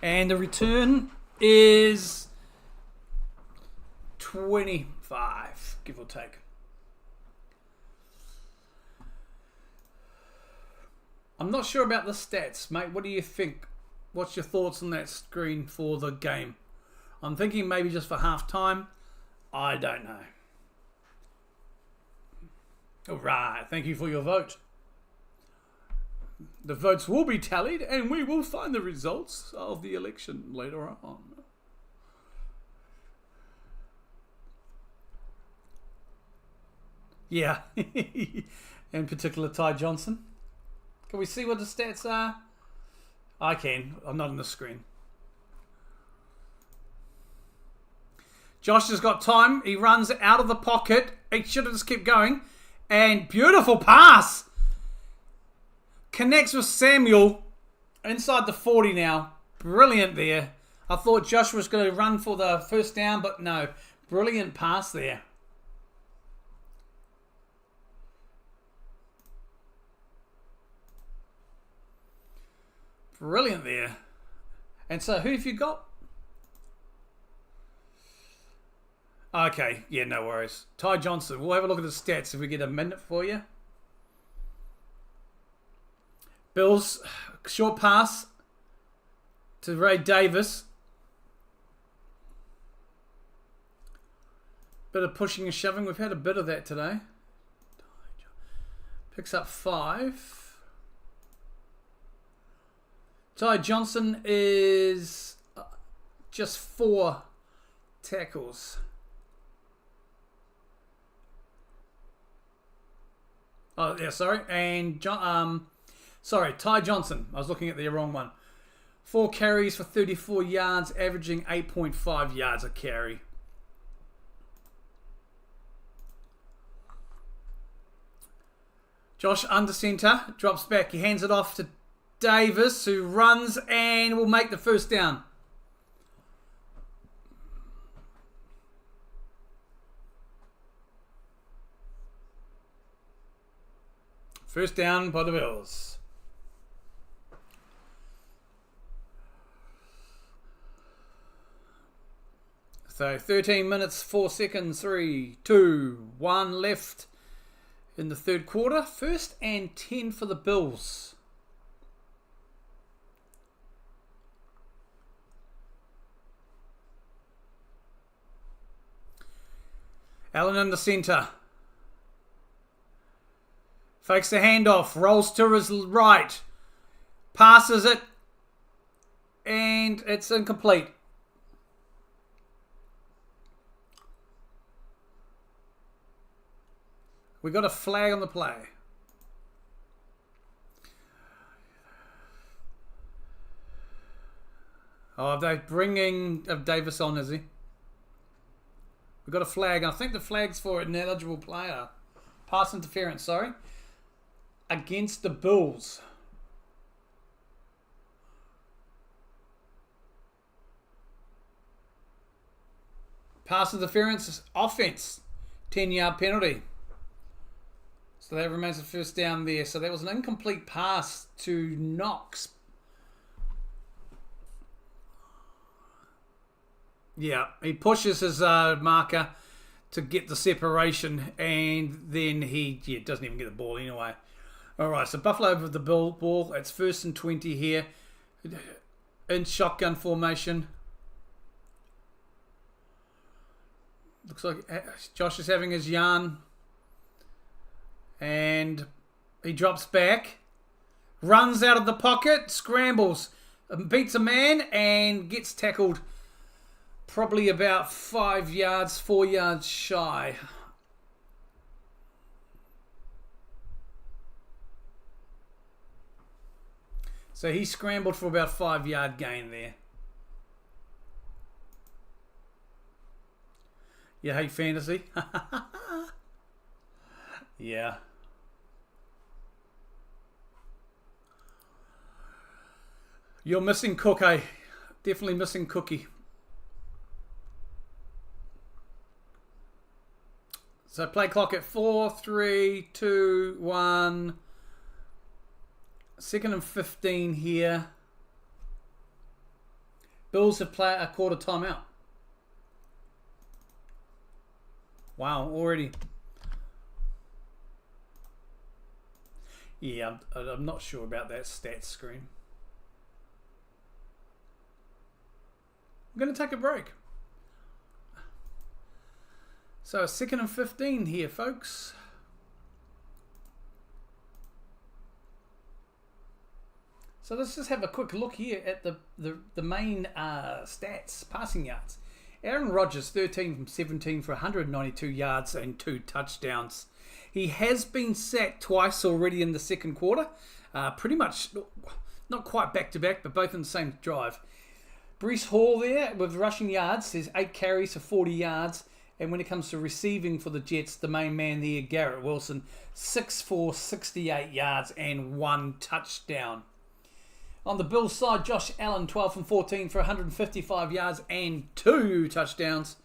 And the return is 25, give or take. I'm not sure about the stats, mate. What do you think? What's your thoughts on that screen for the game? I'm thinking maybe just for half time. I don't know. All right. Thank you for your vote. The votes will be tallied and we will find the results of the election later on. Yeah. In particular, Ty Johnson. Can we see what the stats are? I can. I'm not on the screen. Josh has got time. He runs out of the pocket. He should have just kept going. And beautiful pass. Connects with Samuel inside the 40 now. Brilliant there. I thought Josh was going to run for the first down, but no. Brilliant pass there. Brilliant there. And so who have you got? Okay, yeah, no worries. Ty Johnson. We'll have a look at the stats if we get a minute for you. Bills, short pass to Ray Davis. Bit of pushing and shoving. We've had a bit of that today. Picks up 5. Ty Johnson is just 4 tackles. Oh, yeah, sorry. And Ty Johnson. I was looking at the wrong one. 4 carries for 34 yards, averaging 8.5 yards a carry. Josh under center, drops back. He hands it off to Davis, who runs and will make the first down. First down by the Bills. So 13 minutes, 4 seconds, 3, 2, 1 left in the third quarter. First and 10 for the Bills. Allen in the centre. Fakes the handoff, rolls to his right, passes it, and it's incomplete. We got a flag on the play. Oh, they're bringing Davis on, is he? We got a flag, and I think the flag's for an ineligible player. Pass interference, sorry. Against the Bills. Pass interference, offense. 10-yard penalty. So that remains the first down there. So that was an incomplete pass to Knox. Yeah, he pushes his marker to get the separation, and then he doesn't even get the ball anyway. All right, so Buffalo with the ball. It's 1st and 20 here in shotgun formation. Looks like Josh is having his yarn, and he drops back, runs out of the pocket, scrambles, beats a man, and gets tackled probably about 4 yards shy. So he scrambled for about 5-yard gain there. You hate fantasy? Yeah. You're missing Cook, eh? Definitely missing Cookie. So play clock at 4, 3, 2, 1. 2nd and 15 here. Bills have played a quarter timeout. Wow, already. Yeah, I'm not sure about that stats screen. I'm going to take a break. So 2nd and 15 here, folks. So let's just have a quick look here at the main stats, passing yards. Aaron Rodgers, 13 from 17 for 192 yards and 2 touchdowns. He has been sacked twice already in the second quarter. Pretty much, not quite back-to-back, but both in the same drive. Breece Hall there with rushing yards. There's 8 carries for 40 yards. And when it comes to receiving for the Jets, the main man there, Garrett Wilson, 6 for 68 yards and 1 touchdown. On the Bills side, Josh Allen, 12 from 14 for 155 yards and 2 touchdowns.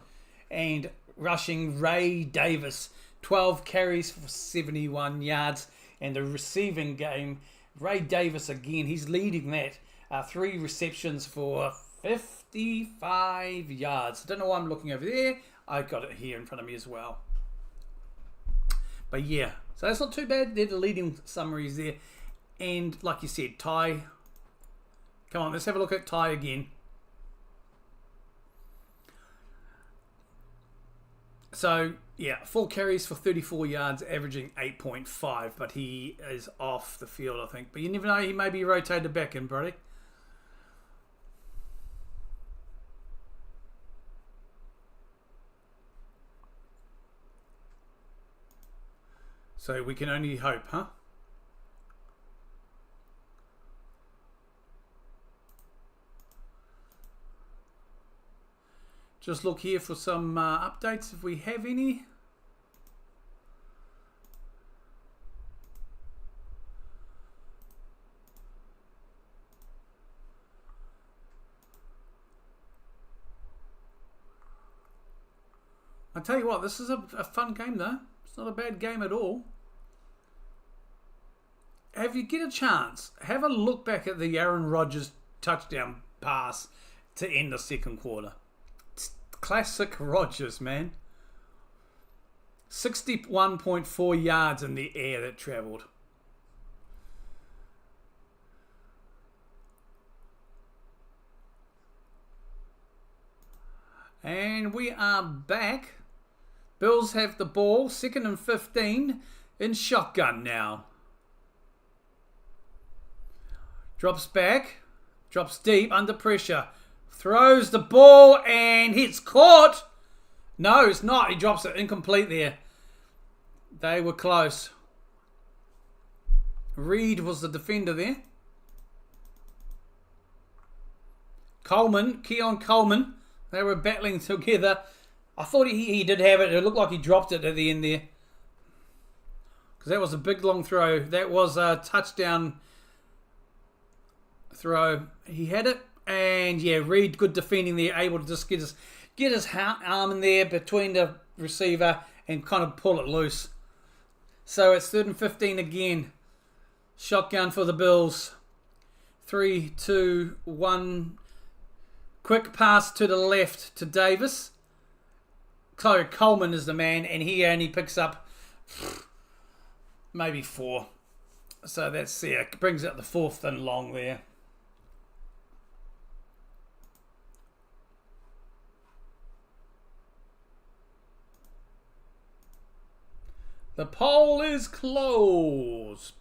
And rushing, Ray Davis, 12 carries for 71 yards. And the receiving game, Ray Davis again, he's leading that. 3 receptions for 55 yards. I don't know why I'm looking over there. I've got it here in front of me as well. But yeah, so that's not too bad. They're the leading summaries there. And like you said, Ty. Come on, let's have a look at Ty again. So, yeah, 4 carries for 34 yards, averaging 8.5. But he is off the field, I think. But you never know, he may be rotated back in, Brody. So we can only hope, huh? Just look here for some updates if we have any. I tell you what, this is a fun game though. It's not a bad game at all. If you get a chance, have a look back at the Aaron Rodgers touchdown pass to end the second quarter. It's classic Rodgers, man. 61.4 yards in the air that travelled. And we are back. Bills have the ball, 2nd and 15 in shotgun now. Drops back, drops deep, under pressure. Throws the ball and hits caught. No, it's not. He drops it incomplete there. They were close. Reed was the defender there. Keon Coleman. They were battling together. I thought he did have it. It looked like he dropped it at the end there. Because that was a big long throw. That was a touchdown throw. He had it. And yeah, Reed, good defending there. Able to just get his arm in there between the receiver and kind of pull it loose. So it's 3rd and 15 again. Shotgun for the Bills. 3, 2, 1. Quick pass to the left to Davis. Chloe Coleman is the man, and he only picks up maybe 4. So that's there. Brings up the 4th and long there. The poll is closed.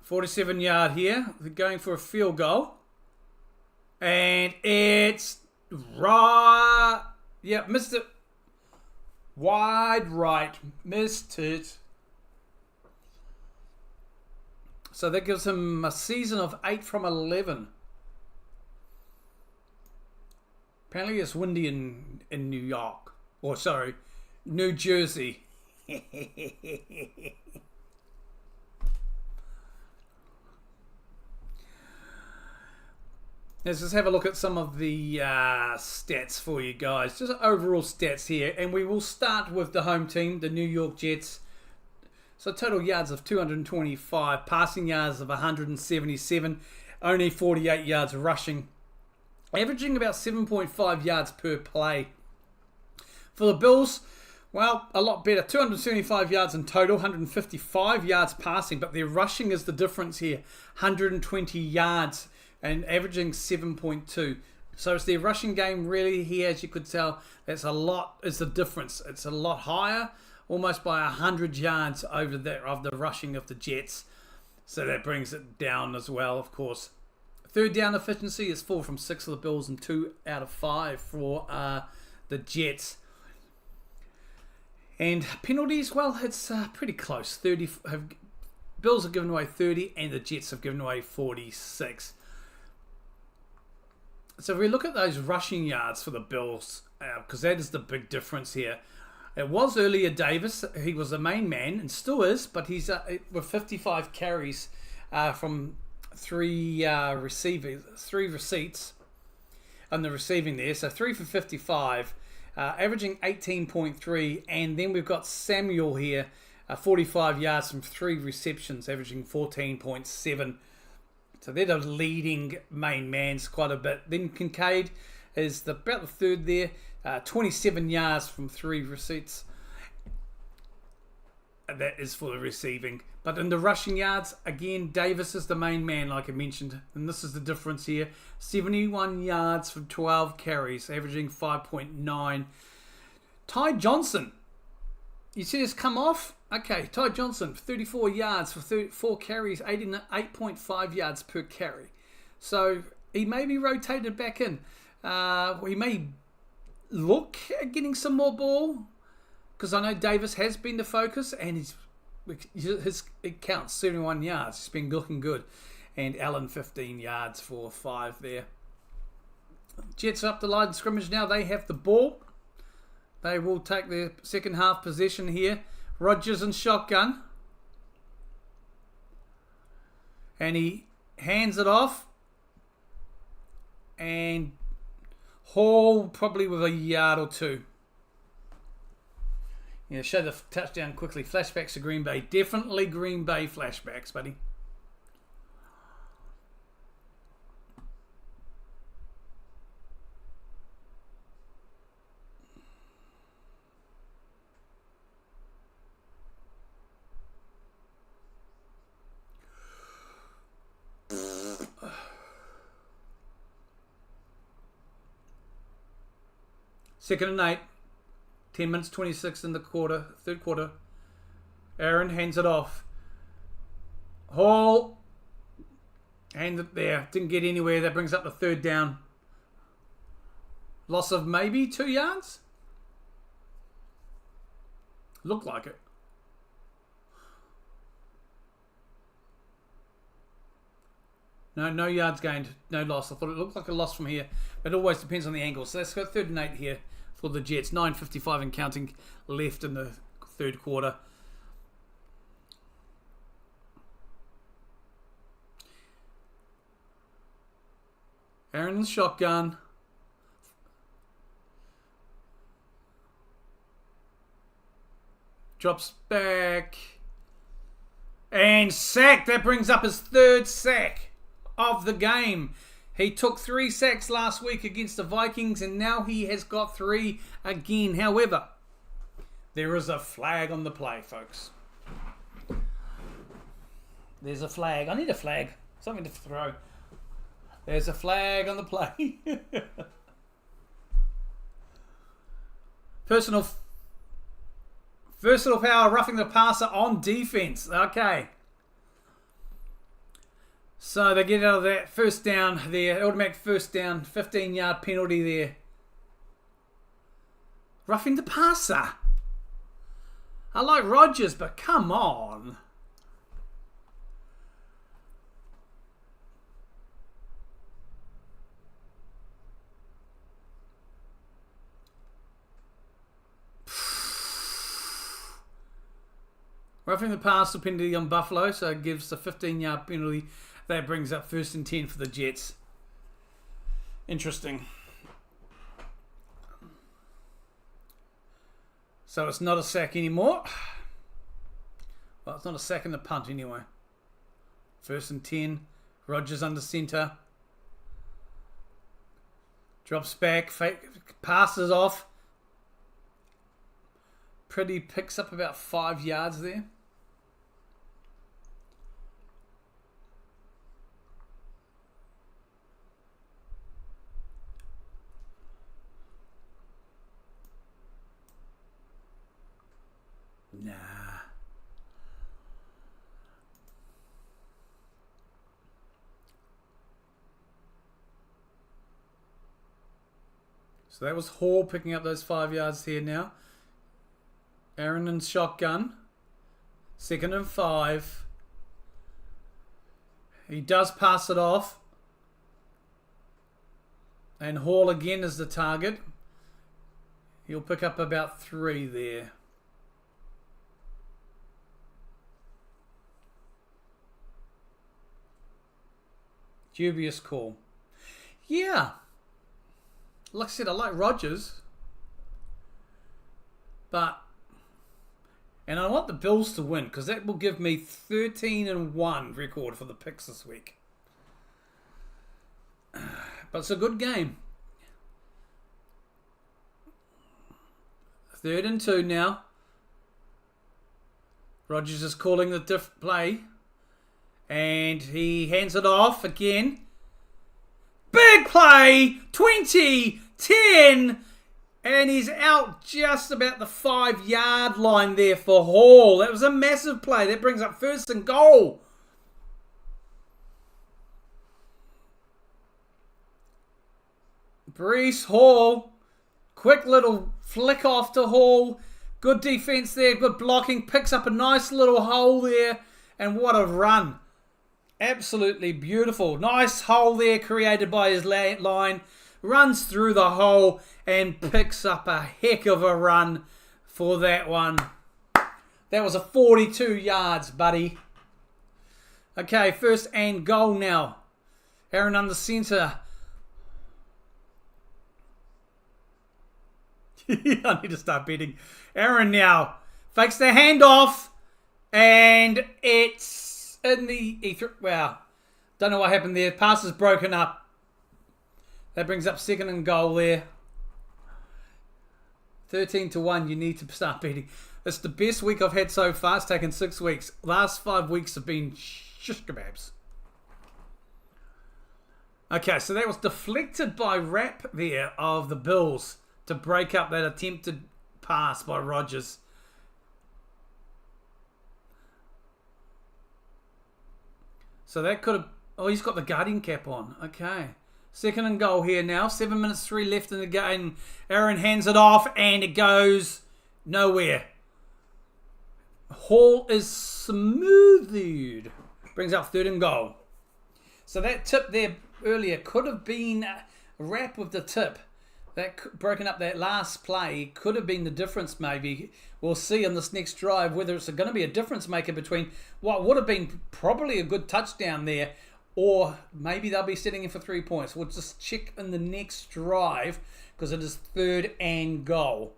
$47-yard here. They're going for a field goal. And it's right. Yep, missed it. Wide right. Missed it. So that gives him a season of 8 from 11. Apparently it's windy in New York. Or sorry, New Jersey. Let's just have a look at some of the stats for you guys. Just overall stats here. And we will start with the home team, the New York Jets. So total yards of 225, passing yards of 177, only 48 yards rushing, averaging about 7.5 yards per play. For the Bills, well, a lot better. 275 yards in total, 155 yards passing, but their rushing is the difference here. 120 yards and averaging 7.2. So it's their rushing game really here, as you could tell. That's a lot, is the difference. It's a lot higher. Almost by 100 yards over there of the rushing of the Jets. So that brings it down as well, of course. Third down efficiency is 4 from 6 for the Bills and 2 out of 5 for the Jets. And penalties, well, it's pretty close. Bills have given away 30 and the Jets have given away 46. So if we look at those rushing yards for the Bills, because that is the big difference here. It was earlier Davis. He was the main man and still is, but he's with 55 carries from 3 receipts on the receiving there. So 3 for 55, averaging 18.3. And then we've got Samuel here, 45 yards from 3 receptions, averaging 14.7. So they're the leading main mans quite a bit. Then Kincaid is about the third there. 27 yards from 3 receipts. That is for the receiving. But in the rushing yards, again, Davis is the main man, like I mentioned. And this is the difference here. 71 yards from 12 carries, averaging 5.9. Ty Johnson. You see this come off? Okay, Ty Johnson, 34 yards for 4 carries, 8.5 yards per carry. So he may be rotated back in. He may look at getting some more ball, because I know Davis has been the focus, and it counts 71 yards. He's been looking good, and Allen 15 yards for 5 there. Jets up the line of scrimmage now. They have the ball. They will take their second half possession here. Rodgers and shotgun, and he hands it off, and Hall probably with a yard or 2. Yeah, show the touchdown quickly. Flashbacks to Green Bay. Definitely Green Bay flashbacks, buddy. Second and 8. 10 minutes 26 in the third quarter. Aaron hands it off. Hall. Hands it there. Didn't get anywhere. That brings up the third down. Loss of maybe 2 yards? Looked like it. No yards gained. No loss. I thought it looked like a loss from here. But it always depends on the angle. So let's go 3rd and 8 here for the Jets. 9:55 and counting left in the third quarter. Aaron in the shotgun. Drops back. And sack. That brings up his third sack of the game. He took 3 sacks last week against the Vikings, and now he has got 3 again. However, there is a flag on the play, folks. There's a flag. I need a flag. Something to throw. There's a flag on the play. Personal power, roughing the passer on defense. Okay. So they get out of that first down there. Automatic first down. 15-yard penalty there. Roughing the passer. I like Rodgers, but come on. Roughing the passer penalty on Buffalo, so it gives a 15-yard penalty. That brings up 1st and 10 for the Jets. Interesting. So it's not a sack anymore. Well, it's not a sack in the punt anyway. 1st and 10. Rodgers under center. Drops back. Passes off. Pretty picks up about 5 yards there. Nah. So that was Hall picking up those 5 yards here now. Aaron and shotgun. 2nd and 5. He does pass it off. And Hall again is the target. He'll pick up about 3 there. Dubious call. Yeah. Like I said, I like Rodgers. And I want the Bills to win because that will give me 13-1 record for the picks this week. But it's a good game. 3rd and 2 now. Rodgers is calling the play. And he hands it off again. Big play! 20, 10... And he's out just about the 5-yard line there for Hall. That was a massive play. That brings up 1st and goal. Breece Hall. Quick little flick off to Hall. Good defense there. Good blocking. Picks up a nice little hole there. And what a run. Absolutely beautiful. Nice hole there created by his line. Runs through the hole and picks up a heck of a run for that one. That was a 42 yards, buddy. Okay, 1st and goal now. Aaron under center. I need to start betting. Aaron now fakes the handoff. And it's in the... Wow. Don't know what happened there. Pass is broken up. That brings up 2nd and goal there. 13-1. You need to start betting. It's the best week I've had so far. It's taken 6 weeks. Last 5 weeks have been shish kebabs. Okay, so that was deflected by Rapp there of the Bills to break up that attempted pass by Rodgers. So that could have... Oh, he's got the guardian cap on. Okay. 2nd and goal here now. 7 minutes 3 left in the game. Aaron hands it off and it goes nowhere. Hall is smoothed. Brings up 3rd and goal. So that tip there earlier could have been a Rapp with the tip. That broken up that last play could have been the difference maybe. We'll see on this next drive whether it's going to be a difference maker between what would have been probably a good touchdown there or maybe they'll be sitting in for 3 points. We'll just check in the next drive because it is 3rd and goal.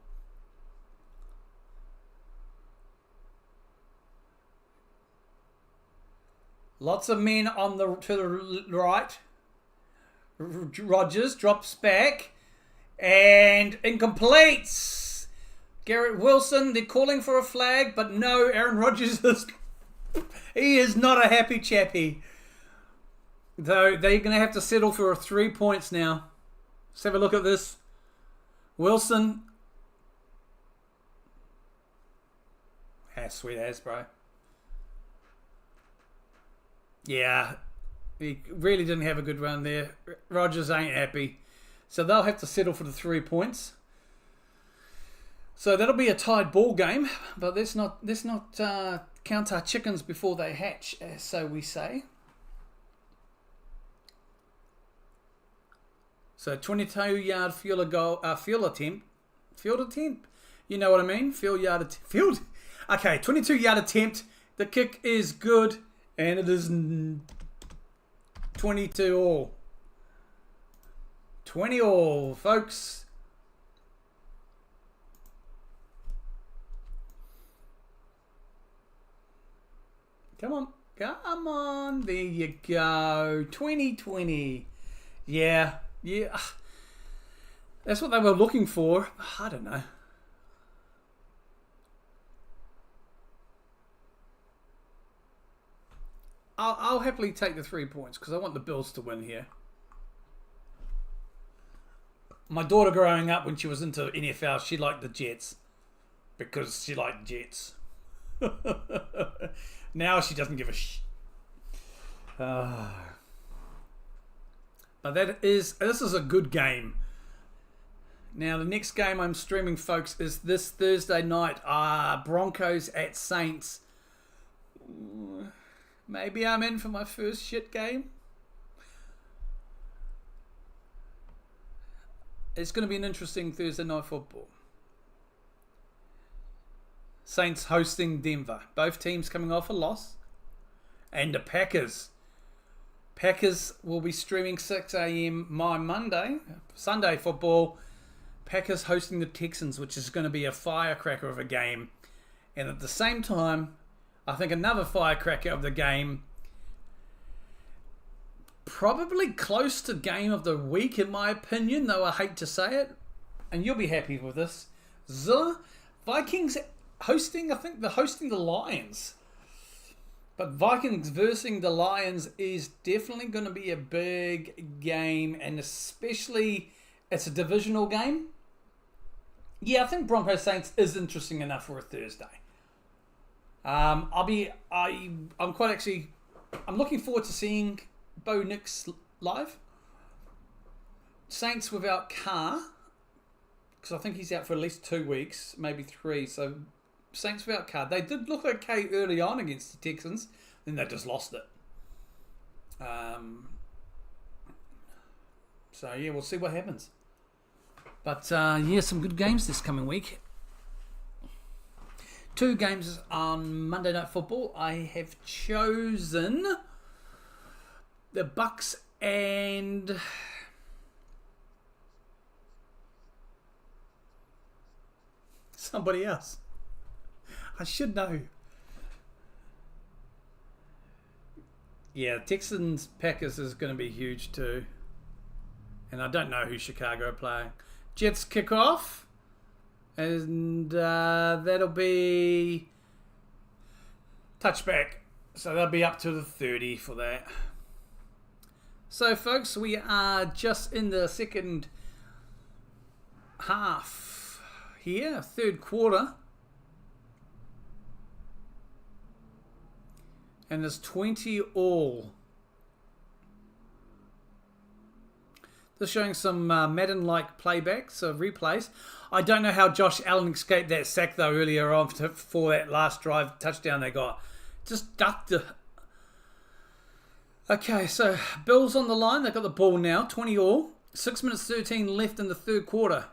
Lots of men on to the right. Rogers drops back and incomplete. Garrett Wilson, they're calling for a flag, but no, Aaron Rodgers he is not a happy chappy. Though they're going to have to settle for 3 points now. Let's have a look at this. Wilson. Sweet as, bro. Yeah, he really didn't have a good run there. Rodgers ain't happy. So they'll have to settle for the 3 points. So that'll be a tied ball game, but let's not count our chickens before they hatch, so we say. So 22-yard field attempt. Field attempt? You know what I mean? Field. Okay, 22-yard attempt. The kick is good, and it is 22 all. 20 all, folks. Come on. There you go. 2020. Yeah. That's what they were looking for. I don't know. I'll happily take the 3 points because I want the Bills to win here. My daughter growing up, when she was into NFL, she liked the Jets because she liked Jets. Now she doesn't give a But this is a good game. Now the next game I'm streaming, folks, is this Thursday night. Broncos at Saints. Maybe I'm in for my first shit game. It's going to be an interesting Thursday night football. Saints hosting Denver. Both teams coming off a loss. And the Packers. Packers will be streaming 6 a.m. Sunday football. Packers hosting the Texans, which is going to be a firecracker of a game. And at the same time, I think another firecracker of the game, probably close to game of the week in my opinion, though I hate to say it, and you'll be happy with this. The Vikings hosting the Lions. But Vikings versus the Lions is definitely going to be a big game, and especially it's a divisional game. Yeah, I think Broncos Saints is interesting enough for a Thursday. I'm looking forward to seeing Bo Nix live. Saints without Carr, because I think he's out for at least 2 weeks, maybe 3. So Saints without Carr. They did look okay early on against the Texans, then they just lost it. So yeah, we'll see what happens. But some good games this coming week. 2 games on Monday Night Football. I have chosen the Bucks and somebody else. I should know. Yeah, Texans Packers is going to be huge too. And I don't know who Chicago are playing. Jets kick off. And that'll be touchback. So they'll be up to the 30 for that. So, folks, we are just in the second half here, third quarter. And there's 20 all. Just showing some Madden-like playbacks, replays. I don't know how Josh Allen escaped that sack, though, earlier on for that last drive touchdown they got. Just ducked it. Okay, so Bills on the line. They've got the ball now, 20 all. 6 minutes 13 left in the third quarter.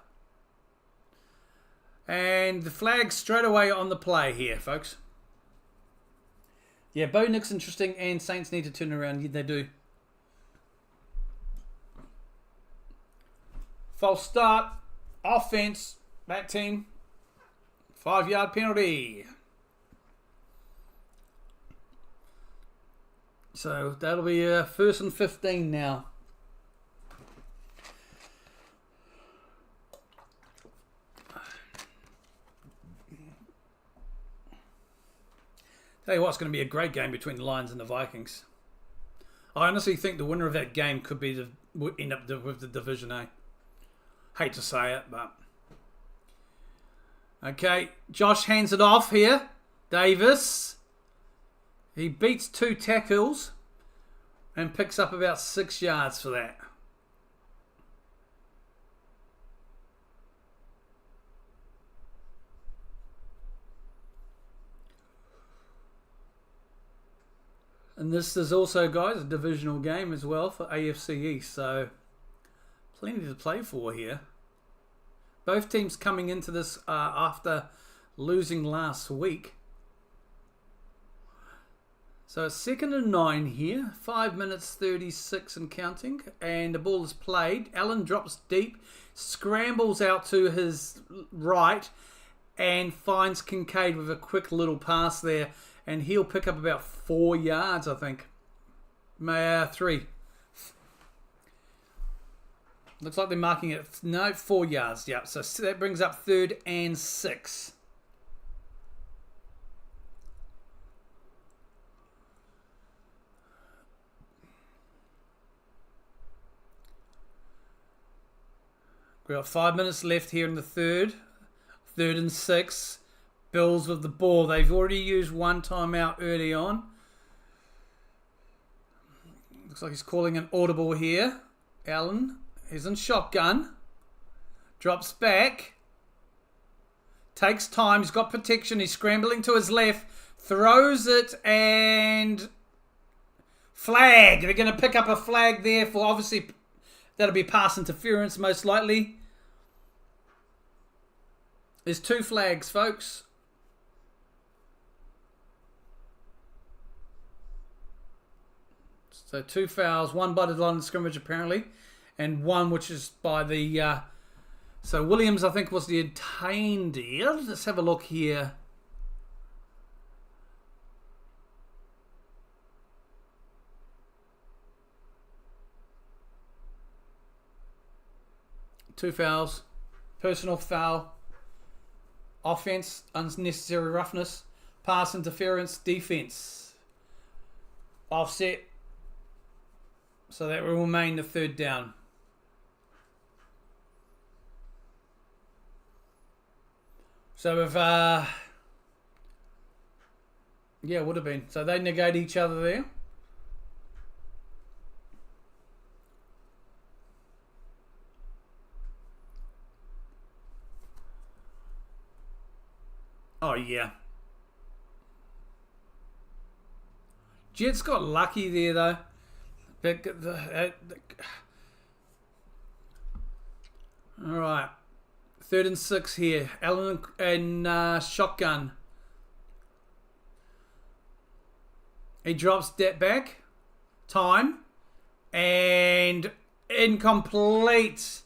And the flag straight away on the play here, folks. Yeah, Bo Nix interesting, and Saints need to turn around. Yeah, they do. False start. Offense. That team. 5-yard penalty. So that'll be 1st and 15 now. Tell you what, it's going to be a great game between the Lions and the Vikings. I honestly think the winner of that game could be would end up with the Division A. Hate to say it, but... Okay, Josh hands it off here. Davis. He beats 2 tackles and picks up about 6 yards for that. And this is also, guys, a divisional game as well for AFC East, so plenty to play for here. Both teams coming into this after losing last week. So 2nd and 9 here, 5 minutes 36 and counting, and the ball is played. Allen drops deep, scrambles out to his right, and finds Kincaid with a quick little pass there. And he'll pick up about 4 yards, I think. 3. Looks like they're marking it. No, 4 yards. Yeah, so that brings up 3rd and 6. We've got 5 minutes left here in the 3rd. 3rd and 6. Bills with the ball. They've already used 1 timeout early on. Looks like he's calling an audible here. Allen is in shotgun. Drops back. Takes time. He's got protection. He's scrambling to his left. Throws it and... Flag. They're going to pick up a flag there for obviously... That'll be pass interference most likely. There's 2 flags, folks. So 2 fouls, 1 by the line of scrimmage apparently, and 1 which is by the... so Williams, I think, was the attainder. Let's have a look here. Two fouls, personal foul, offense, unnecessary roughness, pass interference, defense, offset. So that will remain the 3rd down. So if, yeah, it would have been. So they negate each other there. Oh, yeah. Jets got lucky there, though. All right. 3rd and 6 here. Allen and shotgun. He drops that back. Time. And incomplete.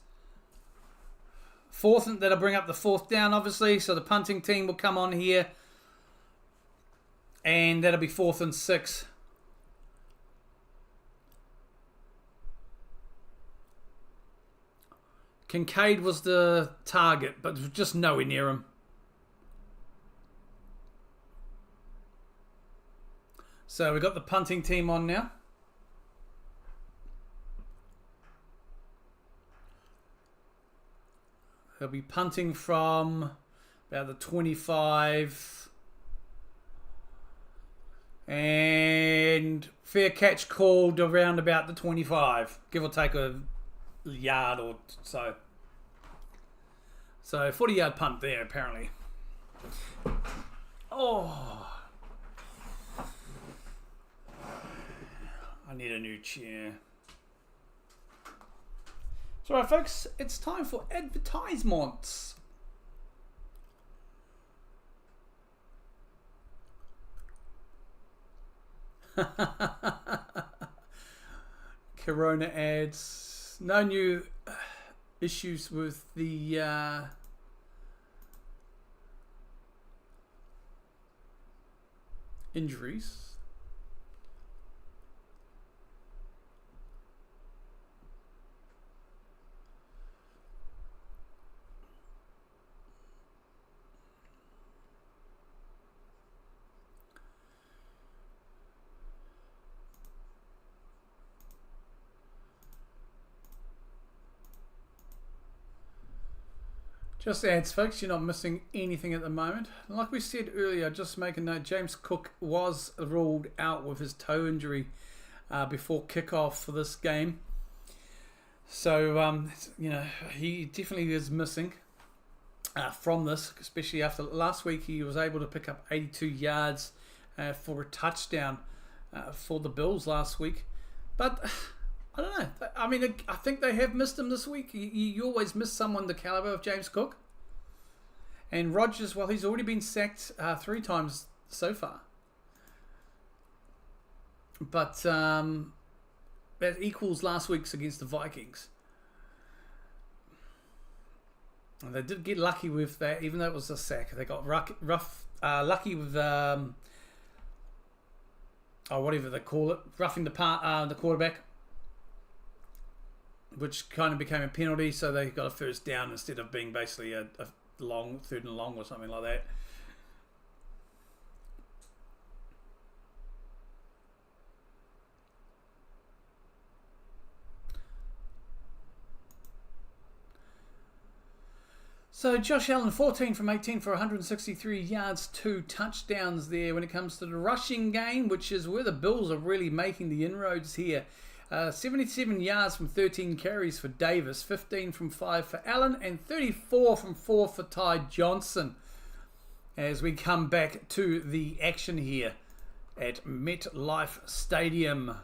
4th, that'll bring up the 4th down, obviously. So the punting team will come on here. And that'll be 4th and 6. Kincaid was the target, but just nowhere near him. So we've got the punting team on now. They'll be punting from about the 25. And fair catch called around about the 25. Give or take a yard or so. So 40-yard punt there, apparently. Oh. I need a new chair. So, alright, folks, it's time for advertisements. Corona ads. No new issues with the injuries. Just adds, folks, you're not missing anything at the moment. Like we said earlier, just make a note, James Cook was ruled out with his toe injury before kickoff for this game. So, he definitely is missing from this, especially after last week he was able to pick up 82 yards for a touchdown for the Bills last week. But I don't know. I mean, I think they have missed him this week. You always miss someone the caliber of James Cook. And Rodgers, well, he's already been sacked 3 times so far. But that equals last week's against the Vikings. And they did get lucky with that, even though it was a sack. They got lucky with whatever they call it, roughing the quarterback, which kind of became a penalty, so they got a first down instead of being basically a long, 3rd and long or something like that. So Josh Allen, 14 from 18 for 163 yards, 2 touchdowns there. When it comes to the rushing game, which is where the Bills are really making the inroads here. 77 yards from 13 carries for Davis, 15 from 5 for Allen, and 34 from 4 for Ty Johnson. As we come back to the action here at MetLife Stadium.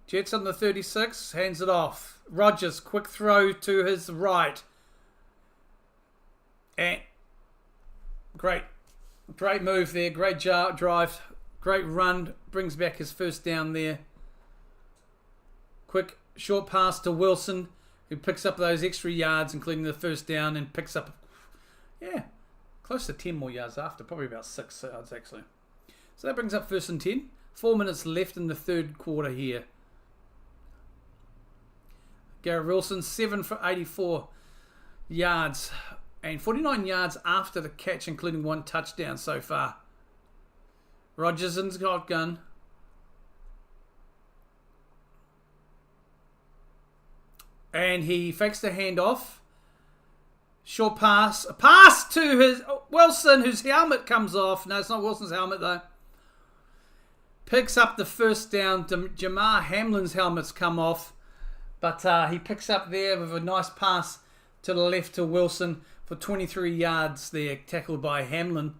Jets on the 36, hands it off. Rodgers, quick throw to his right. And great move there, great drive, great run, brings back his first down there. Quick short pass to Wilson, who picks up those extra yards, including the first down, and picks up, close to 10 more yards after, probably about 6 yards actually. So that brings up 1st and 10. 4 minutes left in the 3rd quarter here. Garrett Wilson, 7 for 84 yards and 49 yards after the catch, including 1 touchdown so far. Rodgers in shotgun. And he fakes the handoff. Short pass. A pass to his Wilson, whose helmet comes off. No, it's not Wilson's helmet though. Picks up the first down. Jamar Hamlin's helmet's come off. But he picks up there with a nice pass to the left to Wilson for 23 yards there, tackled by Hamlin.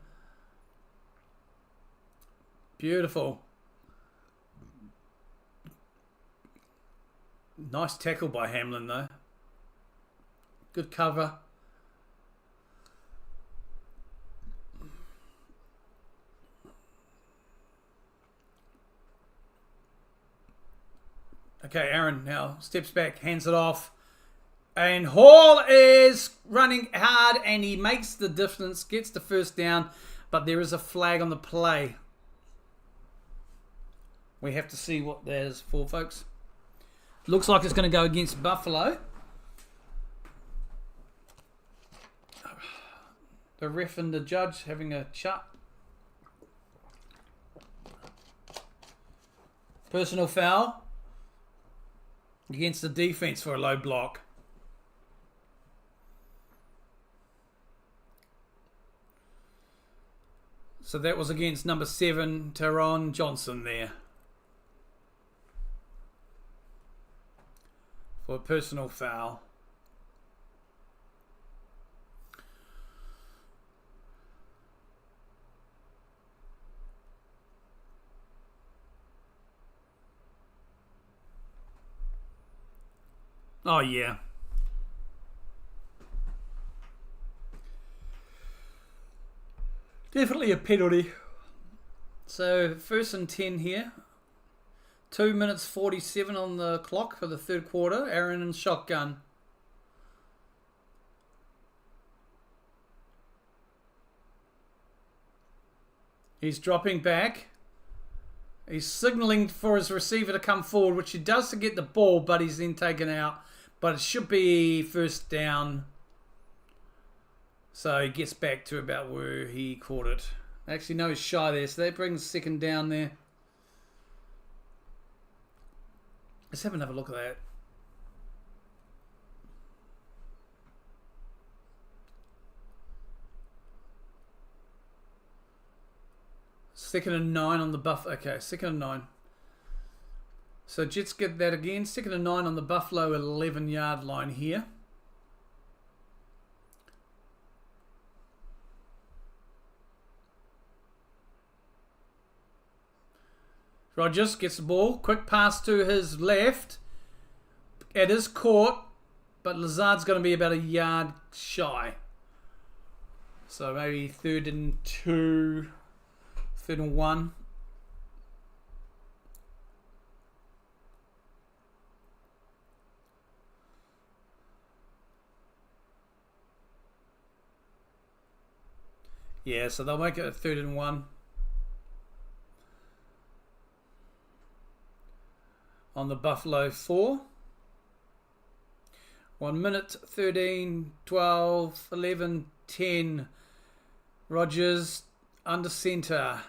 Beautiful. Nice tackle by Hamlin though. Good cover. Okay, Aaron now steps back, hands it off. And Hall is running hard and he makes the difference, gets the first down, but there is a flag on the play. We have to see what that is for, folks. Looks like it's going to go against Buffalo. The ref and the judge having a chat. Personal foul against the defense for a low block. So that was against number 7, Teron Johnson there. For a personal foul. Oh, yeah. Definitely a penalty. So first and 10 here. 2 minutes 47 on the clock for the third quarter. Aaron and shotgun. He's dropping back. He's signalling for his receiver to come forward, which he does to get the ball, but he's then taken out. But it should be first down. So he gets back to about where he caught it. Actually, no, he's shy there, so that brings second down there. Let's have another look at that. Second and 9 on the buff. Okay, second and 9. So Jets get that again. Second and 9 on the Buffalo 11-yard line here. Rodgers gets the ball. Quick pass to his left. It is caught, but Lazard's going to be about a yard shy. So maybe 3rd and 2, 3rd and 1. Yeah, so they'll make it a 3rd and 1. On the Buffalo 4. 1 minute, 13, 12, 11, 10. Rodgers under center.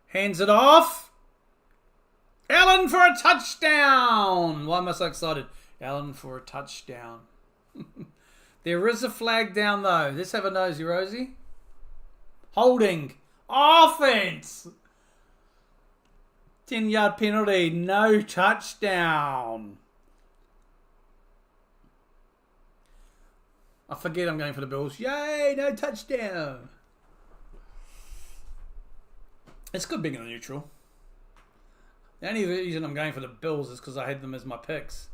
Hands it off. Allen for a touchdown. Why am I so excited? Allen for a touchdown. There is a flag down though. Let's have a nosy, Rosie. Holding. Offense. 10-yard penalty, no touchdown. I forget I'm going for the Bills. Yay, no touchdown. It's good being in the neutral. The only reason I'm going for the Bills is because I had them as my picks.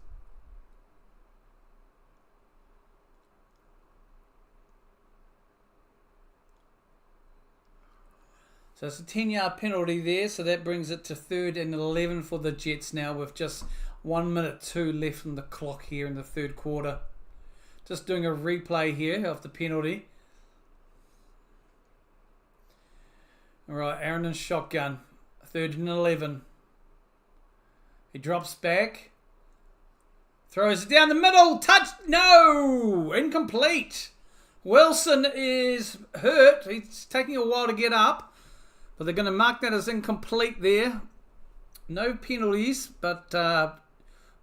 So it's a 10-yard penalty there, so that brings it to 3rd and 11 for the Jets now with just 1 minute 2 left on the clock here in the third quarter. Just doing a replay here of the penalty. Alright, Aaron and shotgun. 3rd and 11. He drops back. Throws it down the middle. Touch. No! Incomplete. Wilson is hurt. He's taking a while to get up. But they're going to mark that as incomplete there. No penalties, but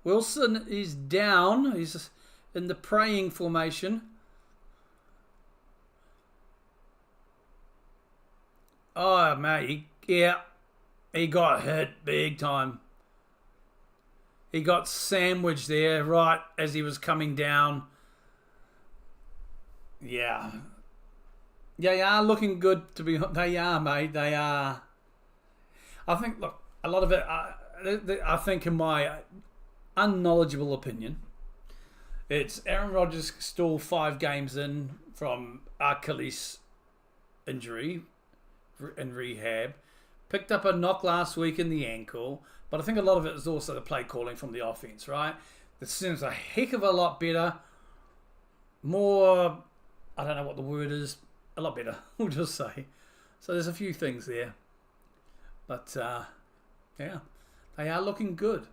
Wilson is down. He's in the praying formation. Oh, mate. He got hit big time. He got sandwiched there right as he was coming down. Yeah. They are looking good to be. They are, mate. They are. I think. Look, a lot of it. I think, in my unknowledgeable opinion, it's Aaron Rodgers still 5 games in from Achilles injury in rehab. Picked up a knock last week in the ankle, but I think a lot of it is also the play calling from the offense. Right? This seems a heck of a lot better. More. I don't know what the word is. A lot better, we'll just say. So there's a few things there. But, yeah, they are looking good.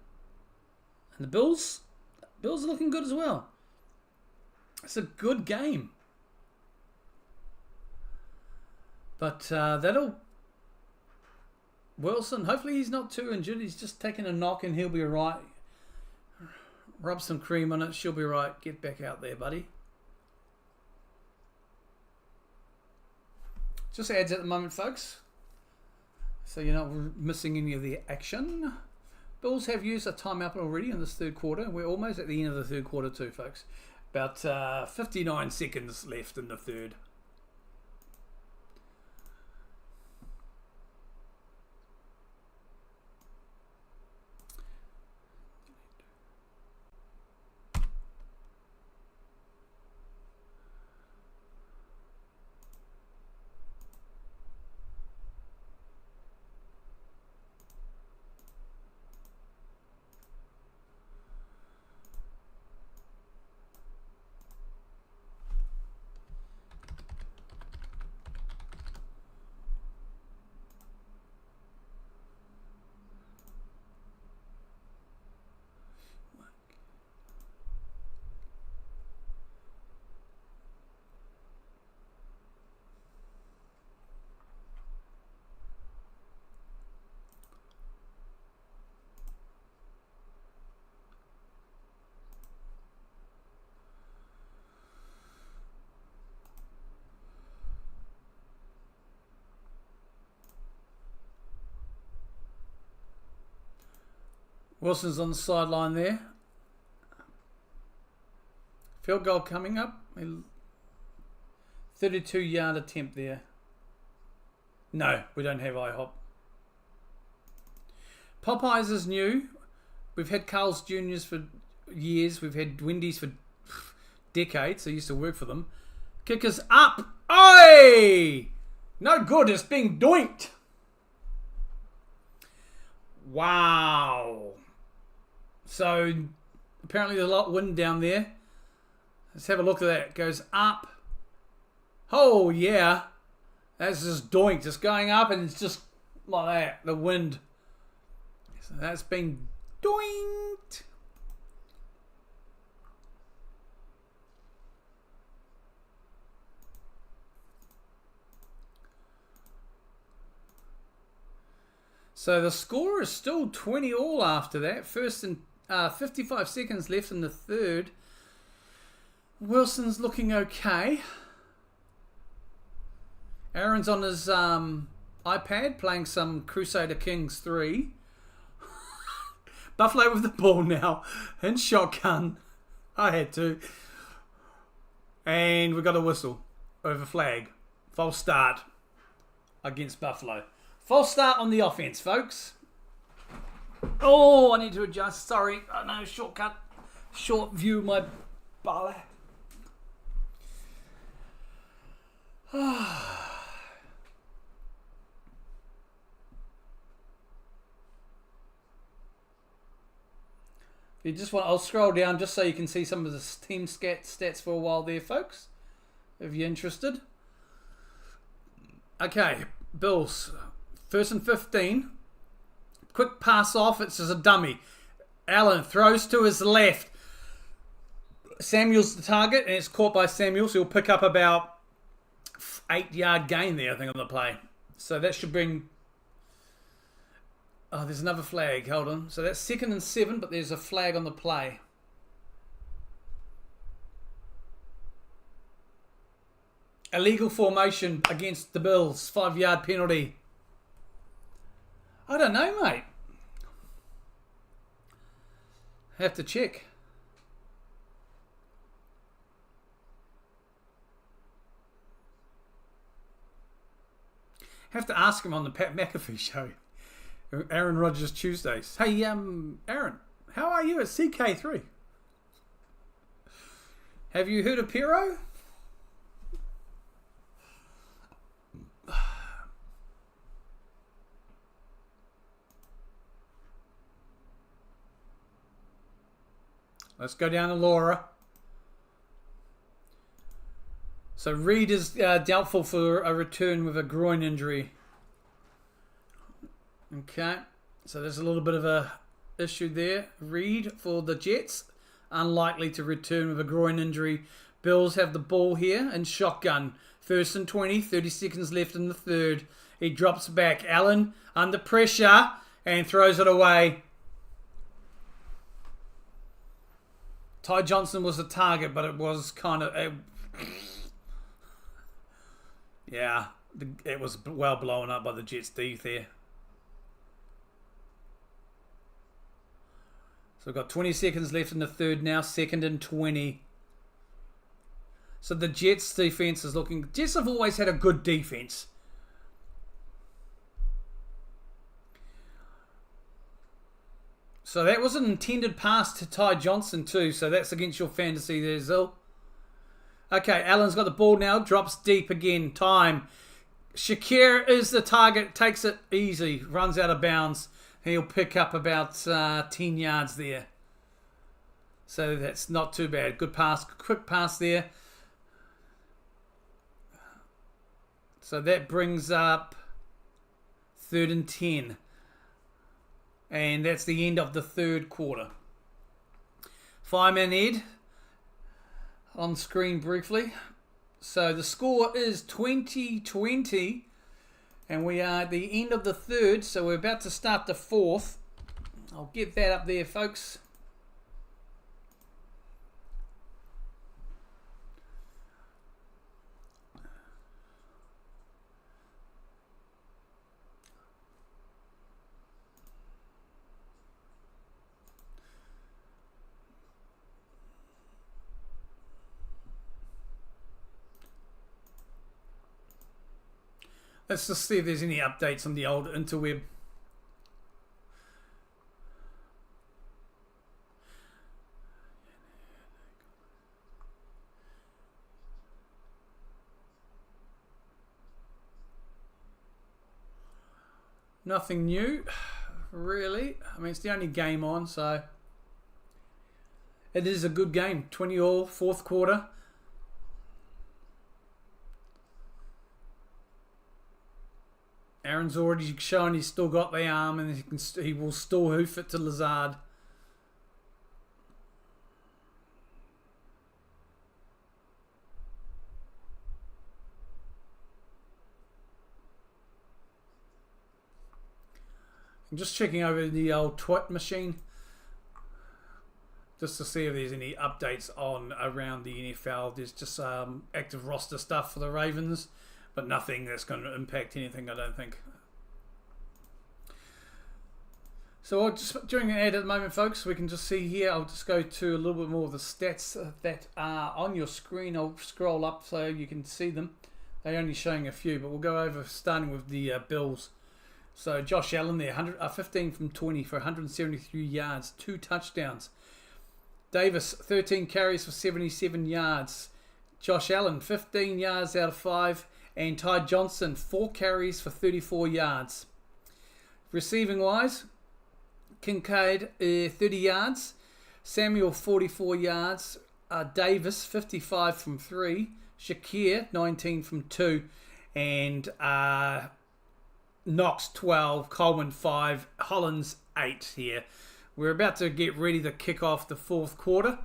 And the Bills are looking good as well. It's a good game. But that'll... Wilson, hopefully he's not too injured. He's just taking a knock and he'll be right. Rub some cream on it. She'll be right. Get back out there, buddy. Just ads at the moment, folks. So you're not missing any of the action. Bills have used a timeout already in this third quarter. We're almost at the end of the third quarter too, folks. About 59 seconds left in the third. Wilson's on the sideline there. Field goal coming up. 32-yard attempt there. No, we don't have IHOP. Popeyes is new. We've had Carl's Juniors for years. We've had Wendy's for decades. I used to work for them. Kickers up. Oi! No good. It's being doinked. Wow. So, apparently there's a lot of wind down there. Let's have a look at that. It goes up. Oh, yeah. That's just doinked. It's going up and it's just like that. The wind. So that's been doinked. So the score is still 20 all after that. First and 55 seconds left in the third. Wilson's looking okay. Aaron's on his iPad playing some Crusader Kings 3. Buffalo with the ball now in shotgun. I had to. And we got a whistle over flag. False start against Buffalo. False start on the offense, folks. Oh, I need to adjust. Sorry. Oh, no, shortcut. Short view of my bala. You just want, I'll scroll down just so you can see some of the team stats for a while there, folks, if you're interested. Okay, Bills. First and 15. Quick pass off. It's just a dummy. Allen throws to his left. Samuel's the target, and it's caught by Samuel, so he'll pick up about 8-yard gain there, I think, on the play. So that should bring... Oh, there's another flag. Hold on. So that's 2nd and 7, but there's a flag on the play. Illegal formation against the Bills. 5-yard penalty. I don't know, mate. Have to check. Have to ask him on the Pat McAfee show. Aaron Rodgers Tuesdays. Hey, Aaron, how are you at CK3? Have you heard of Pero? Let's go down to Laura. So Reed is doubtful for a return with a groin injury. Okay, so there's a little bit of a issue there. Reed for the Jets, unlikely to return with a groin injury. Bills have the ball here in shotgun. 1st and 20, 30 seconds left in the third. He drops back. Allen under pressure and throws it away. Ty Johnson was the target, but it was kind of... yeah, it was well blown up by the Jets' D there. So we've got 20 seconds left in the third now, 2nd and 20. So the Jets' defense is looking... Jets have always had a good defense. So that was an intended pass to Ty Johnson too. So that's against your fantasy there, Zil. Okay, Allen's got the ball now. Drops deep again. Time. Shakir is the target. Takes it easy. Runs out of bounds. He'll pick up about 10 yards there. So that's not too bad. Good pass. Quick pass there. So that brings up 3rd and 10. And that's the end of the third quarter. Fireman Ed on screen briefly. So the score is 20-20. And we are at the end of the third. So we're about to start the fourth. I'll get that up there, folks. Let's just see if there's any updates on the old interweb. Nothing new, really. I mean, it's the only game on, so it is a good game. 20-all, fourth quarter. Aaron's already shown he's still got the arm, and he will still hoof it to Lazard. I'm just checking over the old twit machine just to see if there's any updates on around the NFL. There's just active roster stuff for the Ravens, but nothing that's going to impact anything, I don't think. So I'll just during the ad at the moment, folks, we can just see here. I'll just go to a little bit more of the stats that are on your screen. I'll scroll up so you can see them. They're only showing a few, but we'll go over starting with the Bills. So Josh Allen there, 15 from 20 for 173 yards, 2 touchdowns. Davis, 13 carries for 77 yards. Josh Allen, 15 yards out of 5. And Ty Johnson, 4 carries for 34 yards. Receiving wise, Kincaid, 30 yards. Samuel, 44 yards. Davis, 55 from 3. Shakir, 19 from 2. And Knox, 12. Coleman, 5. Hollins, 8 here. We're about to get ready to kick off the fourth quarter.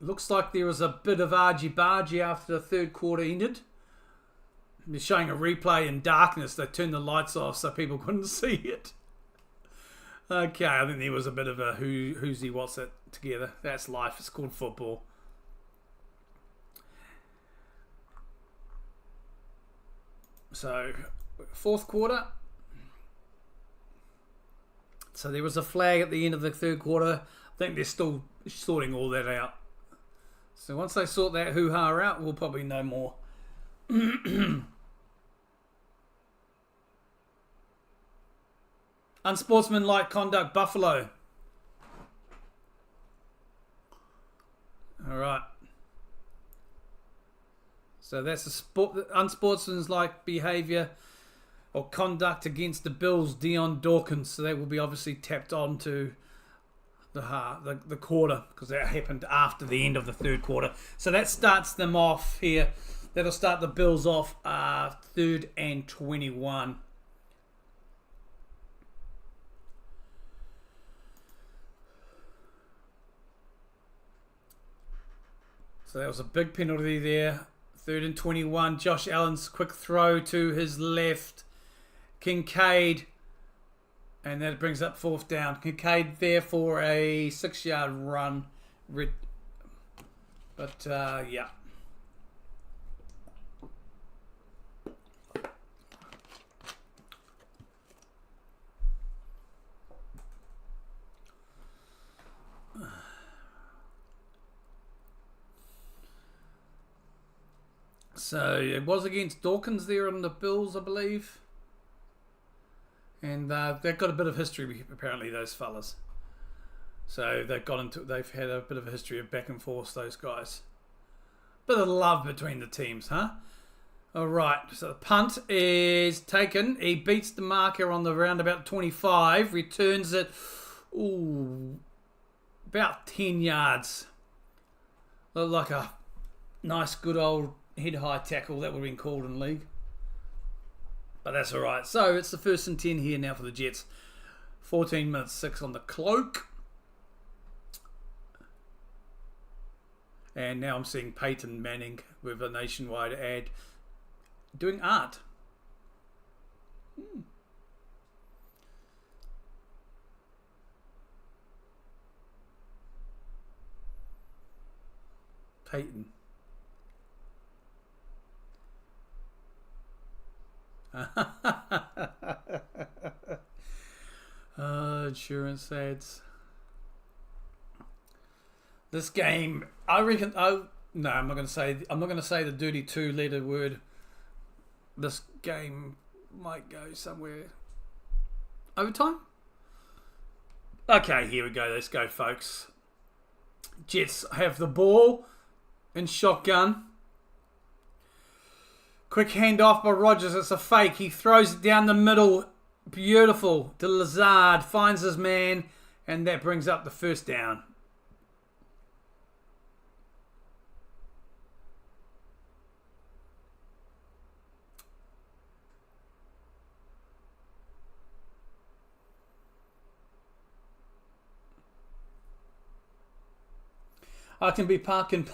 Looks like there was a bit of argy-bargy after the third quarter ended. They're showing a replay in darkness. They turned the lights off so people couldn't see it. Okay, I think there was a bit of a who's he, what's it together. That's life. It's called football. So, fourth quarter. So there was a flag at the end of the third quarter. I think they're still sorting all that out. So once they sort that hoo-ha out, we'll probably know more. Unsportsmanlike conduct, Buffalo. All right. So that's unsportsmanlike behaviour or conduct against the Bills, Dion Dawkins. So that will be obviously tapped on to the quarter because that happened after the end of the third quarter. So that starts them off here. That'll start the Bills off 3rd and 21. So that was a big penalty there. 3rd and 21. Josh Allen's quick throw to his left. Kincaid. And that brings up 4th down. Kincaid there for a 6-yard run. But, yeah. So it was against Dawkins there on the Bills, I believe. And they've got a bit of history, apparently, those fellas. So they've had a bit of a history of back and forth, those guys. Bit of love between the teams, huh? All right, so the punt is taken. He beats the marker on the roundabout 25, returns it, about 10 yards. Looked like a nice, good old head-high tackle. That would have been called in league. But that's all right. So it's the 1st and 10 here now for the Jets. 14 minutes 6 on the clock. And now I'm seeing Peyton Manning with a nationwide ad doing art. Peyton. Insurance ads. This game, I reckon. No, I'm not going to say. I'm not going to say the dirty 2-letter word. this game might go somewhere. Overtime? Okay, here we go. Let's go, folks. Jets have the ball in shotgun. Quick handoff by Rodgers. It's a fake. He throws it down the middle. Beautiful. To Lazard. Finds his man. And that brings up the first down. I can be parking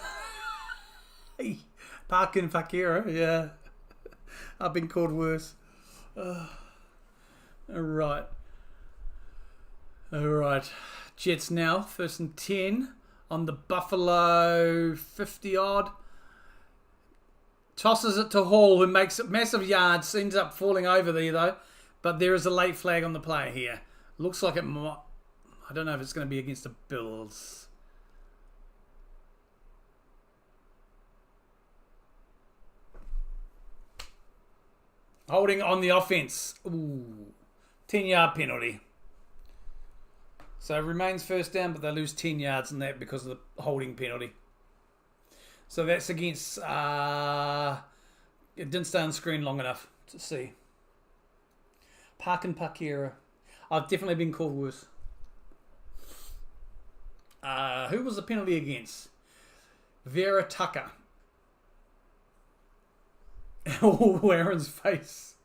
Parkera, yeah. I've been called worse. Alright. Jets now, 1st and 10 on the Buffalo 50 odd. Tosses it to Hall, who makes it massive yards. Ends up falling over there though. But there is a late flag on the player here. Looks like it might. I don't know if it's going to be against the Bills. Holding on the offense. Ooh. 10-yard penalty. So it remains first down, but they lose 10 yards in that because of the holding penalty. So that's against... it didn't stay on the screen long enough to see. Parkera. I've definitely been called worse. Who was the penalty against? Vera Tucker. Oh, Aaron's face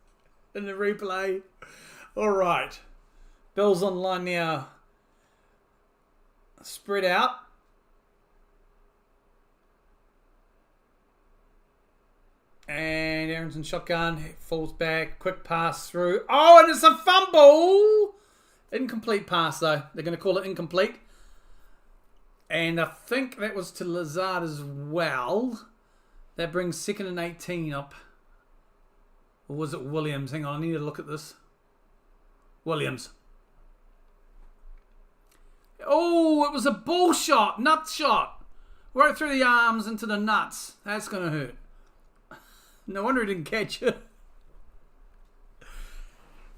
in the replay. All right. Bills online now. Spread out. And Aaron's in shotgun. Falls back. Quick pass through. Oh, and it's a fumble. Incomplete pass, though. They're going to call it incomplete. And I think that was to Lazard as well. That brings 2nd and 18 up. Or was it Williams? Hang on, I need to look at this. Williams. Oh, it was a ball shot. Nut shot. Right through the arms into the nuts. That's going to hurt. No wonder he didn't catch it.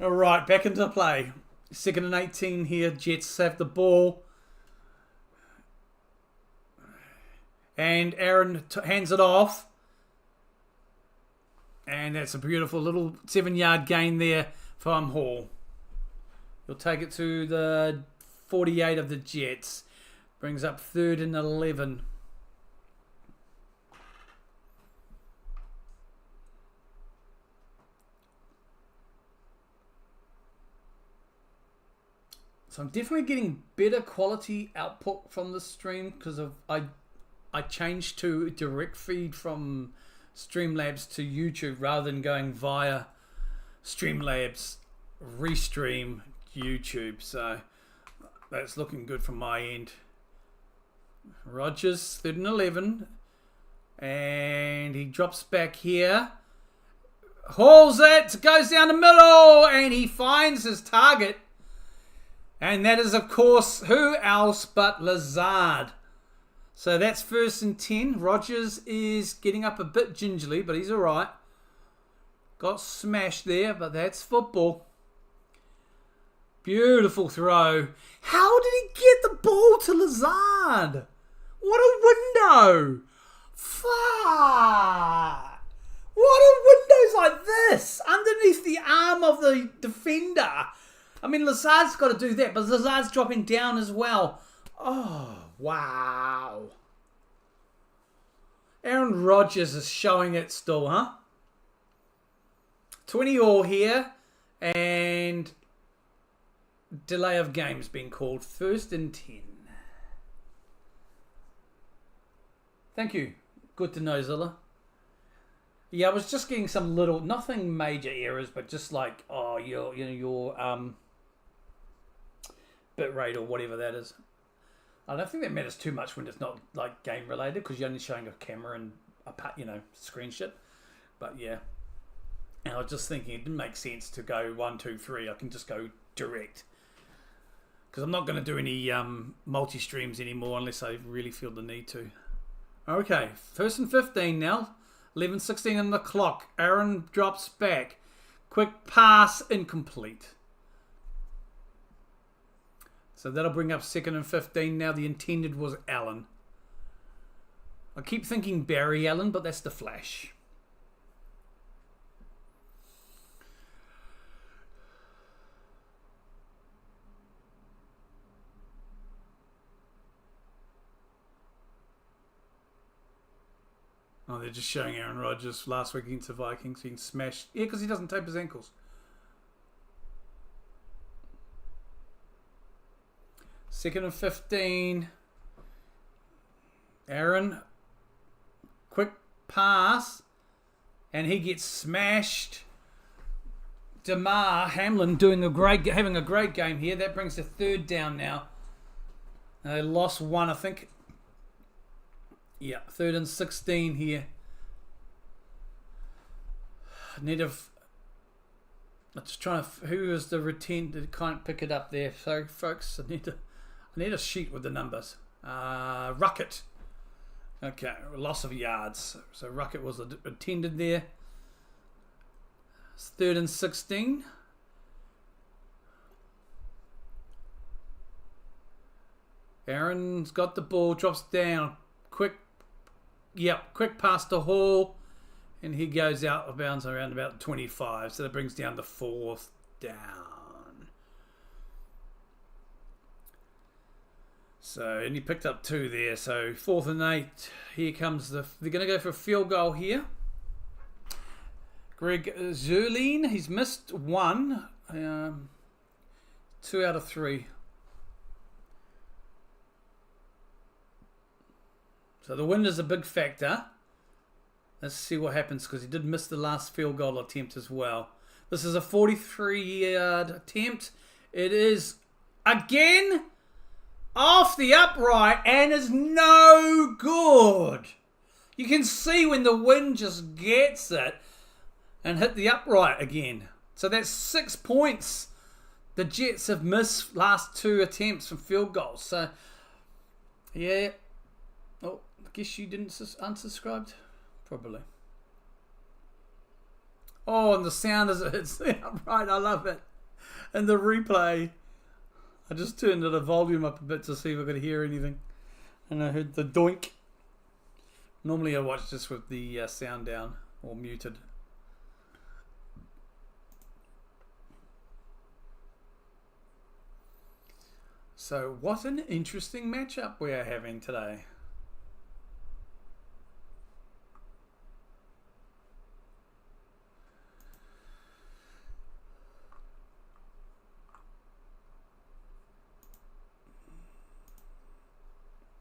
All right, back into play. 2nd and 18 here. Jets have the ball. And Aaron hands it off. And that's a beautiful little 7-yard gain there from Hall. He'll take it to the 48 of the Jets. Brings up 3rd and 11. So I'm definitely getting better quality output from the stream because I changed to direct feed from Streamlabs to YouTube rather than going via Streamlabs, restream YouTube. So that's looking good from my end. Rodgers, 3rd and 11. And he drops back here. Hauls it, goes down the middle, and he finds his target. And that is, of course, who else but Lazard. So that's 1st and 10. Rodgers is getting up a bit gingerly, but he's all right. Got smashed there, but that's football. Beautiful throw. How did he get the ball to Lazard? What a window. Fuck. What a window's like this, underneath the arm of the defender. I mean, Lazard's got to do that, but Lazard's dropping down as well. Oh, wow. Aaron Rodgers is showing it still, huh? 20 all here. And delay of game's been called. 1st and 10. Thank you. Good to know, Zilla. Yeah, I was just getting some little, nothing major errors, but just like, oh, your bit rate or whatever that is. I don't think that matters too much when it's not like game related because you're only showing a camera and a screen shit. But yeah, and I was just thinking it didn't make sense to go 1, 2, 3. I can just go direct because I'm not going to do any multi streams anymore unless I really feel the need to. Okay, 1st and 15 now. 11:16 on the clock. Aaron drops back. Quick pass, incomplete. So that'll bring up 2nd and 15. Now the intended was Allen. I keep thinking Barry Allen, but that's the Flash. Oh, they're just showing Aaron Rodgers last week against the Vikings being smashed. Yeah, because he doesn't tape his ankles. 2nd and 15. Aaron, quick pass, and he gets smashed. Damar Hamlin having a great game here. That brings the 3rd down now. They lost 1, I think. Yeah, 3rd and 16 here. Let's try. Who is the retain? Can't pick it up there. Sorry, folks. I need a sheet with the numbers. Ruckett. Okay, loss of yards. So Ruckett was attended there. It's 3rd and 16. Aaron's got the ball, drops down. Quick pass to Hall. And he goes out of bounds around about 25. So that brings down the 4th down. So, and he picked up 2 there. So 4th and 8. Here comes they're going to go for a field goal here. Greg Zerline, he's missed 1. 2 out of 3. So the wind is a big factor. Let's see what happens because he did miss the last field goal attempt as well. This is a 43-yard attempt. It is, again, off the upright and is no good. You can see when the wind just gets it and hit the upright again. So that's 6 points. The Jets have missed last 2 attempts from field goals. So, yeah. Oh, I guess you didn't unsubscribed. Probably. Oh, and the sound as it hits the upright. I love it. And the replay. I just turned the volume up a bit to see if I could hear anything. And I heard the doink. Normally I watch this with the sound down or muted. So what an interesting matchup we are having today.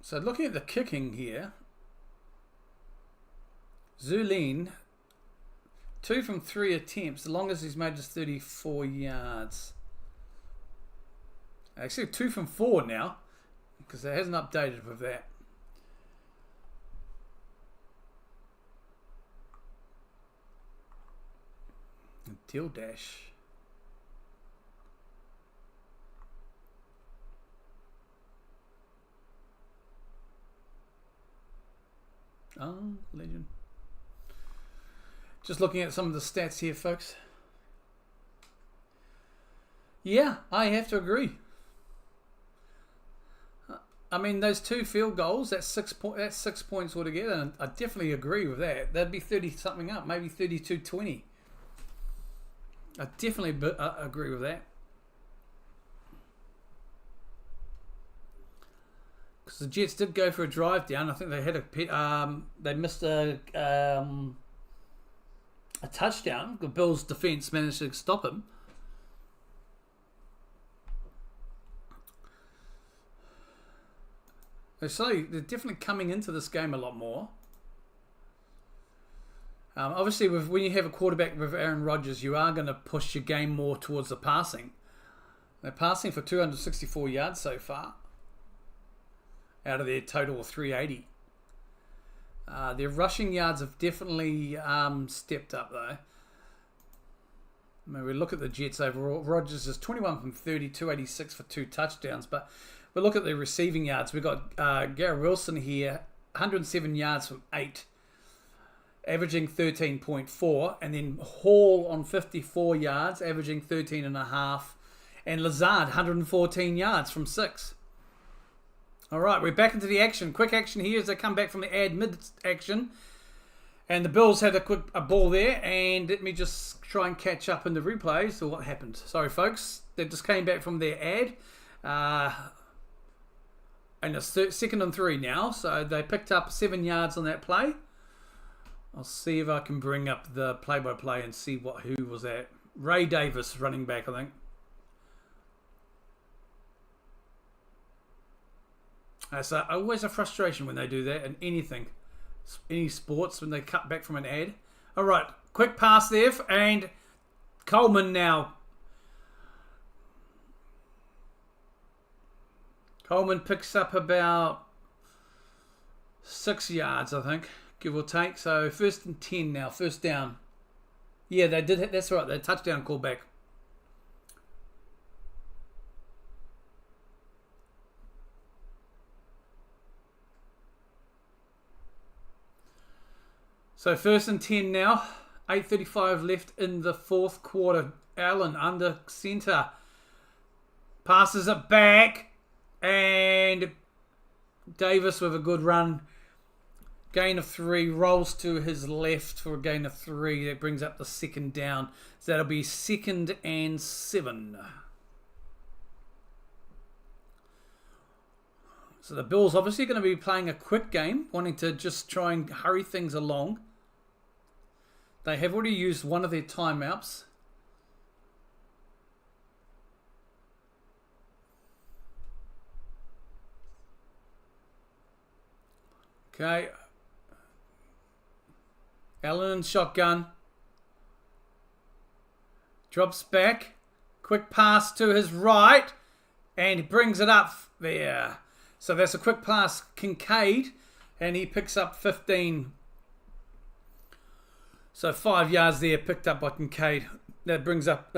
So looking at the kicking here, Zulin, 2 from 3 attempts. The longest he's made is 34 yards. Actually, 2 from 4 now, because it hasn't updated with that. Deal dash. Oh, legend. Just looking at some of the stats here, folks. Yeah, I have to agree. I mean, those 2 field goals, that's 6 points altogether, and I definitely agree with that. That'd be 30-something up, maybe 32-20. I definitely agree with that. Because the Jets did go for a drive down. I think they had they missed a touchdown. The Bills' defense managed to stop him. So they're definitely coming into this game a lot more. Obviously, when you have a quarterback with Aaron Rodgers, you are going to push your game more towards the passing. They're passing for 264 yards so far, out of their total of 380. Their rushing yards have definitely stepped up, though. I mean, we look at the Jets overall. Rodgers is 21 from 30, 286 for 2 touchdowns, but we look at the receiving yards. We've got Garrett Wilson here, 107 yards from 8. averaging 13.4, and then Hall on 54 yards, averaging 13.5, and Lazard 114 yards from 6. All right, we're back into the action. Quick action here as they come back from the ad mid-action. And the Bills had a ball there, and let me just try and catch up in the replay. So what happened? Sorry, folks. They just came back from their ad. And it's 2nd and 3 now. So they picked up 7 yards on that play. I'll see if I can bring up the play-by-play and see who was that. Ray Davis, running back, I think. It's always a frustration when they do that in anything. Any sports, when they cut back from an ad. All right, quick pass there, and Coleman now. Coleman picks up about 6 yards, I think, give or take. So 1st and 10 now, 1st down. Yeah, they did hit. That's right, they touchdown call back. So 1st and 10 now. 8:35 left in the 4th quarter. Allen under center. Passes it back. And Davis with a good run. Gain of 3. Rolls to his left for a gain of 3. That brings up the 2nd down. So that'll be 2nd and 7. So the Bills obviously going to be playing a quick game, wanting to just try and hurry things along. They have already used one of their timeouts. Okay. Allen shotgun. Drops back. Quick pass to his right. And he brings it up there. So that's a quick pass, Kincaid. And he picks up 15. So 5 yards there picked up by Kincaid. That brings up,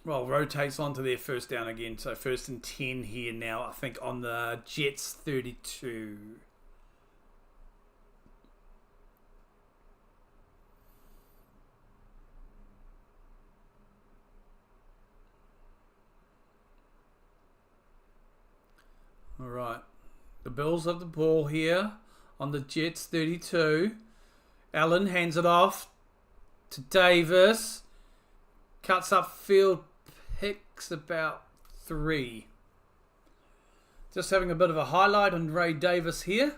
rotates onto their 1st down again. So 1st and 10 here now, I think, on the Jets 32. All right. The Bills have the ball here on the Jets 32. Allen hands it off to Davis. Cuts up field, picks about 3. Just having a bit of a highlight on Ray Davis here.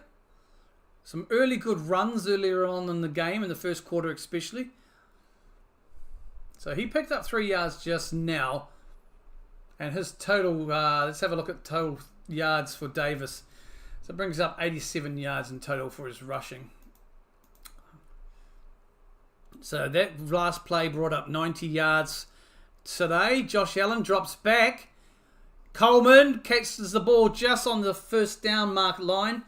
Some early good runs earlier on in the game, in the 1st quarter especially. So he picked up 3 yards just now. And his total, let's have a look at total yards for Davis. So it brings up 87 yards in total for his rushing. So that last play brought up 90 yards today. Josh Allen drops back. Coleman catches the ball just on the 1st down mark line.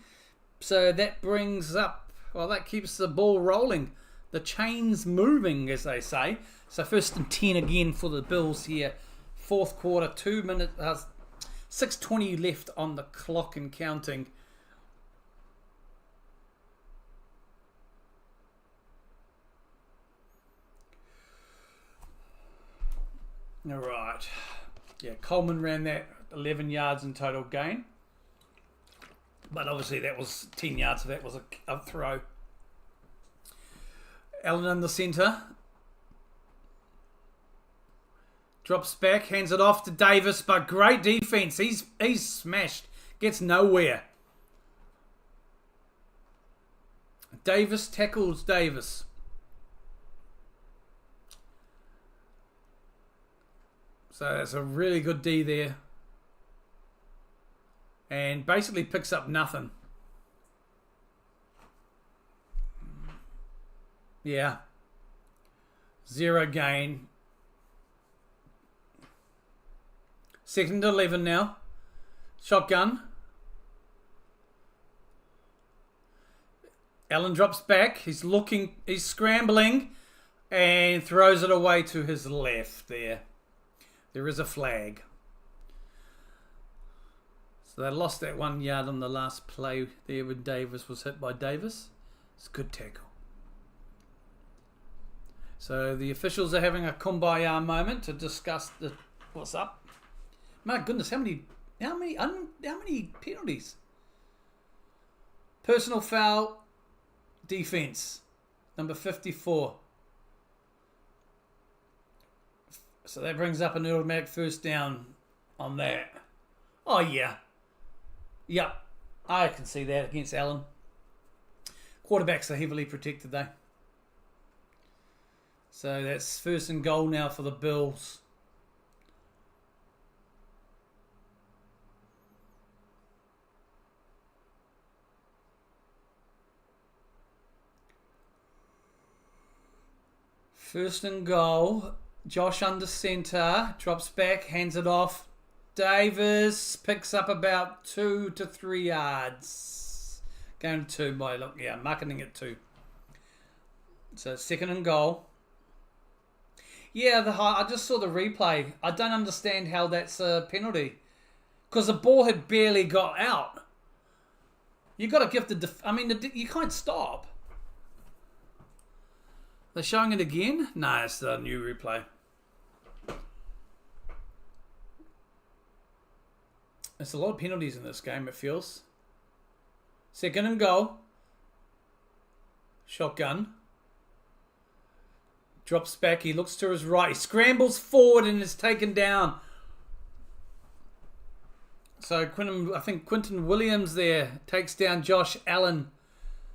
So that brings up, that keeps the ball rolling. The chain's moving, as they say. So 1st and 10 again for the Bills here. 4th quarter, 2 minutes, 6:20 left on the clock and counting. All right. Yeah, Coleman ran that 11 yards in total gain. But obviously that was 10 yards, so that was a throw. Allen in the centre. Drops back, hands it off to Davis, but great defense. He's smashed. Gets nowhere. Davis tackles Davis. So that's a really good D there. And basically picks up nothing. Yeah. 0 gain. 2nd and 11 now. Shotgun. Allen drops back. He's scrambling and throws it away to his left there. There is a flag. So they lost that 1 yard on the last play there when Davis was hit by Davis. It's a good tackle. So the officials are having a kumbaya moment to discuss what's up. My goodness, how many penalties? Personal foul, defense, number 54. So that brings up an automatic first down on that. Oh yeah, yep, I can see that against Allen. Quarterbacks are heavily protected though. So that's first and goal now for the Bills. First and goal. Josh under centre. Drops back. Hands it off. Davis picks up about 2 to 3 yards. Going to 2 by look. Yeah, marketing it 2. So second and goal. Yeah, I just saw the replay. I don't understand how that's a penalty. Because the ball had barely got out. You got to give you can't stop. They're showing it again? No, it's the new replay. There's a lot of penalties in this game, it feels. Second and goal. Shotgun. Drops back. He looks to his right. He scrambles forward and is taken down. So I think Quinton Williams there takes down Josh Allen.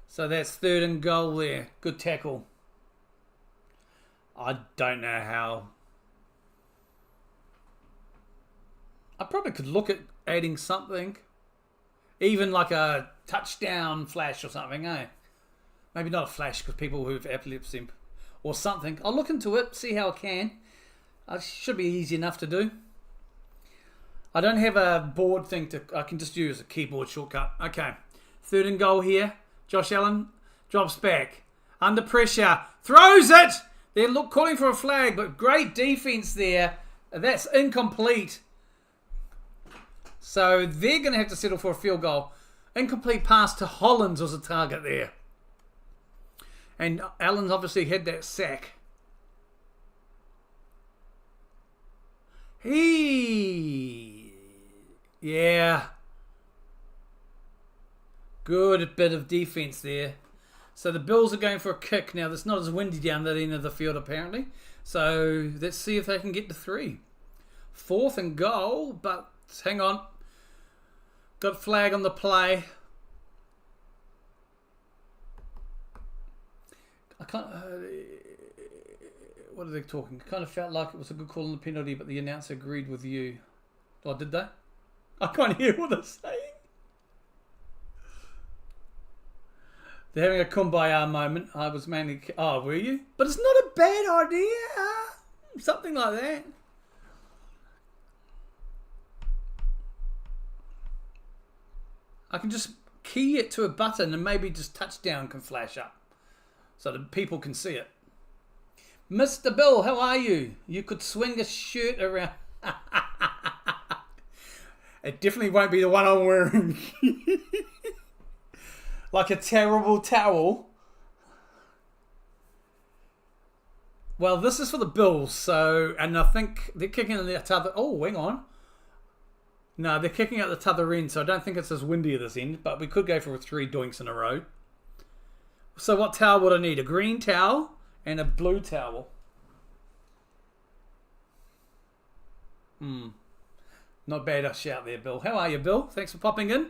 So that's third and goal there. Good tackle. I don't know how. I probably could look at adding something. Even like a touchdown flash or something, eh? Maybe not a flash because people who have epilepsy or something. I'll look into it, see how I can. It should be easy enough to do. I don't have a board thing I can just use a keyboard shortcut. Okay. Third and goal here. Josh Allen drops back. Under pressure. Throws it! They're calling for a flag, but great defense there. That's incomplete. So they're going to have to settle for a field goal. Incomplete pass to Hollins was a target there. And Allen's obviously had that sack. Yeah. Good bit of defense there. So the Bills are going for a kick. Now, it's not as windy down that end of the field, apparently. So let's see if they can get to 3. Fourth and goal, but hang on. Got flag on the play. I can't... what are they talking? Kind of felt like it was a good call on the penalty, but the announcer agreed with you. Oh, did they? I can't hear what they're saying. They're having a kumbaya moment. I was mainly... Oh, were you? But it's not a bad idea. Something like that. I can just key it to a button and maybe just touchdown can flash up. So that people can see it. Mr. Bill, how are you? You could swing a shirt around. It definitely won't be the one I'm wearing. Like a terrible towel. Well, this is for the Bills, so... And I think they're kicking at the other... Oh, hang on. No, they're kicking at the t'other end, so I don't think it's as windy at this end, but we could go for 3 doinks in a row. So what towel would I need? A green towel and a blue towel. Not bad a shout there, Bill. How are you, Bill? Thanks for popping in.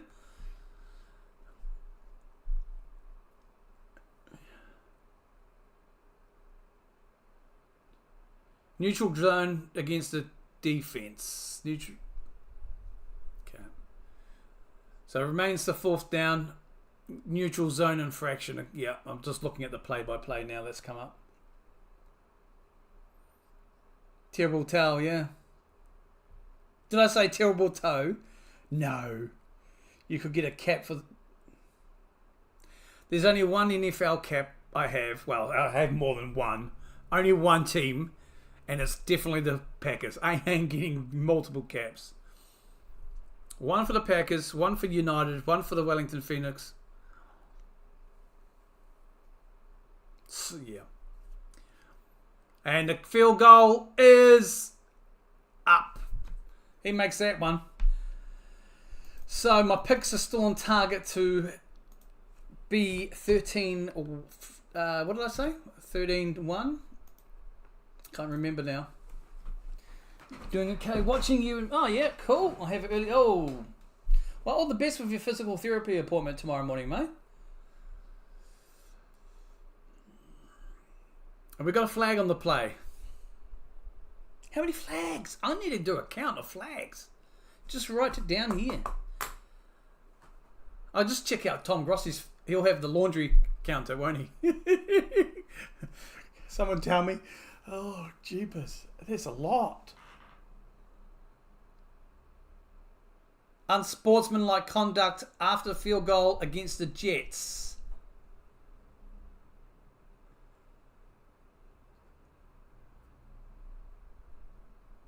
Neutral zone against the defense. Neutral. Okay. So it remains the 4th down. Neutral zone infraction. Yeah, I'm just looking at the play-by-play now. Let's come up. Terrible towel, yeah. Did I say terrible toe? No. You could get a cap for... There's only one NFL cap I have. Well, I have more than one. Only one team. And it's definitely the Packers. I ain't getting multiple caps. One for the Packers, one for United, one for the Wellington Phoenix. So, yeah. And the field goal is up. He makes that one. So my picks are still on target to be 13. What did I say? 13-1. Can't remember now. Doing okay. Watching you. Oh yeah, cool. I have it early. Oh, well, all the best with your physical therapy appointment tomorrow morning, mate. And we got a flag on the play. How many flags? I need to do a count of flags. Just write it down here. I'll just check out Tom Grossi's. He'll have the laundry counter, won't he? Someone tell me. Oh, jeepers. There's a lot. Unsportsmanlike conduct after field goal against the Jets.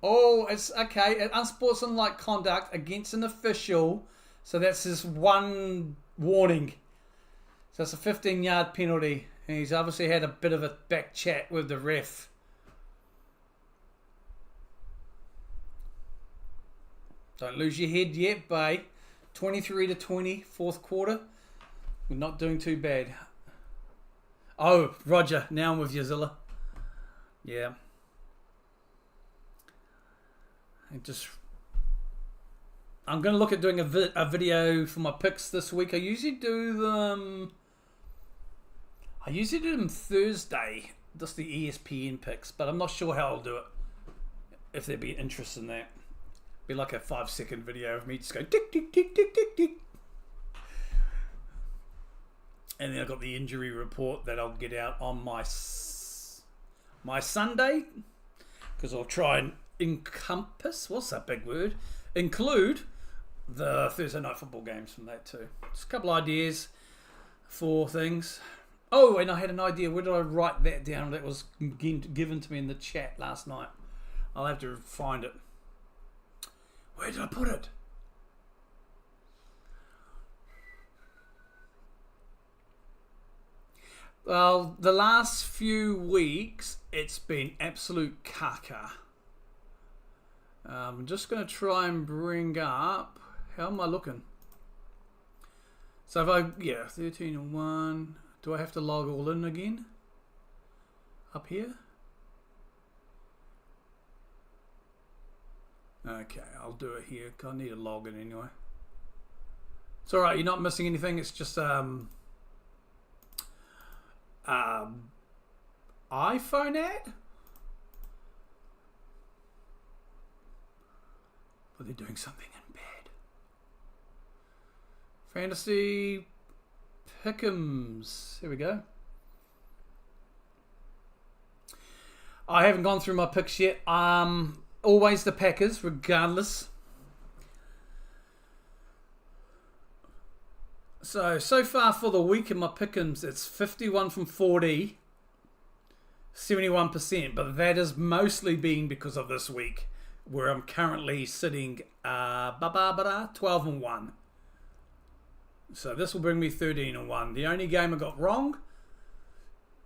Oh, it's okay. Unsportsmanlike conduct against an official. So that's his one warning. So it's a 15-yard penalty. And he's obviously had a bit of a back chat with the ref. Don't lose your head yet, babe. 23-20, fourth quarter. We're not doing too bad. Oh, Roger. Now I'm with you, Zilla. Yeah. I'm going to look at doing a video for my picks this week. I usually do them Thursday, just the ESPN picks, but I'm not sure how I'll do it. If there'd be interest in that. Be like a 5-second video of me just going tick, tick, tick, tick, tick, tick. And then I've got the injury report that I'll get out on my Sunday, because I'll try and what's that big word? Include the Thursday night football games from that too. Just a couple ideas for things. Oh, and I had an idea. Where did I write that down? That was given to me in the chat last night. I'll have to find it. Where did I put it? Well, the last few weeks, it's been absolute caca. I'm just going to try and bring up... How am I looking? So if 13-1. Do I have to log all in again? Up here? Okay, I'll do it here. I need to log in anyway. It's alright, you're not missing anything. It's just iPhone ad? But they're doing something in bed. Fantasy Pick'ems. Here we go. I haven't gone through my picks yet. Always the Packers, regardless. So far for the week in my Pick'ems, it's 51 from 40, 71%. But that has mostly been because of this week, where I'm currently sitting 12-1. So this will bring me 13-1. The only game I got wrong,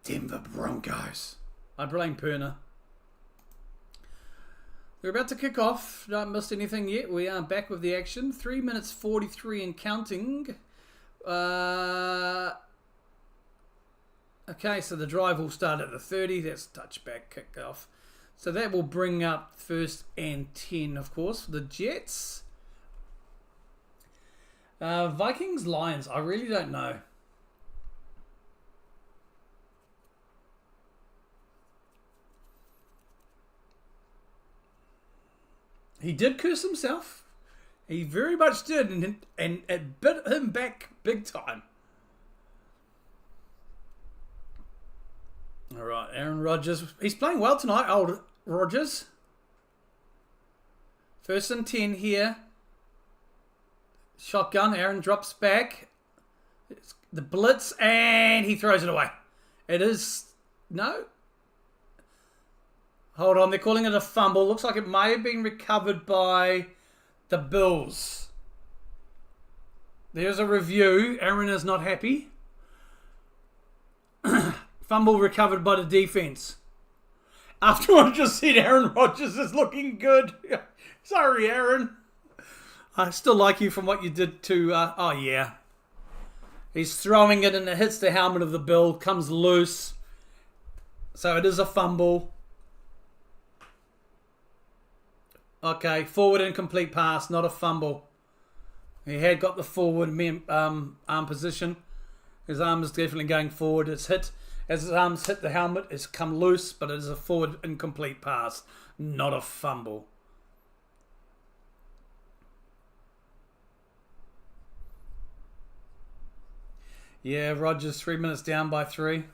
Denver Broncos. I blame Perner. We're about to kick off. Don't miss anything yet. We are back with the action. 3 minutes 43 and counting. Okay, so the drive will start at the 30. That's touchback kick off. So that will bring up 1st and 10, of course, for the Jets. Vikings, Lions. I really don't know. He did curse himself. He very much did, and it bit him back big time. All right, Aaron Rodgers. He's playing well tonight, old Rodgers. 1st and 10 here. Shotgun. Aaron drops back. It's the blitz, and he throws it away. It is... No. Hold on, they're calling it a fumble. Looks like it may have been recovered by the Bills. There's a review. Aaron is not happy. Fumble recovered by the defense. After I just said Aaron Rodgers is looking good. Sorry, Aaron. I still like you from what you did to... oh, yeah. He's throwing it and it hits the helmet of the Bill. Comes loose. So it is a fumble. Okay, forward incomplete pass, not a fumble. He had got the forward arm position. His arm is definitely going forward. It's hit. As his arms hit the helmet, it's come loose, but it is a forward incomplete pass, not a fumble. Yeah, Rodgers 3 minutes down by 3.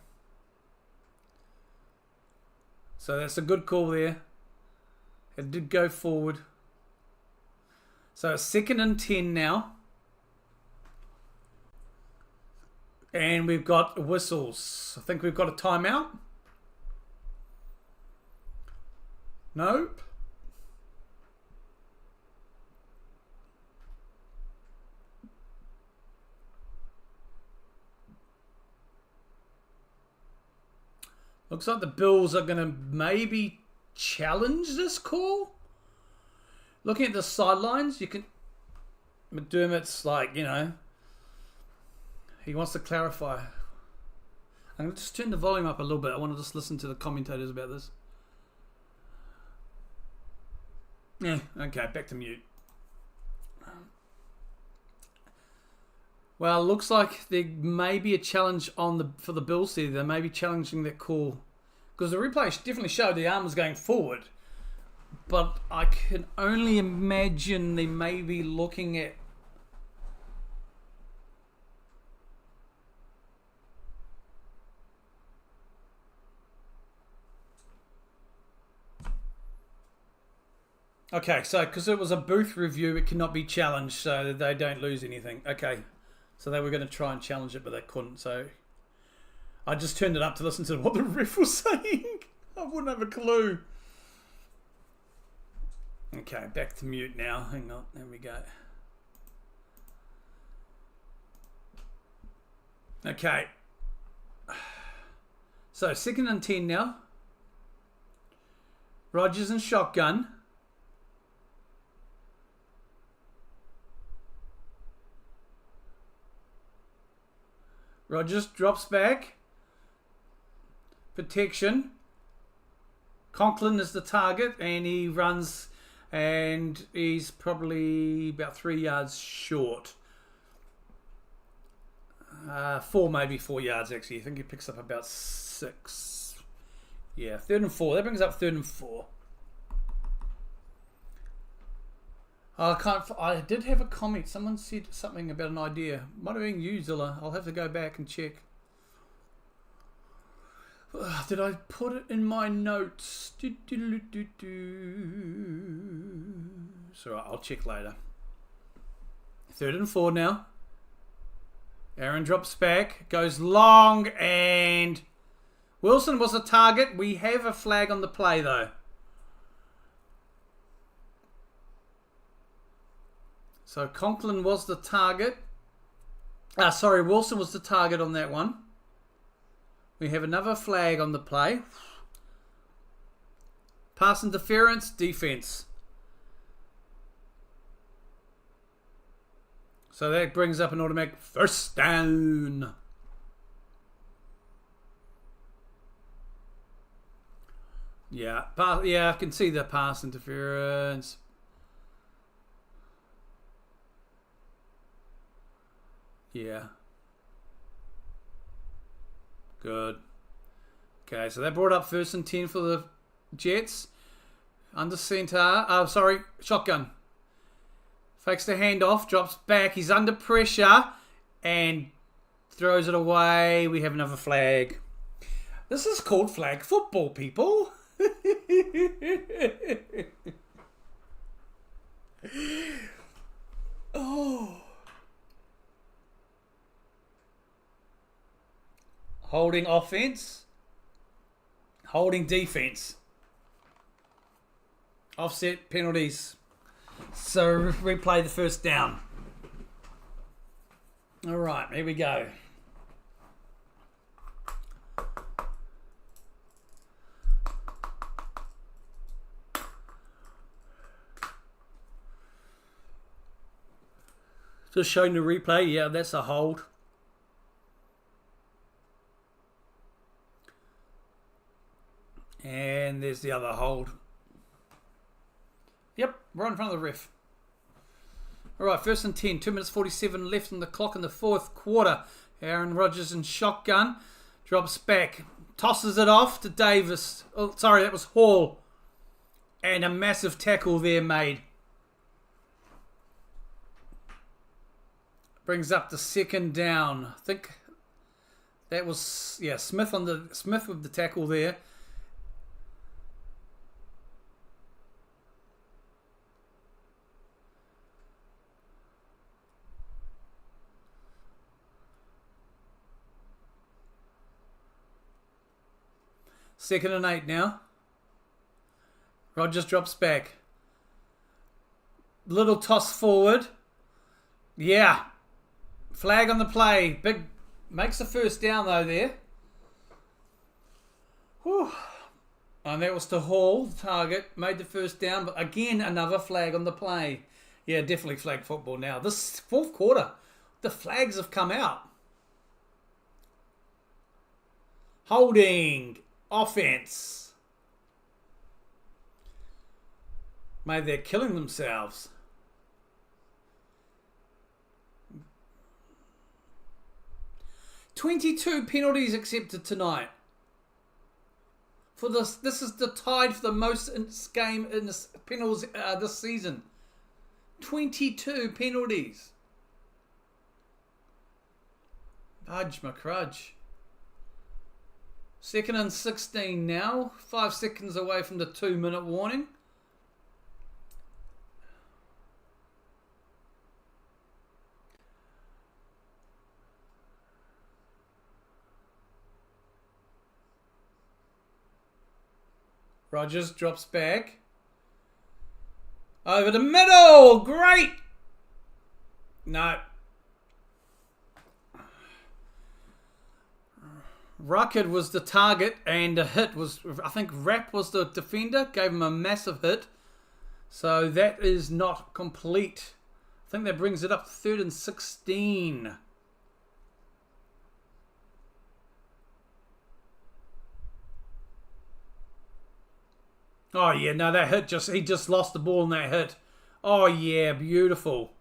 So that's a good call there. It did go forward. So it's 2nd and 10 now. And we've got whistles. I think we've got a timeout. Nope. Looks like the Bills are going to maybe challenge this call. Looking at the sidelines, you can... McDermott's like, you know... He wants to clarify. I'm going to just turn the volume up a little bit. I want to just listen to the commentators about this. Yeah, okay, back to mute. Well, looks like there may be a challenge for the Bills here. They may be challenging that call. Because the replay definitely showed the arm was going forward. But I can only imagine they may be looking at... Okay, so because it was a booth review, it cannot be challenged, so they don't lose anything. Okay, so they were going to try and challenge it, but they couldn't. So I just turned it up to listen to what the ref was saying. I wouldn't have a clue. Okay, back to mute now. Hang on, there we go. Okay. So 2nd and 10 now. Rodgers and shotgun. Rodgers drops back. Protection. Conklin is the target and he runs and he's probably about 3 yards short. maybe 4 yards actually. I think he picks up about 6. Yeah, 3rd and 4. That brings up 3rd and 4. I did have a comment. Someone said something about an idea. Might have been you, Zilla. I'll have to go back and check. Did I put it in my notes? So I'll check later. 3rd and 4 now. Aaron drops back, goes long, and Wilson was the target. We have a flag on the play though. So Conklin was the target. Wilson was the target on that one. We have another flag on the play. Pass interference, defense. So that brings up an automatic 1st down. Yeah, I can see the pass interference. Yeah. Good. Okay, so that brought up 1st and 10 for the Jets. Under center. Shotgun. Fakes the handoff, drops back. He's under pressure and throws it away. We have another flag. This is called flag football, people. Oh. Holding offense. Holding defense. Offset penalties. So replay the 1st down. All right, here we go. Just showing the replay. Yeah, that's a hold. And there's the other hold. Yep, right in front of the ref. All right, 1st and 10. 2 minutes 47 left on the clock in the 4th quarter. Aaron Rodgers in shotgun. Drops back. Tosses it off to Davis. Oh, sorry, that was Hall. And a massive tackle there made. Brings up the 2nd down. I think that was, yeah, Smith with the tackle there. Second and 8 now. Rodgers drops back. Little toss forward. Yeah. Flag on the play. Big makes the 1st down though there. Whew. And that was to Hall, the target. Made the 1st down, but again another flag on the play. Yeah, definitely flag football now. This 4th quarter, the flags have come out. Holding. Offense. Maybe they're killing themselves. "22 penalties accepted tonight. For this is the tied for the most game in this penalties this season. 22 penalties. Fudge McCrudge. 2nd and 16 now. 5 seconds away from the 2-minute warning. Rodgers drops back. Over the middle. Great. No. Ruckert was the target and the hit was, I think Rapp was the defender, gave him a massive hit. So that is not complete. I think that brings it up 3rd and 16. Oh yeah, no, that hit he just lost the ball in that hit. Oh yeah, beautiful.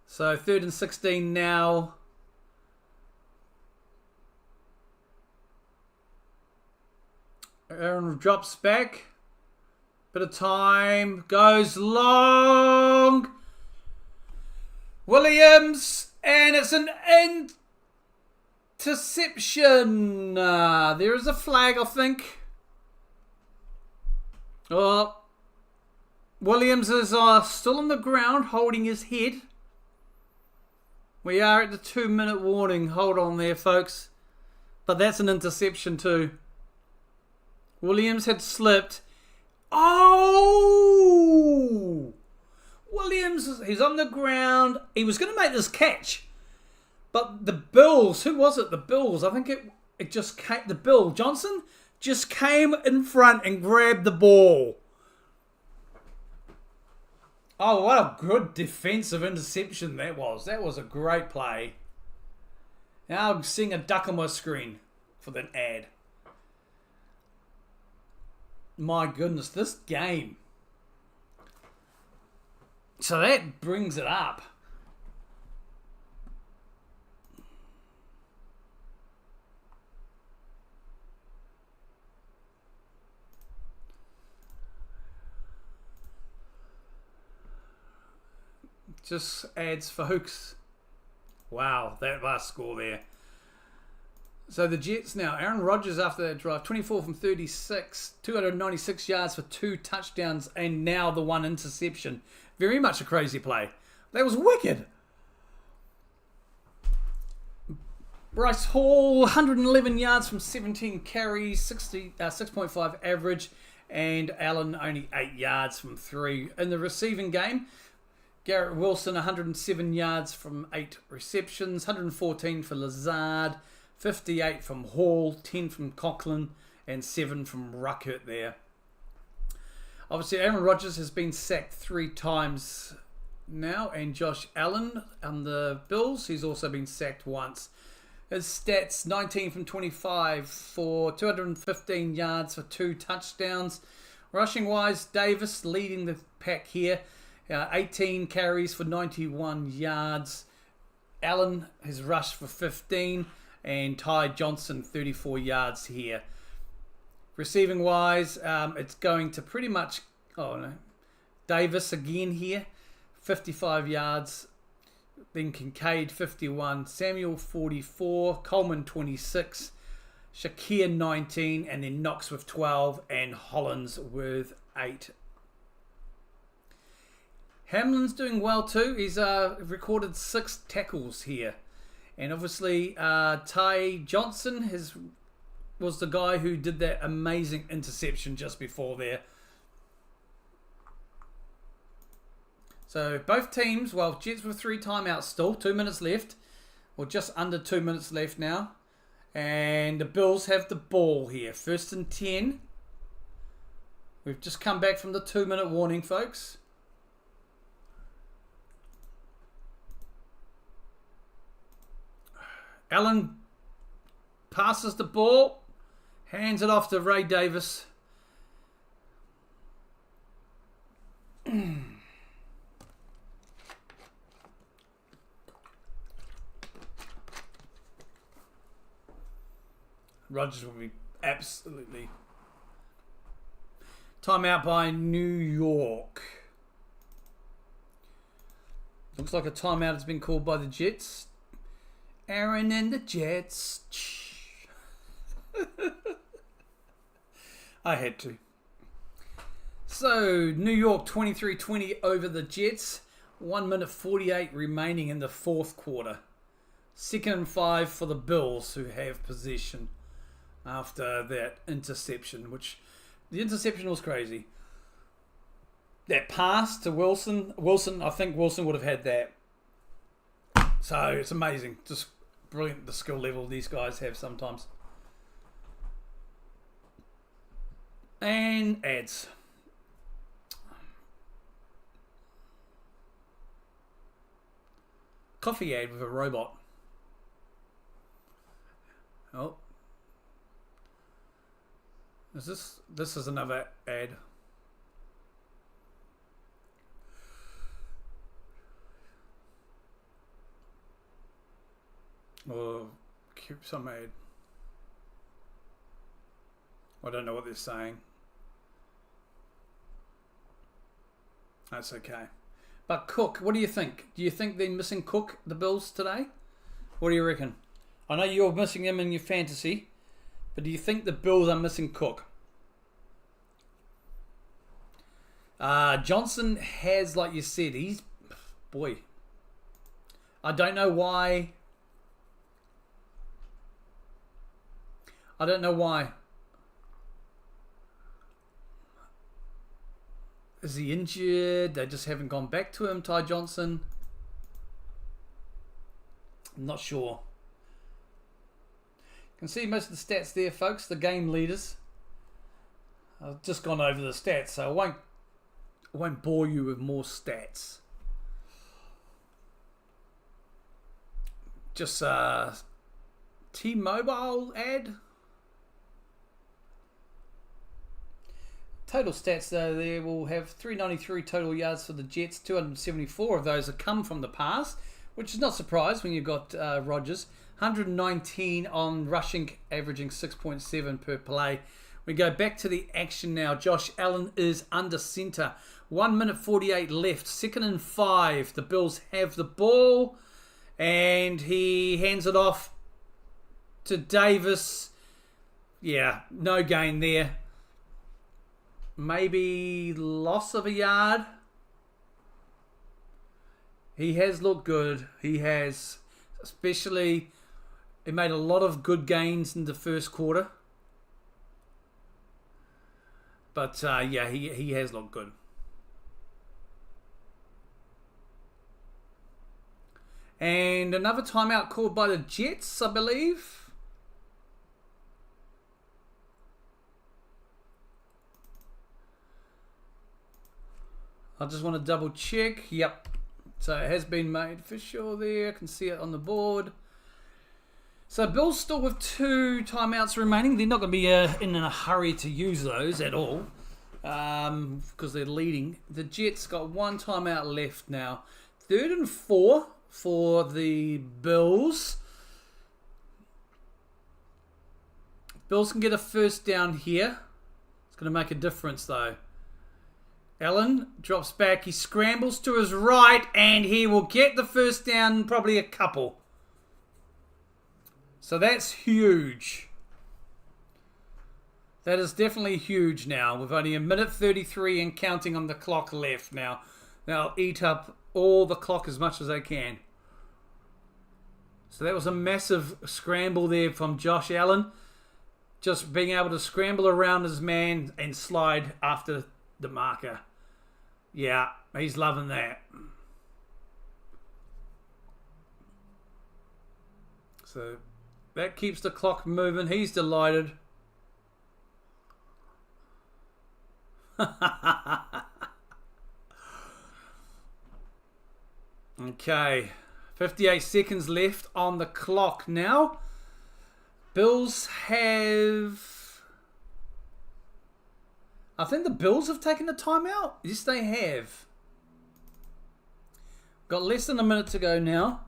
So 3rd and 16 now. Aaron drops back. Bit of time. Goes long. Williams. And it's an interception. There is a flag, I think. Oh. Williams is still on the ground, holding his head. We are at the 2-minute warning. Hold on there, folks. But that's an interception too. Williams had slipped. Oh! Williams, he's on the ground. He was going to make this catch. But the Bills, who was it? The Bills. I think it just came. The Bill Johnson just came in front and grabbed the ball. Oh, what a good defensive interception that was. That was a great play. Now I'm seeing a duck on my screen for the ad. My goodness, this game. So that brings it up. Just adds, folks. Wow, that last score there. So the Jets now, Aaron Rodgers after that drive, 24 from 36, 296 yards for 2 touchdowns, and now the 1 interception. Very much a crazy play. That was wicked. Bryce Hall, 111 yards from 17 carries, 6.5 average, and Allen only 8 yards from 3. In the receiving game, Garrett Wilson, 107 yards from 8 receptions, 114 for Lazard, 58 from Hall, 10 from Conklin, and 7 from Ruckert there. Obviously, Aaron Rodgers has been sacked 3 times now, and Josh Allen on the Bills. He's also been sacked once. His stats: 19 from 25 for 215 yards for 2 touchdowns. Rushing wise, Davis leading the pack here. 18 carries for 91 yards. Allen has rushed for 15, and Ty Johnson 34 yards here. Receiving wise, it's going to pretty much Davis again here, 55 yards. Then Kincaid 51, Samuel 44, Coleman 26, Shakir 19, and then Knox with 12, and Hollins with 8. Hamlin's doing well too. He's recorded 6 tackles here. And obviously Ty Johnson was the guy who did that amazing interception just before there. So both teams, well, Jets with 3 timeouts still, 2 minutes left, or just under 2 minutes left now. And the Bills have the ball here. 1st and 10. We've just come back from the 2-minute warning, folks. Allen passes the ball, hands it off to Ray Davis. Rodgers will be absolutely... Timeout by New York. Looks like a timeout has been called by the Jets. Aaron and the Jets. I had to. So, New York 23-20 over the Jets. 1 minute 48 remaining in the 4th quarter. 2nd and 5 for the Bills, who have possession after that interception, which the interception was crazy. That pass to Wilson, I think Wilson would have had that. So it's amazing, just brilliant the skill level these guys have sometimes. And ads. Coffee ad with a robot. Oh. This is another ad. Or some ad. I don't know what they're saying. That's okay. But Cook, what do you think? Do you think they're missing Cook, the Bills, today? What do you reckon? I know you're missing him in your fantasy, but do you think the Bills are missing Cook? Johnson has, like you said, boy, I don't know why. Is he injured? They just haven't gone back to him, Ty Johnson. I'm not sure. You can see most of the stats there, folks, the game leaders. I've just gone over the stats, so I won't bore you with more stats. Just T-Mobile ad. Total stats though, there will have 393 total yards for the Jets. 274 of those have come from the pass, which is not surprised when you've got Rodgers. 119 on rushing, averaging 6.7 per play. We go back to the action now. Josh Allen is under center. 1 minute 48 left. 2nd and 5. The Bills have the ball. And he hands it off to Davis. Yeah, no gain there. Maybe loss of a yard. He has looked good. He has. Especially, he made a lot of good gains in the first quarter. But, yeah, he has looked good. And another timeout called by the Jets, I believe. I just want to double check. Yep. So it has been made for sure there. I can see it on the board. So Bills still with 2 timeouts remaining. They're not going to be in a hurry to use those at all because they're leading. The Jets got 1 timeout left now. 3rd and 4 for the Bills. Bills can get a first down here. It's going to make a difference though. Allen drops back. He scrambles to his right and he will get the first down, probably a couple. So that's huge. That is definitely huge now. With only 1:33 and counting on the clock left now. They'll eat up all the clock as much as they can. So that was a massive scramble there from Josh Allen. Just being able to scramble around his man and slide after the marker. Yeah, he's loving that. So that keeps the clock moving. He's delighted. Okay. 58 seconds left on the clock now. Bills have... I think the Bills have taken a timeout. Yes, they have. Got less than a minute to go now.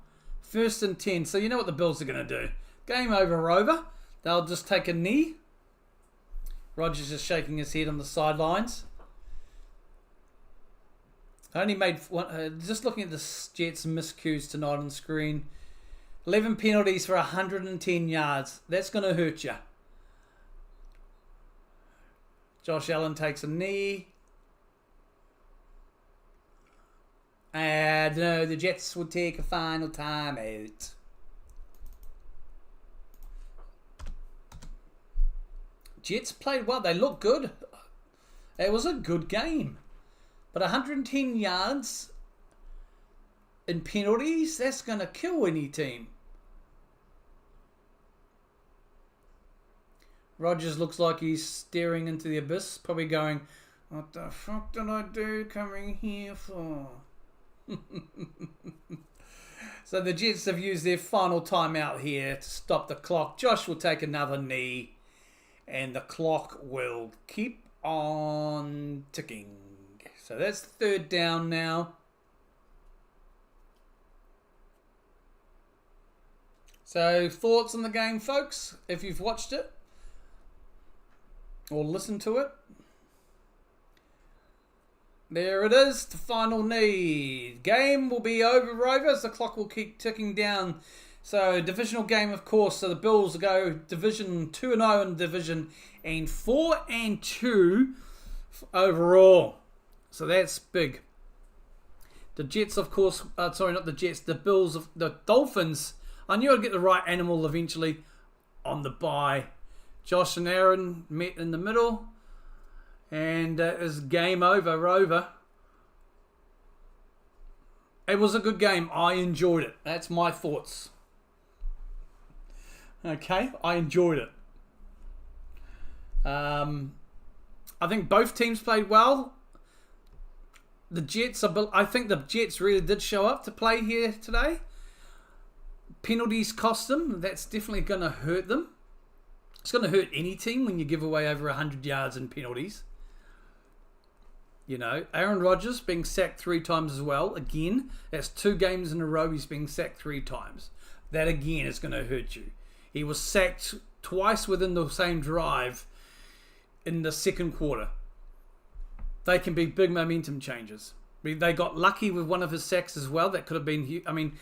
1st and 10. So you know what the Bills are going to do. Game over. They'll just take a knee. Rodgers is shaking his head on the sidelines. I only made one. Just looking at the Jets' miscues tonight on the screen. 11 penalties for 110 yards. That's going to hurt you. Josh Allen takes a knee. And no, the Jets would take a final timeout. Jets played well. They looked good. It was a good game. But 110 yards in penalties, that's going to kill any team. Rodgers looks like he's staring into the abyss, probably going, what the fuck did I do coming here for? So the Jets have used their final timeout here to stop the clock. Josh will take another knee and the clock will keep on ticking. So that's 3rd down now. So thoughts on the game, folks, if you've watched it or listened to it. There it is, the final knee. Game will be over as the clock will keep ticking down. So divisional game, of course. So the Bills go Division 2-0 in division and 4-2 overall. So that's big. The Jets, of course. Sorry, not the Jets. The Bills, the Dolphins. I knew I'd get the right animal eventually on the bye. Josh and Aaron met in the middle. And it was game over. It was a good game. I enjoyed it. That's my thoughts. Okay, I enjoyed it. I think both teams played well. The Jets, I think the Jets really did show up to play here today. Penalties cost them. That's definitely going to hurt them. It's going to hurt any team when you give away over 100 yards in penalties. You know, Aaron Rodgers being sacked 3 times as well. Again, that's 2 games in a row he's being sacked 3 times. That again is going to hurt you. He was sacked twice within the same drive in the 2nd quarter. They can be big momentum changers. They got lucky with one of his sacks as well. That could have been huge. I mean,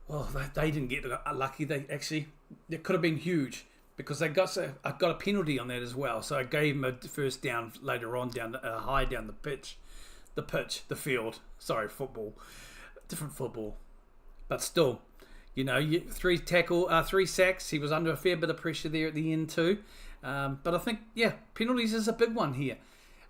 well, they didn't get lucky. It could have been huge because they got a penalty on that as well. So I gave him a first down later on, high down the field. Sorry, football, different football, but still, you know, 3 sacks. He was under a fair bit of pressure there at the end too. But I think, yeah, penalties is a big one here.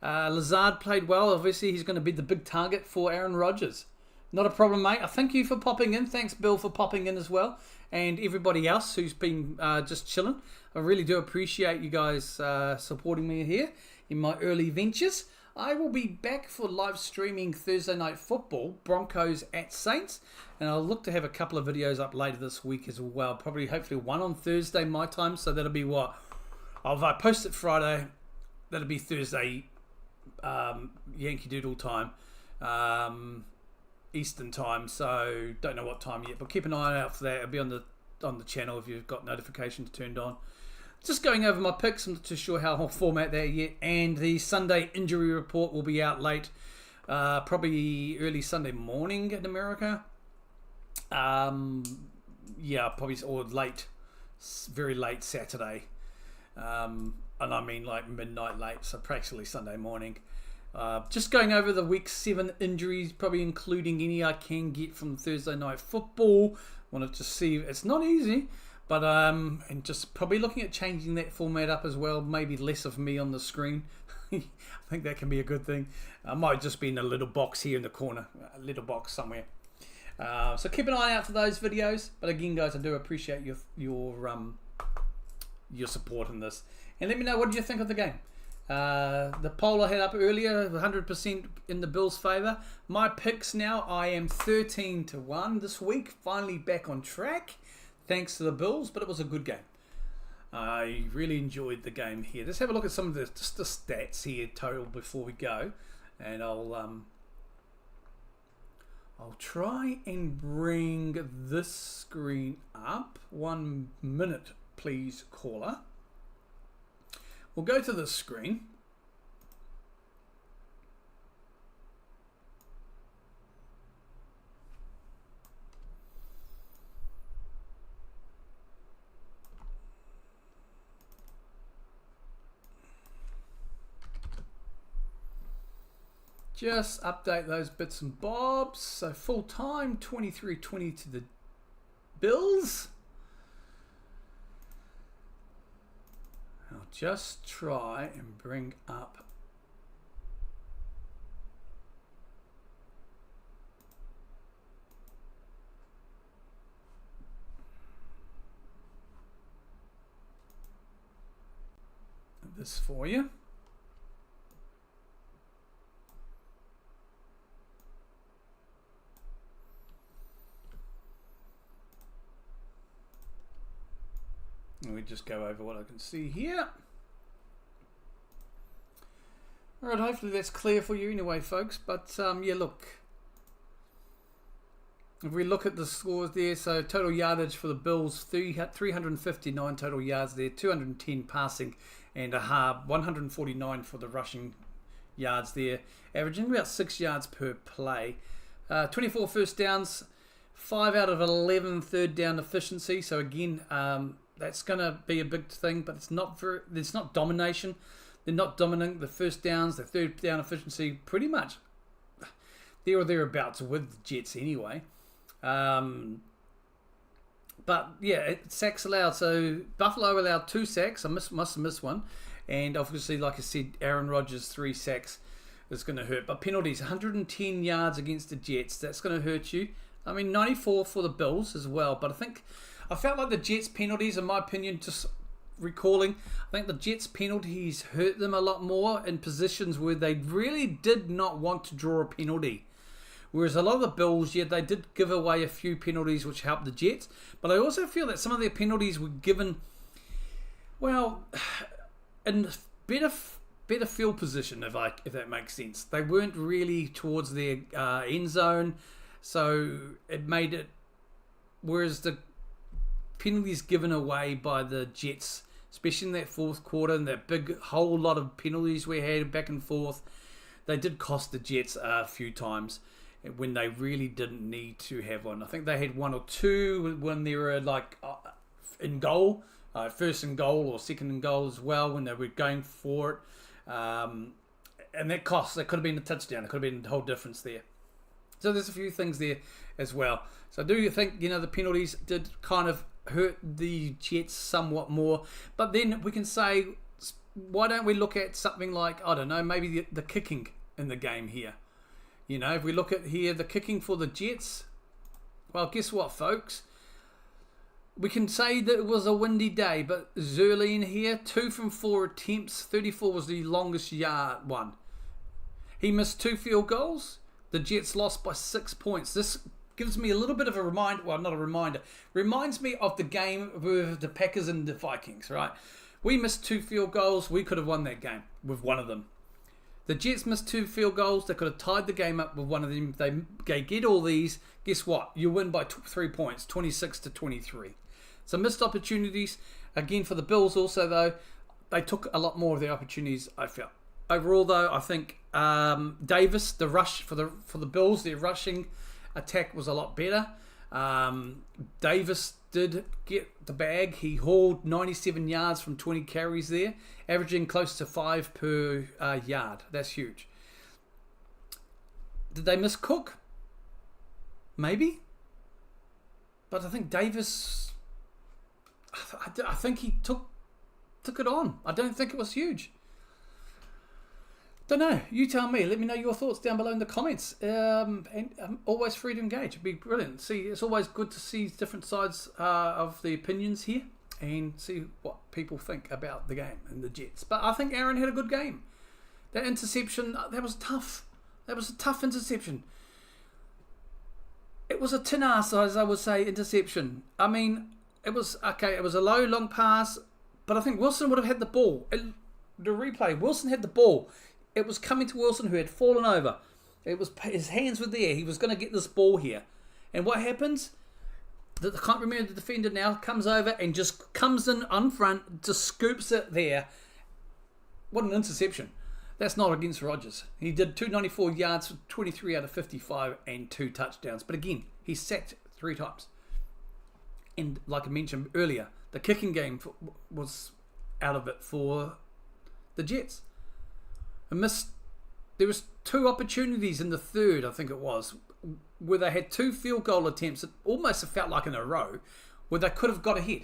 Lazard played well. Obviously, he's going to be the big target for Aaron Rodgers. Not a problem, mate. I thank you for popping in. Thanks, Bill, for popping in as well. And everybody else who's been just chilling. I really do appreciate you guys supporting me here in my early ventures. I will be back for live streaming Thursday night football, Broncos at Saints, and I'll look to have a couple of videos up later this week as well. Probably, hopefully, one on Thursday my time, so that'll be what? If I post it Friday, that'll be Thursday Yankee Doodle time, Eastern time. So don't know what time yet, but keep an eye out for that. It'll be on the channel if you've got notifications turned on. Just going over my picks. I'm not too sure how I'll format that yet. And the Sunday injury report will be out late, probably early Sunday morning in America. Yeah, probably, or late, very late Saturday. And I mean like midnight late, so practically Sunday morning. Just going over the week 7 injuries, probably including any I can get from Thursday night football. Wanted to see, it's not easy. But and just probably looking at changing that format up as well. Maybe less of me on the screen. I think that can be a good thing. I might just be in a little box here in the corner, a little box somewhere. So keep an eye out for those videos. But again, guys, I do appreciate your support in this. And let me know, what do you think of the game? The poll I had up earlier, 100% in the Bills' favour. My picks now, I am 13-1 this week. Finally back on track. Thanks to the Bills, but it was a good game. I really enjoyed the game here. Let's have a look at some of the stats here total before we go, and I'll try and bring this screen up. 1 minute, please, caller. We'll go to this screen. Just update those bits and bobs. So full time, 23-20 to the Bills. I'll just try and bring up this for you. And we just go over what I can see here. Alright, hopefully that's clear for you anyway, folks. But, yeah, look. If we look at the scores there, so total yardage for the Bills, 359 total yards there, 210 passing, and 149 for the rushing yards there. Averaging about 6 yards per play. 24 first downs, 5 out of 11 third down efficiency. So again, that's going to be a big thing, but it's not domination. They're not dominant. The first downs, the third down efficiency, pretty much there or thereabouts with the Jets anyway. But yeah, sacks allowed. So Buffalo allowed 2 sacks. I must have missed one. And obviously, like I said, Aaron Rodgers 3 sacks is going to hurt. But penalties, 110 yards against the Jets. That's going to hurt you. I mean, 94 for the Bills as well. But I felt like the Jets penalties, in my opinion, just recalling, I think the Jets penalties hurt them a lot more in positions where they really did not want to draw a penalty. Whereas a lot of the Bills, yeah, they did give away a few penalties which helped the Jets. But I also feel that some of their penalties were given, well, in better field position, if that makes sense. They weren't really towards their end zone, so it made it. Whereas the penalties given away by the Jets, especially in that fourth quarter, and that big whole lot of penalties we had back and forth, they did cost the Jets a few times when they really didn't need to have one. I think they had 1 or 2 when they were like in goal, first and goal or second and goal as well, when they were going for it. And that cost, that could have been a touchdown. It could have been the whole difference there. So there's a few things there as well. So do you think, the penalties did kind of hurt the Jets somewhat more? But then we can say, why don't we look at something like, I don't know, maybe the kicking in the game here? If we look at here, the kicking for the Jets, well, guess what, folks? We can say that it was a windy day, but Zerlin here, 2 from 4 attempts, 34 was the longest yard one. He missed 2 field goals. The Jets lost by 6 points. This gives me a little bit of a reminder. Well, not a reminder. Reminds me of the game with the Packers and the Vikings, right? We missed 2 field goals. We could have won that game with one of them. The Jets missed 2 field goals. They could have tied the game up with one of them. They get all these. Guess what? You win by 3 points, 26-23. So missed opportunities. Again, for the Bills also, though, they took a lot more of their opportunities, I felt. Overall, though, I think Davis, the rush for the Bills, their rushing attack was a lot better. Davis did get the bag. He hauled 97 yards from 20 carries there, averaging close to 5 per yard. That's huge. Did they miss Cook? Maybe. But I think Davis, I think he took it on. I don't think it was huge. Don't know. You tell me. Let me know your thoughts down below in the comments. And I'm always free to engage. It'd be brilliant. See, it's always good to see different sides of the opinions here and see what people think about the game and the Jets. But I think Aaron had a good game. That interception, that was tough. That was a tough interception. It was a tin ass, as I would say, interception. I mean, it was okay. It was a low, long pass, but I think Wilson would have had the ball. The replay, Wilson had the ball. It was coming to Wilson, who had fallen over. It was his hands were there. He was going to get this ball here. And what happens? I can't remember the defender now. Comes over and just comes in on front, just scoops it there. What an interception. That's not against Rodgers. He did 294 yards, 23 out of 55, and 2 touchdowns. But again, he sacked 3 times. And like I mentioned earlier, the kicking game was out of it for the Jets. There was 2 opportunities in the third, I think it was, where they had 2 field goal attempts. It almost felt like in a row, where they could have got ahead.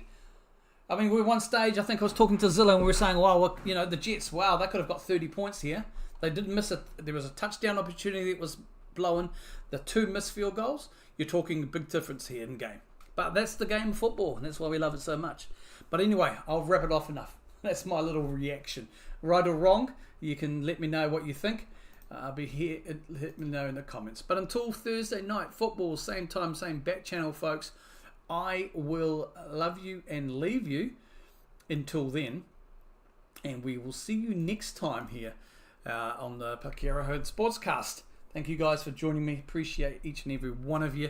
I mean, we were one stage, I think I was talking to Zilla, and we were saying, wow, you know, the Jets, wow, they could have got 30 points here. They didn't miss it. There was a touchdown opportunity that was blown. The 2 missed field goals. You're talking a big difference here in game. But that's the game of football, and that's why we love it so much. But anyway, I'll wrap it off enough. That's my little reaction. Right or wrong, you can let me know what you think. I'll be here. Let me know in the comments. But until Thursday night football, same time, same back channel, folks, I will love you and leave you until then. And we will see you next time here on the Parkera Herd Sportscast. Thank you guys for joining me. Appreciate each and every one of you.